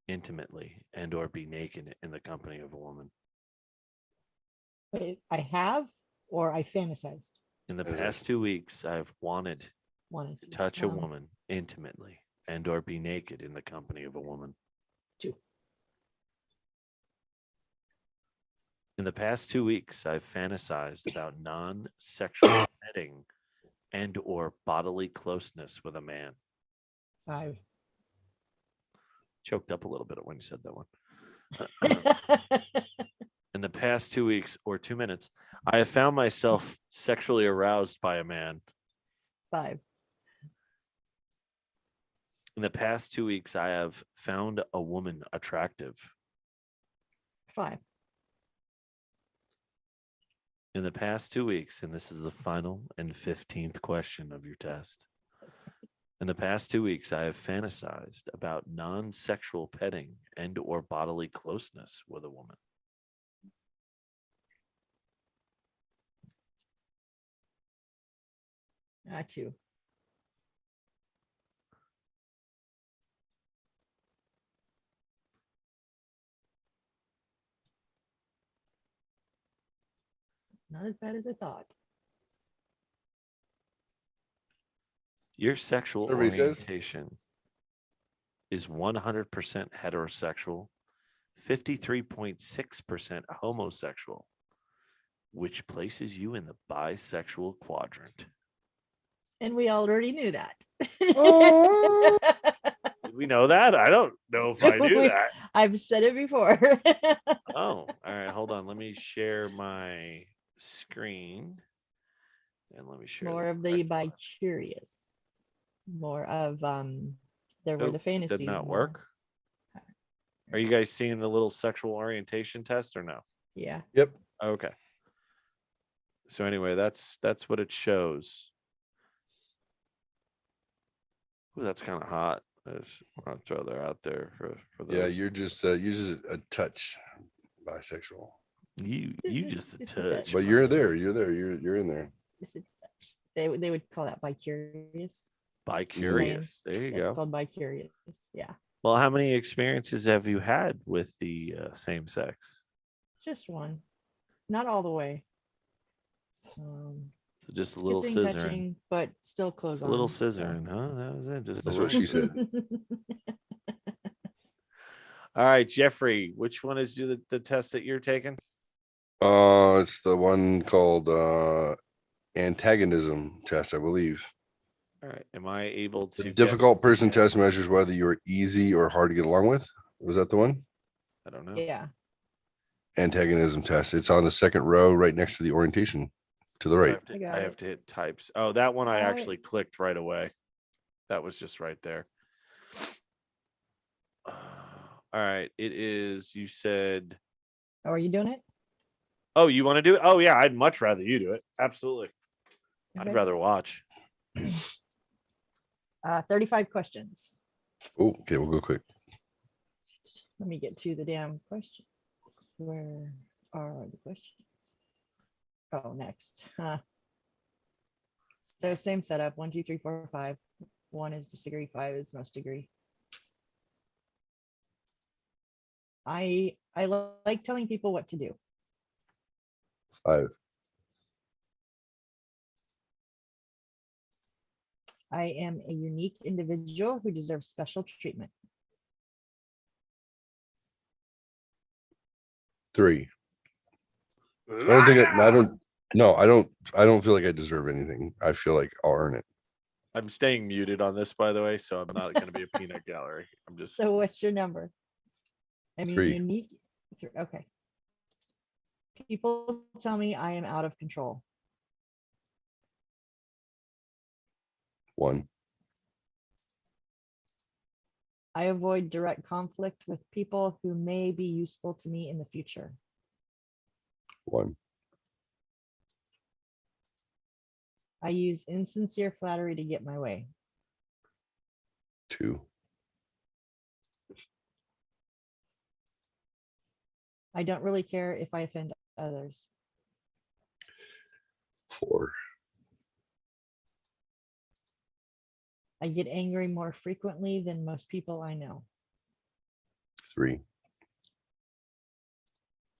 intimately and or be naked in the company of a woman. Wait, I have or I fantasized? In the past 2 weeks, I've wanted Wanted to touch a Um, woman intimately and or be naked in the company of a woman. 2. In the past 2 weeks, I've fantasized about non-sexual petting and or bodily closeness with a man. 5. Choked up a little bit when you said that one. In the past 2 weeks or 2 minutes, I have found myself sexually aroused by a man. 5. In the past 2 weeks, I have found a woman attractive. 5. In the past 2 weeks, and this is the final and 15th question of your test. In the past 2 weeks, I have fantasized about non-sexual petting and or bodily closeness with a woman. Not 2. Not as bad as I thought. Your sexual Survey says. orientation is 100% heterosexual, 53.6% homosexual, which places you in the bisexual quadrant. And we already knew that. Oh. Did we know that? I don't know if I knew that. I've said it before. Oh, all right. Hold on. Let me share my screen. And let me share More of the correct by one. curious. More of there were Oh, the fantasies. did not more. work. Are you guys seeing the little sexual orientation test or no? Yeah. Yep. Okay. So anyway, that's what it shows. Ooh, that's kind of hot. I just want to throw that out there for those. Yeah, you're just a touch bisexual. You just a Just a touch. touch. But you're there. You're there. You're in there. Just a touch. They would call that by curious. Bi-curious. There you Yeah, it's go. called by curious. Yeah. Well, how many experiences have you had with the same sex? Just one. Not all the way. So just a little Kissing, scissoring. touching, but still close Just a on. little so. scissoring, huh? That was it. Just a That's little. what she said. All right, Jeffrey, which one is the test that you're taking? It's the one called antagonism test, I believe. All right. Am I able to The get difficult person the, test measures whether you are easy or hard to get along with. Was that the one? I don't know. Yeah. Antagonism test. It's on the second row right next to the orientation. to the I right. have to, I got I it. have to hit types. Oh, that one I Got it. actually clicked right away. That was just right there. All right. It is, you said, Oh, are you doing it? oh, you want to do it? Oh, yeah. I'd much rather you do it. Absolutely. Okay. I'd rather watch. 35 questions. Oh, okay, we'll go quick. Let me get to the damn questions. Where are the questions? Oh, next. So same setup. 1, 2, 3, 4, 5. 1 is disagree. 5 is most agree. I like telling people what to do. 5, I am a unique individual who deserves special treatment. 3. I don't think I don't. No, I don't. I don't feel like I deserve anything. I feel like I'll earn it. I'm staying muted on this, by the way, so I'm not going to be a peanut gallery. I'm just. So what's your number? I mean, 3. unique. Okay. People tell me I am out of control. 1, I avoid direct conflict with people who may be useful to me in the future. 1, I use insincere flattery to get my way. 2, I don't really care if I offend others. 4, I get angry more frequently than most people I know. 3,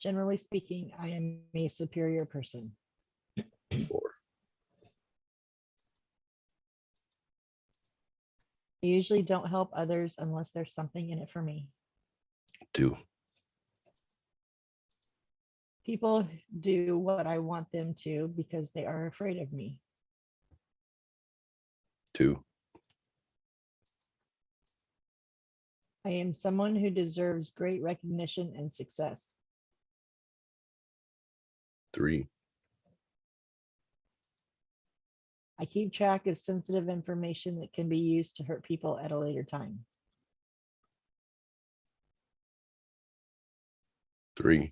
Generally speaking, I am a superior person. 4, I usually don't help others unless there's something in it for me. 2, People do what I want them to because they are afraid of me. 2, I am someone who deserves great recognition and success. 3, I keep track of sensitive information that can be used to hurt people at a later time. 3,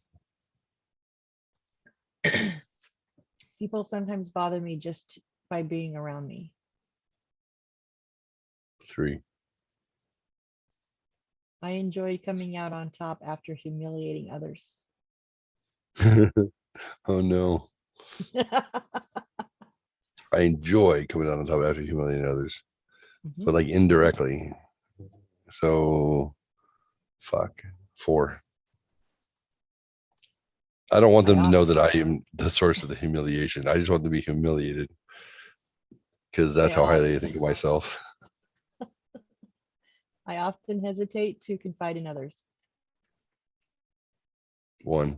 People sometimes bother me just by being around me. 3, I enjoy coming out on top after humiliating others. Oh no. I enjoy coming out on top after humiliating others, but like indirectly. So fuck. 4. I don't want them to know that I am the source of the humiliation. I just want them to be humiliated because that's how highly I think of myself. I often hesitate to confide in others. 1,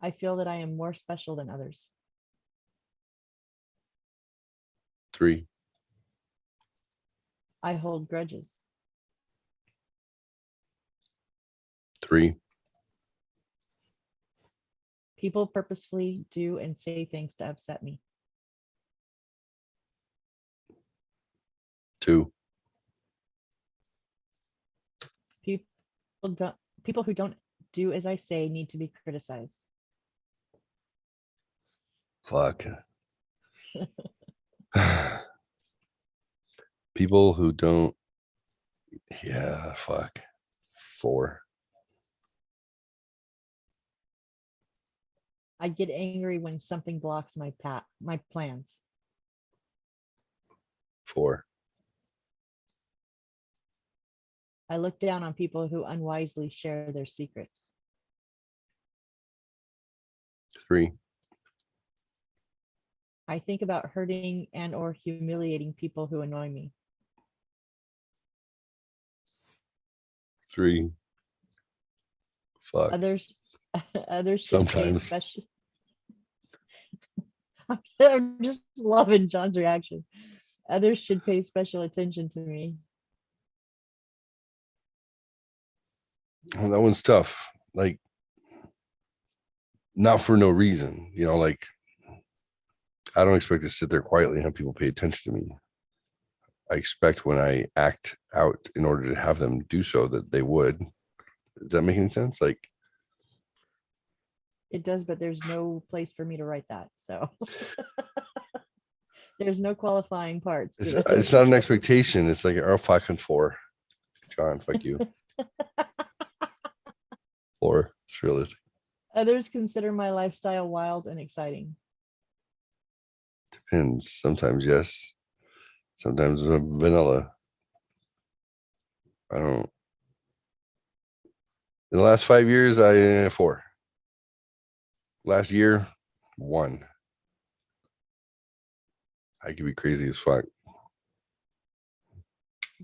I feel that I am more special than others. 3, I hold grudges. 3, People purposefully do and say things to upset me. 2, People who don't do as I say need to be criticized. fuck. People who don't. Yeah, fuck. 4, I get angry when something blocks my plans. 4, I look down on people who unwisely share their secrets. 3, I think about hurting and or humiliating people who annoy me. 3. Fuck. Others should Sometimes. pay special. I'm just loving John's reaction. Others should pay special attention to me. Well, that one's tough. Like, not for no reason, like I don't expect to sit there quietly and have people pay attention to me. I expect when I act out in order to have them do so that they would. Does that make any sense? Like, It does, but there's no place for me to write that. So there's no qualifying parts. it's not an expectation. It's like, oh, fucking 4. John, fuck you. 4. It's realistic. Others consider my lifestyle wild and exciting. Depends. Sometimes yes. Sometimes it's vanilla. I don't. In the last 5 years, I 4. Last year, 1. I could be crazy as fuck.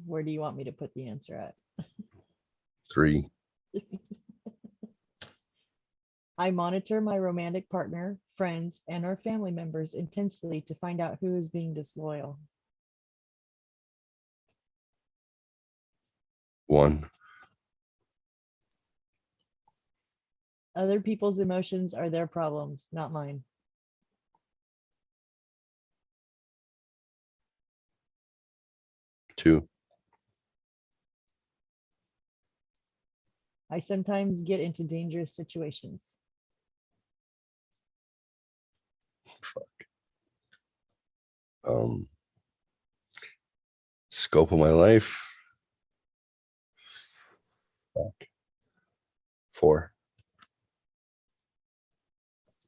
Where do you want me to put the answer at? 3. I monitor my romantic partner, friends, and our family members intensely to find out who is being disloyal. 1. Other people's emotions are their problems, not mine. 2. I sometimes get into dangerous situations. Scope of my life. 4.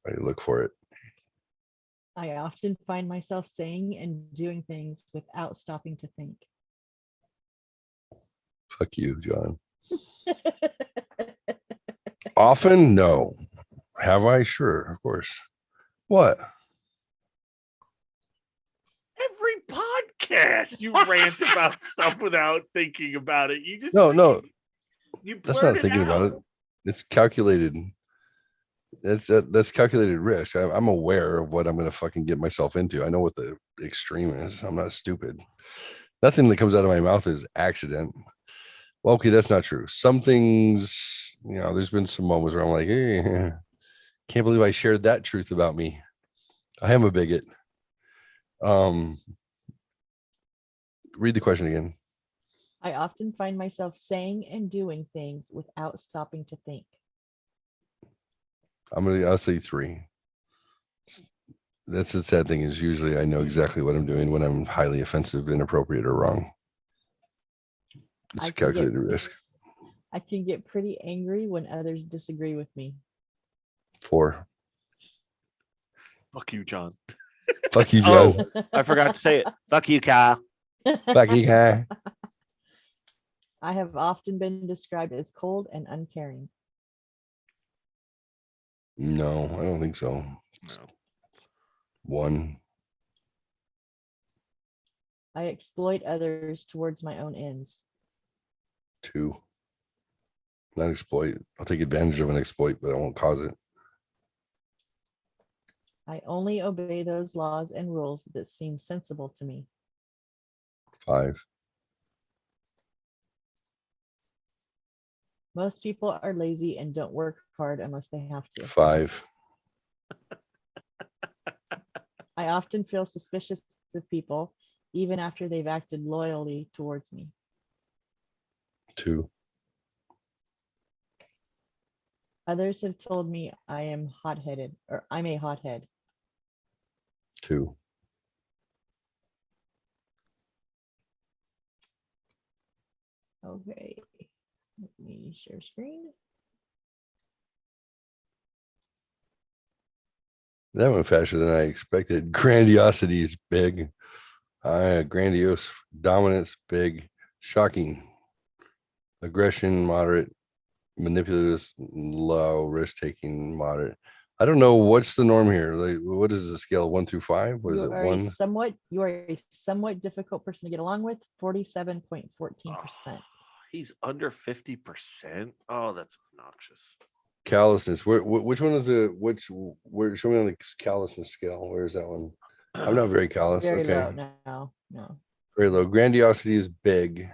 I look for it. I often find myself saying and doing things without stopping to think. Fuck you, John. Often? No. Have I? Sure, of course. What? Every podcast you rant about stuff without thinking about it. You just No. You That's blurt not thinking out. about it. It's calculated. That's calculated risk. I'm aware of what I'm going to fucking get myself into. I know what the extreme is. I'm not stupid. Nothing that comes out of my mouth is accident. Well, okay, that's not true. Some things, there's been some moments where I'm like, hey, can't believe I shared that truth about me. I am a bigot. Read the question again. I often find myself saying and doing things without stopping to think. I'll say 3. That's the sad thing is usually I know exactly what I'm doing when I'm highly offensive, inappropriate, or wrong. It's a calculated risk. I can get pretty angry when others disagree with me. 4. Fuck you, John. Fuck you, John. Oh, I forgot to say it. Fuck you, Kyle. Fuck you, guy. I have often been described as cold and uncaring. No, I don't think so. No. 1. I exploit others towards my own ends. 2. Not exploit. I'll take advantage of an exploit, but I won't cause it. I only obey those laws and rules that seem sensible to me. 5. Most people are lazy and don't work hard unless they have to. 5. I often feel suspicious of people, even after they've acted loyally towards me. 2. Others have told me I am hot-headed, or I'm a hothead. 2. Okay, let me share screen. That went faster than I expected. Grandiosity is big. Grandiose. Dominance, big. Shocking. Aggression, moderate. Manipulative, low. Risk-taking, moderate. I don't know what's the norm here. Like, what is the scale? 1 through 5? What is it? 1? You are a somewhat difficult person to get along with. 47.14%. He's under 50%. Oh, that's obnoxious. Callousness. Which one is it? Where? Show me on the callousness scale. Where is that one? I'm not very callous. Very Okay. low. No. Very low. Grandiosity is big.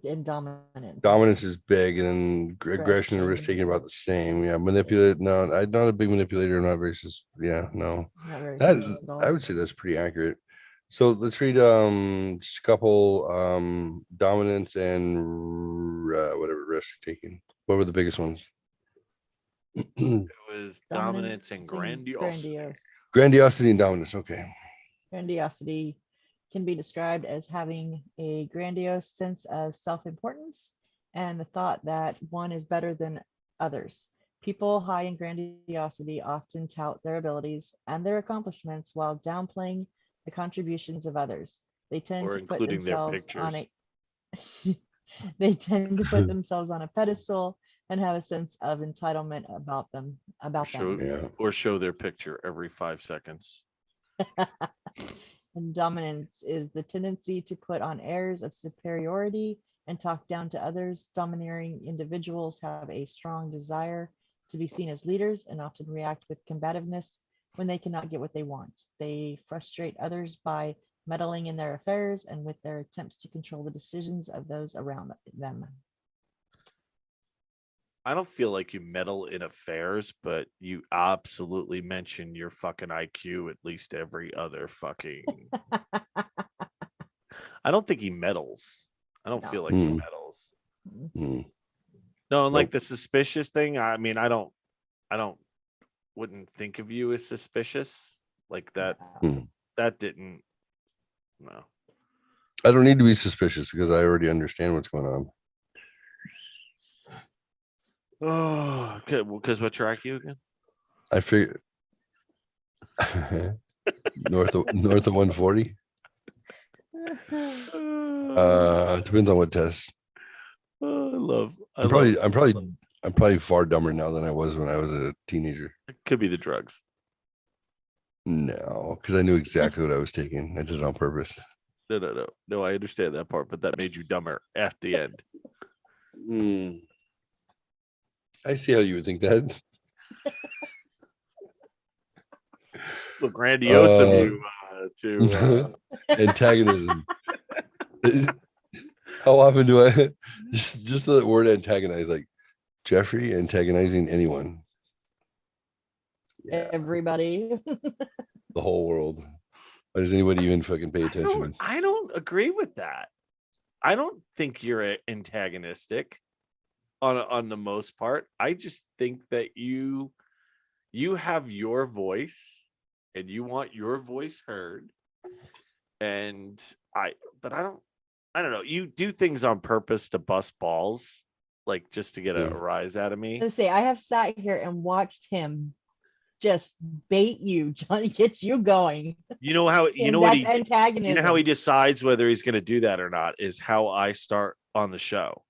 And dominant. Dominance is big, and then aggression and risk taking about the same. Yeah, manipulate. No, I'm not a big manipulator. I'm not very. Yeah, no. Not very That suspicious at all. I would say that's pretty accurate. So let's read just a couple dominance and whatever risk taking. What were the biggest ones? It was dominance and grandiosity. Grandiosity and dominance. Okay. Grandiosity can be described as having a grandiose sense of self-importance and the thought that one is better than others. People high in grandiosity often tout their abilities and their accomplishments while downplaying the contributions of others. They tend Or to put including their themselves on pictures. they tend to put themselves on a pedestal and have a sense of entitlement about them. Yeah. Or show their picture every 5 seconds. And dominance is the tendency to put on airs of superiority and talk down to others. Domineering individuals have a strong desire to be seen as leaders and often react with combativeness when they cannot get what they want. They frustrate others by meddling in their affairs and with their attempts to control the decisions of those around them. I don't feel like you meddle in affairs, but you absolutely mention your fucking IQ at least every other fucking. I don't think he meddles. I don't feel like he meddles. No, and like the suspicious thing. I mean, I wouldn't think of you as suspicious like that. That didn't. No. I don't need to be suspicious because I already understand what's going on. Oh, okay. Well, because what your IQ again? I figured north of 140. Depends on what test. I'm probably far dumber now than I was when I was a teenager. It could be the drugs. No, because I knew exactly what I was taking. I did it on purpose. No, I understand that part, but that made you dumber at the end. I see how you would think that. Well, grandiose of you to antagonism. How often do I just the word antagonize, like Jeffrey antagonizing anyone? Everybody. The whole world. Why does anybody even fucking pay attention? I don't agree with that. I don't think you're antagonistic on the most part. I just think that you have your voice and you want your voice heard. And I don't know. You do things on purpose to bust balls, like just to get a rise out of me. Let's say I have sat here and watched him just bait you, Johnny, gets you going. You know how that's antagonism. You know how he decides whether he's going to do that or not is how I start on the show.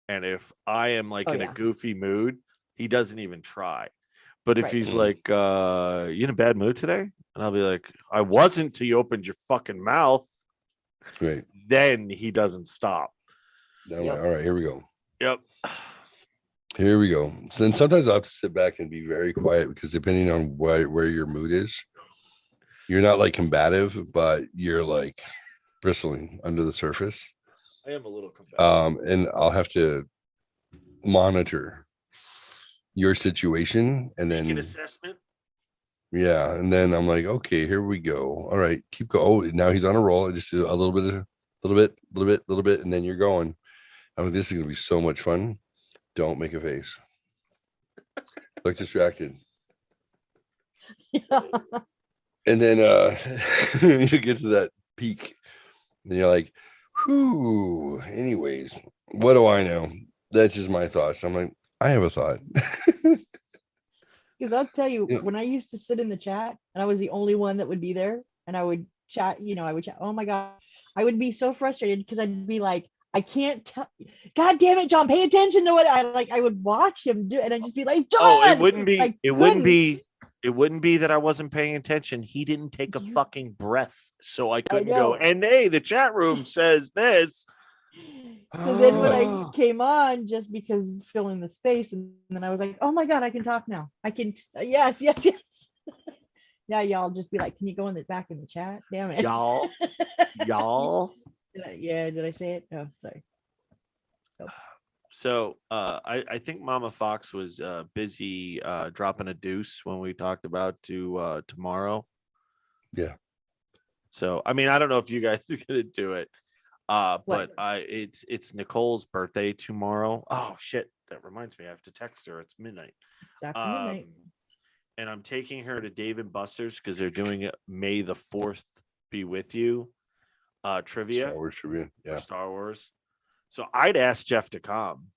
And if I am like in a goofy mood, he doesn't even try. But if he's like, you in a bad mood today? And I'll be like, I wasn't till you opened your fucking mouth. Right. Then he doesn't stop. All right, here we go. Yep. Here we go. So then sometimes I have to sit back and be very quiet because depending on where your mood is, you're not like combative, but you're like bristling under the surface. I am a little combative. And I'll have to monitor your situation and then make an assessment. Yeah, and then I'm like, okay, here we go. All right, keep going. Oh, now he's on a roll. Just a little bit, and then you're going. I mean, this is gonna be so much fun. Don't make a face. Look distracted. Yeah. And then you get to that peak, and you're like, whew. Anyways, what do I know? That's just my thoughts. I'm like, I have a thought. Because I'll tell you, when I used to sit in the chat and I was the only one that would be there and I would chat, I would chat. Oh my God. I would be so frustrated because I'd be like, I can't tell. God damn it, John, pay attention to what I would watch him do. And I'd just be like, John. Oh, it wouldn't be that I wasn't paying attention. He didn't take a fucking breath. So I couldn't go, and hey, the chat room says this. So then when I came on, just because filling the space, and then I was like, oh my God, I can talk now. I can, yes. Yeah, y'all just be like, can you go in the back in the chat? Damn it. Y'all. Did I say it? Oh, sorry. So I think Mama Fox was busy dropping a deuce when we talked about tomorrow. Yeah. So I mean, I don't know if you guys are gonna do it. But What? it's Nicole's birthday tomorrow. Oh shit. That reminds me, I have to text her. It's midnight. It's after midnight. And I'm taking her to Dave and Buster's because they're doing it May the 4th be with you trivia. Star Wars trivia. For Yeah. Star Wars. So I'd ask Jeff to come,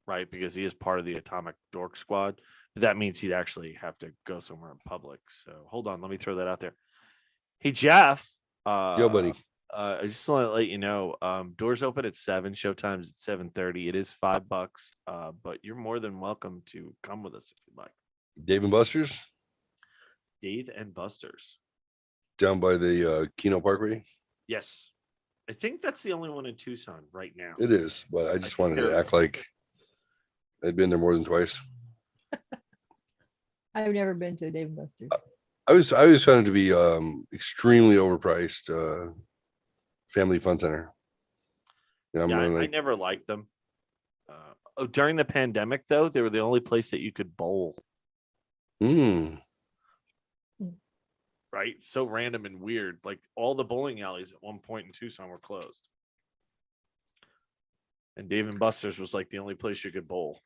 right? Because he is part of the Atomic Dork Squad. But that means he'd actually have to go somewhere in public. So hold on, let me throw that out there. Hey Jeff. Yo, buddy. I just want to let you know, doors open at 7, showtime's at 7:30. It is $5, but you're more than welcome to come with us if you'd like. Dave and Buster's Dave and Buster's. down by the Keno Parkway. Yes. I think that's the only one in Tucson right now. It is, but I just wanted to they're- act like I'd been there more than twice. I've never been to Dave and Buster's. I was found it to be extremely overpriced family fun center. Yeah, Yeah, I like, never liked them. During the pandemic, though, they were the only place that you could bowl. Right? So random and weird. Like all the bowling alleys at one point in Tucson were closed. And Dave and Buster's was like the only place you could bowl.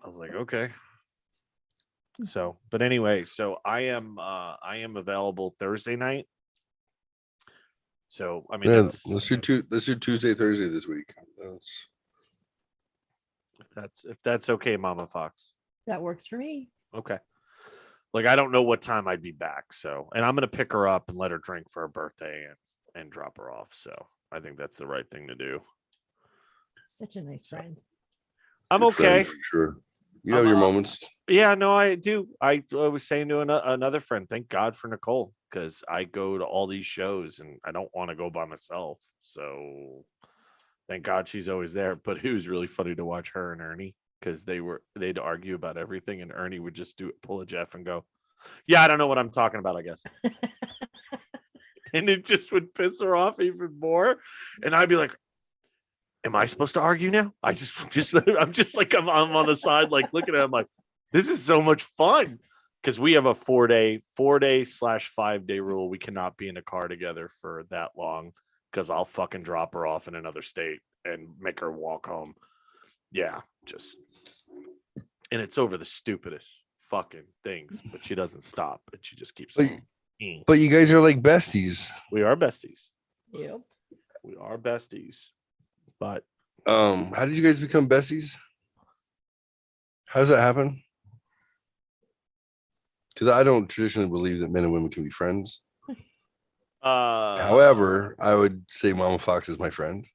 I was like, okay. So, but anyway, so I am available Thursday night. So I mean, yeah, that's, let's do Tuesday, Thursday this week. if that's okay, Mama Fox. That works for me. Okay. Like I don't know what time I'd be back, so and I'm gonna pick her up and let her drink for her birthday and drop her off. So I think that's the right thing to do. Such a nice friend. I'm Good friend okay. for sure. You have your moments. Yeah, no, I do. I was saying to another friend, thank God for Nicole, because I go to all these shows and I don't want to go by myself. So thank God she's always there. But it was really funny to watch her and Ernie because they'd argue about everything, and Ernie would just pull a Jeff and go, "Yeah, I don't know what I'm talking about, I guess." And it just would piss her off even more. And I'd be like, am I supposed to argue now? I'm just like, I'm on the side, like looking at him like, this is so much fun. Cause we have a 4-day/5-day rule. We cannot be in a car together for that long. Cause I'll fucking drop her off in another state and make her walk home. Yeah. And it's over the stupidest fucking things, but she doesn't stop. And she just keeps going. But you guys are like besties. We are besties. Yep. We are besties. But how did you guys become besties? How does that happen? Because I don't traditionally believe that men and women can be friends. However, I would say Mama Fox is my friend.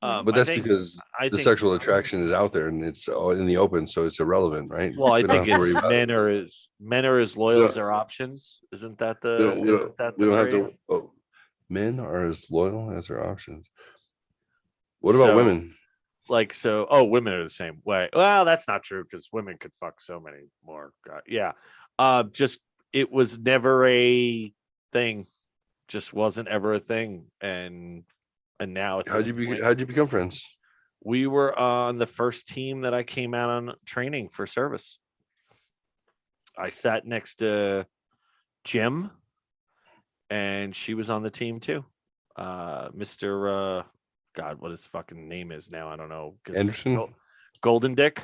But that's because the sexual attraction is out there and it's in the open, so it's irrelevant, right? Well, I We don't think have to worry it's about it. men are as loyal as their options. Isn't that the We don't have to. phrase? Oh, men are as loyal as their options. What about women? Like women are the same way. Well, that's not true because women could fuck so many more. God, yeah. Just it was never a thing. Just wasn't ever a thing. And now How'd you become friends? We were on the first team that I came out on training for service. I sat next to Jim, and she was on the team too. Mr. God, what his fucking name is now? I don't know. Anderson? Golden Dick.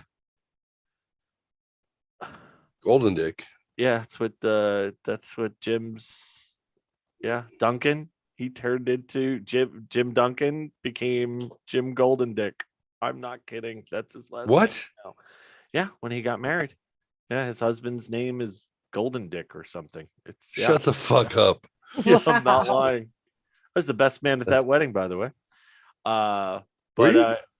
Golden Dick. Yeah, that's what Jim's. Yeah, Duncan. He turned into Jim Duncan became Jim Golden Dick. I'm not kidding. That's his last What? name now. Yeah, when he got married. Yeah, his husband's name is Golden Dick or something. Shut the fuck up. Yeah, I'm not lying. I was the best man at that wedding, by the way.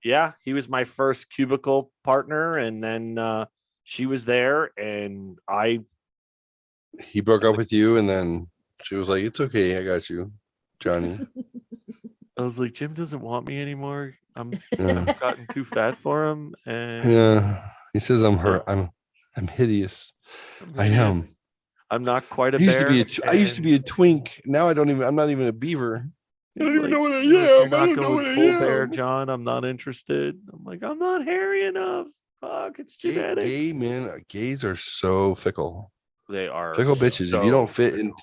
Yeah, he was my first cubicle partner, and then she was there, and he broke up with you, and then she was like, "It's okay, I got you, Johnny." I was like, Jim doesn't want me anymore. I've gotten too fat for him, and Yeah, he says I'm hideous. I am. I'm not quite a I used bear. to be I used to be a twink. Now I'm not even a beaver. I don't even know what I "Look, am. You're I not don't know going what I full bear, am." John. I'm not interested. I'm like, I'm not hairy enough. Fuck, it's genetics. Gay men, gays are so fickle. They are Fickle bitches. If you so don't fit in, fickle.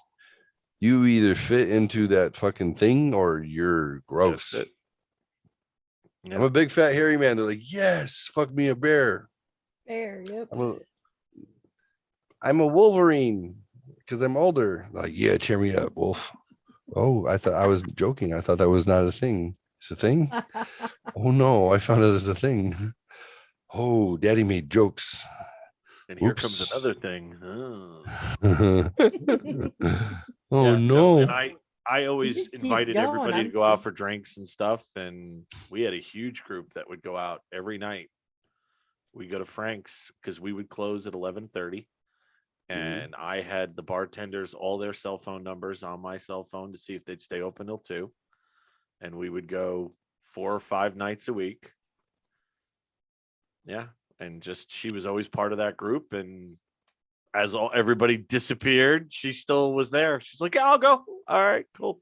you either fit into that fucking thing or you're gross. That's it. I'm a big fat hairy man. They're like, yes, fuck me a bear. Fair, yep. I'm a Wolverine because I'm older. Like, yeah, cheer me up, Wolf. Oh, I thought I was joking. I thought that was not a thing. It's a thing. Oh no, I found it as a thing. Oh, Daddy made jokes. And here Oops. comes another thing. Oh, Oh yeah, no. and I always just keep invited going. everybody to I'm go out just- for drinks and stuff. And we had a huge group that would go out every night. We go to Frank's because we would close at 11:30. And I had the bartenders all their cell phone numbers on my cell phone to see if they'd stay open till 2. And we would go 4 or 5 nights a week. Yeah. And just she was always part of that group. And as everybody disappeared, she still was there. She's like, yeah, I'll go. All right, cool.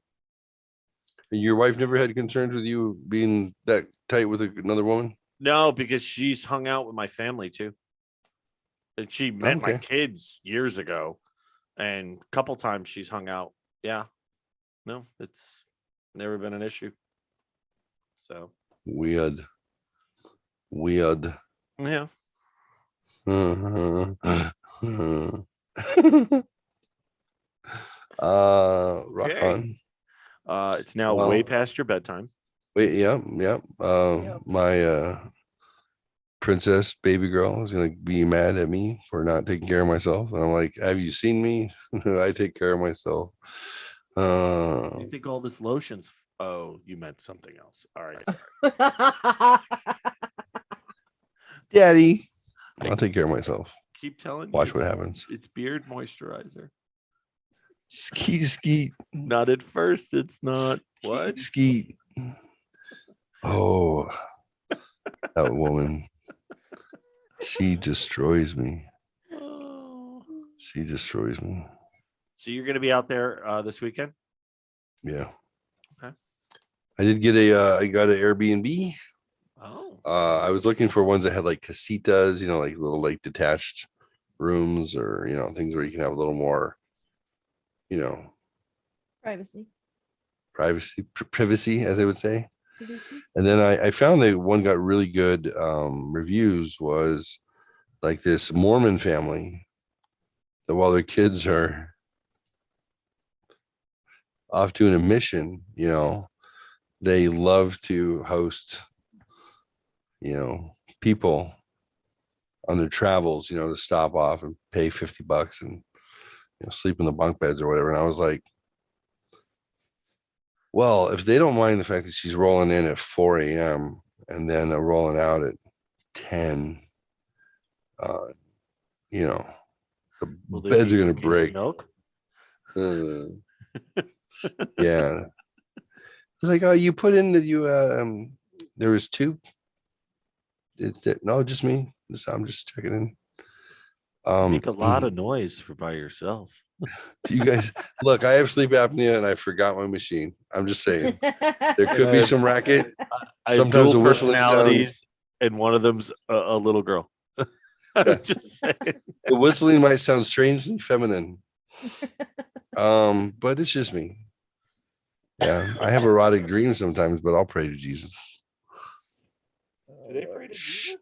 Your wife never had concerns with you being that tight with another woman? No, because she's hung out with my family too. And she met my Okay. kids years ago. And a couple times she's hung out. Yeah. No, it's never been an issue. So Weird. yeah. Rock Okay. on. It's now Well, way past your bedtime. Wait, yeah. My princess baby girl is gonna be mad at me for not taking care of myself. And I'm like, have you seen me? I take care of myself. You think all this lotion's oh, you meant something else. All right. Sorry. Daddy, I'll take care of myself. Keep telling Watch you. what happens. It's beard moisturizer. Skeet. Not at first. It's not. What? Skeet. Oh, that woman. She destroys me. Oh. She destroys me. So you're gonna be out there this weekend? Yeah. Okay. I did get I got an Airbnb. Oh. I was looking for ones that had like casitas, like little like detached rooms or things where you can have a little more, Privacy. privacy, as they would say. And then I found that one got really good reviews was like this Mormon family that while their kids are off doing a mission, they love to host, people on their travels, to stop off and pay $50 and sleep in the bunk beds or whatever. And I was like, well, if they don't mind the fact that she's rolling in at 4 a.m. and then rolling out at 10, the beds are going to break. Milk? Yeah. They're like, oh, you put in that there was 2. No, just me. I'm just checking in. Make a lot of noise for by yourself. Do you guys look? I have sleep apnea and I forgot my machine. I'm just saying there could be some racket. I have Sometimes dual the whistling personalities, and one of them's a little girl. I'm just saying. The whistling might sound strangely feminine, but it's just me. Yeah, I have erotic dreams sometimes, but I'll pray to Jesus. Do they pray to Jesus?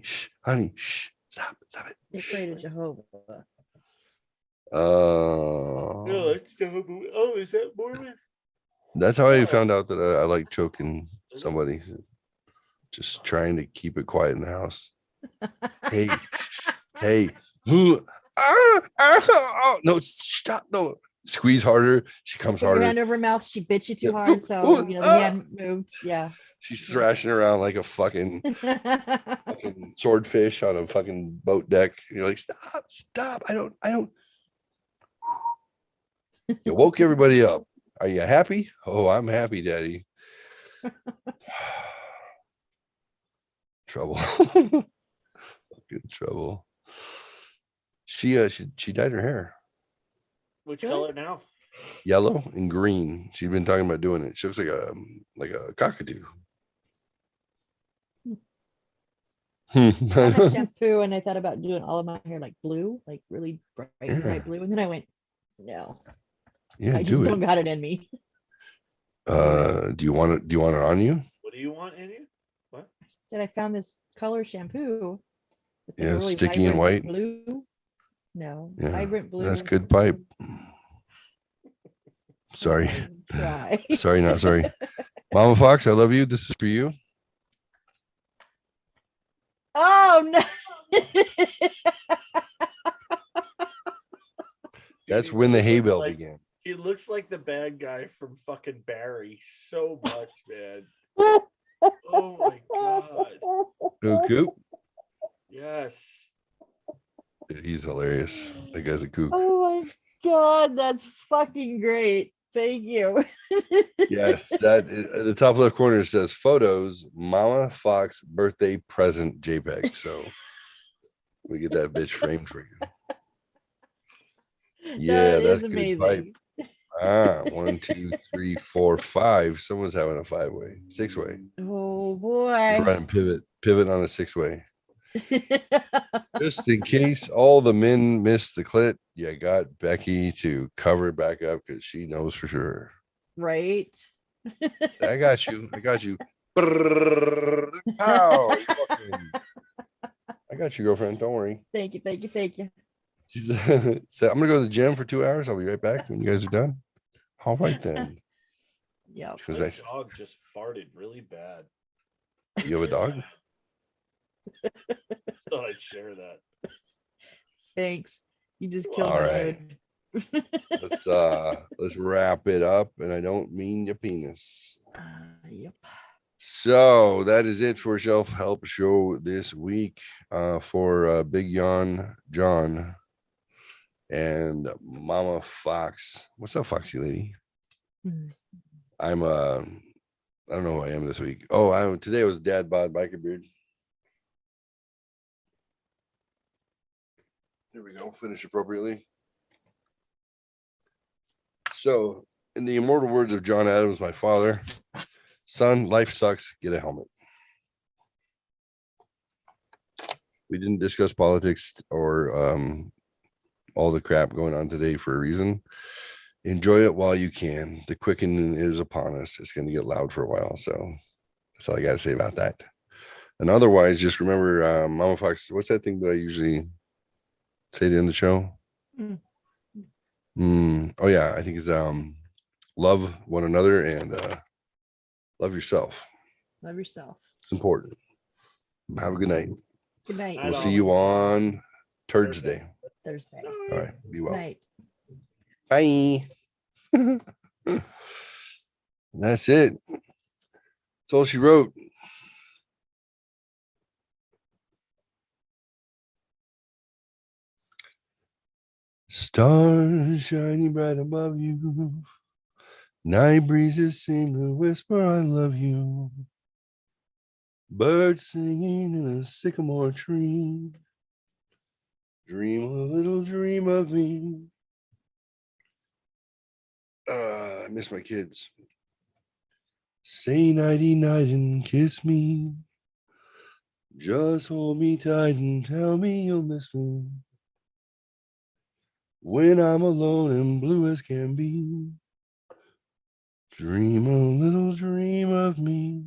Shh, honey, shh, stop it. They pray to Jehovah. Oh, is that Mormon? That's how I found out that I like choking somebody. Just trying to keep it quiet in the house. Hey. No, stop. No, squeeze harder. She comes Put your hand harder. over her mouth. She bit you too Yeah. hard, so the hand moved. Yeah. She's thrashing around like a fucking swordfish on a fucking boat deck. You're like, stop. I don't. You woke everybody up. Are you happy? Oh, I'm happy, Daddy. Trouble. Fucking trouble. She dyed her hair. Which color now? yellow and green. She'd been talking about doing it. She looks like a cockatoo. I have a shampoo and I thought about doing all of my hair like blue, like really bright, Yeah. bright blue. And then I went, no, Yeah, I do just it. don't got it in me. Do you want it? Do you want it on you? What do you want in you? What? I said I found this color shampoo. It's like Yeah, a really sticky and vibrant white. blue. No, Yeah, vibrant blue. that's good pipe. Sorry. Try. Sorry, not sorry. Mama Fox, I love you. This is for you. Oh no. That's Dude, when the he hay looks bale like- began. He looks like the bad guy from fucking Barry so much, man. Oh my god. Coop, Coop. Yes. Dude, he's hilarious. That guy's a kook. Oh my god, that's fucking great. Thank you. Yes, that at the top left corner says photos, Mama Fox birthday present JPEG. So we get that bitch framed for you. Yeah, That that's is good pipe. amazing. 1, 2, 3, 4, 5. Someone's having a 5-way, 6-way. Oh We're boy. running pivot on a 6-way. Just in case all the men missed the clit, you got Becky to cover it back up because she knows for sure. Right. I got you. I got you. Pow. I got you, girlfriend. Don't worry. Thank you. Thank you. Thank you. She's so I'm gonna go to the gym for 2 hours. I'll be right back when you guys are done. All right then. Yep. She was My nice. dog just farted really bad. You have a dog? Thought I'd share that. Thanks. You just killed All my right. mood. Let's wrap it up. And I don't mean your penis. Yep. So that is it for Shelf Help Show this week. For Big Yawn John and Mama Fox. What's up, Foxy lady? Mhm. I'm I don't know who I am this week. Oh, today was Dadbod Bikerbeard. Here we go. Finish appropriately. So, in the immortal words of John Adams, my father, son, life sucks. Get a helmet. We didn't discuss politics or all the crap going on today for a reason. Enjoy it while you can. The quickening is upon us. It's going to get loud for a while. So that's all I got to say about that. And otherwise, just remember, Mama Fox, what's that thing that I usually say to end the show? Oh yeah, I think it's love one another and love yourself. Love yourself. It's important. Have a good night. Good night. We'll see you on Thursday. Thursday. All right. Be well. Night. Bye. That's it. That's all she wrote. Stars shining bright above you. Night breezes sing a whisper, I love you. Birds singing in a sycamore tree. Dream a little dream of me. I miss my kids. Say nighty night and kiss me. Just hold me tight and tell me you'll miss me. When I'm alone and blue as can be. Dream a little dream of me.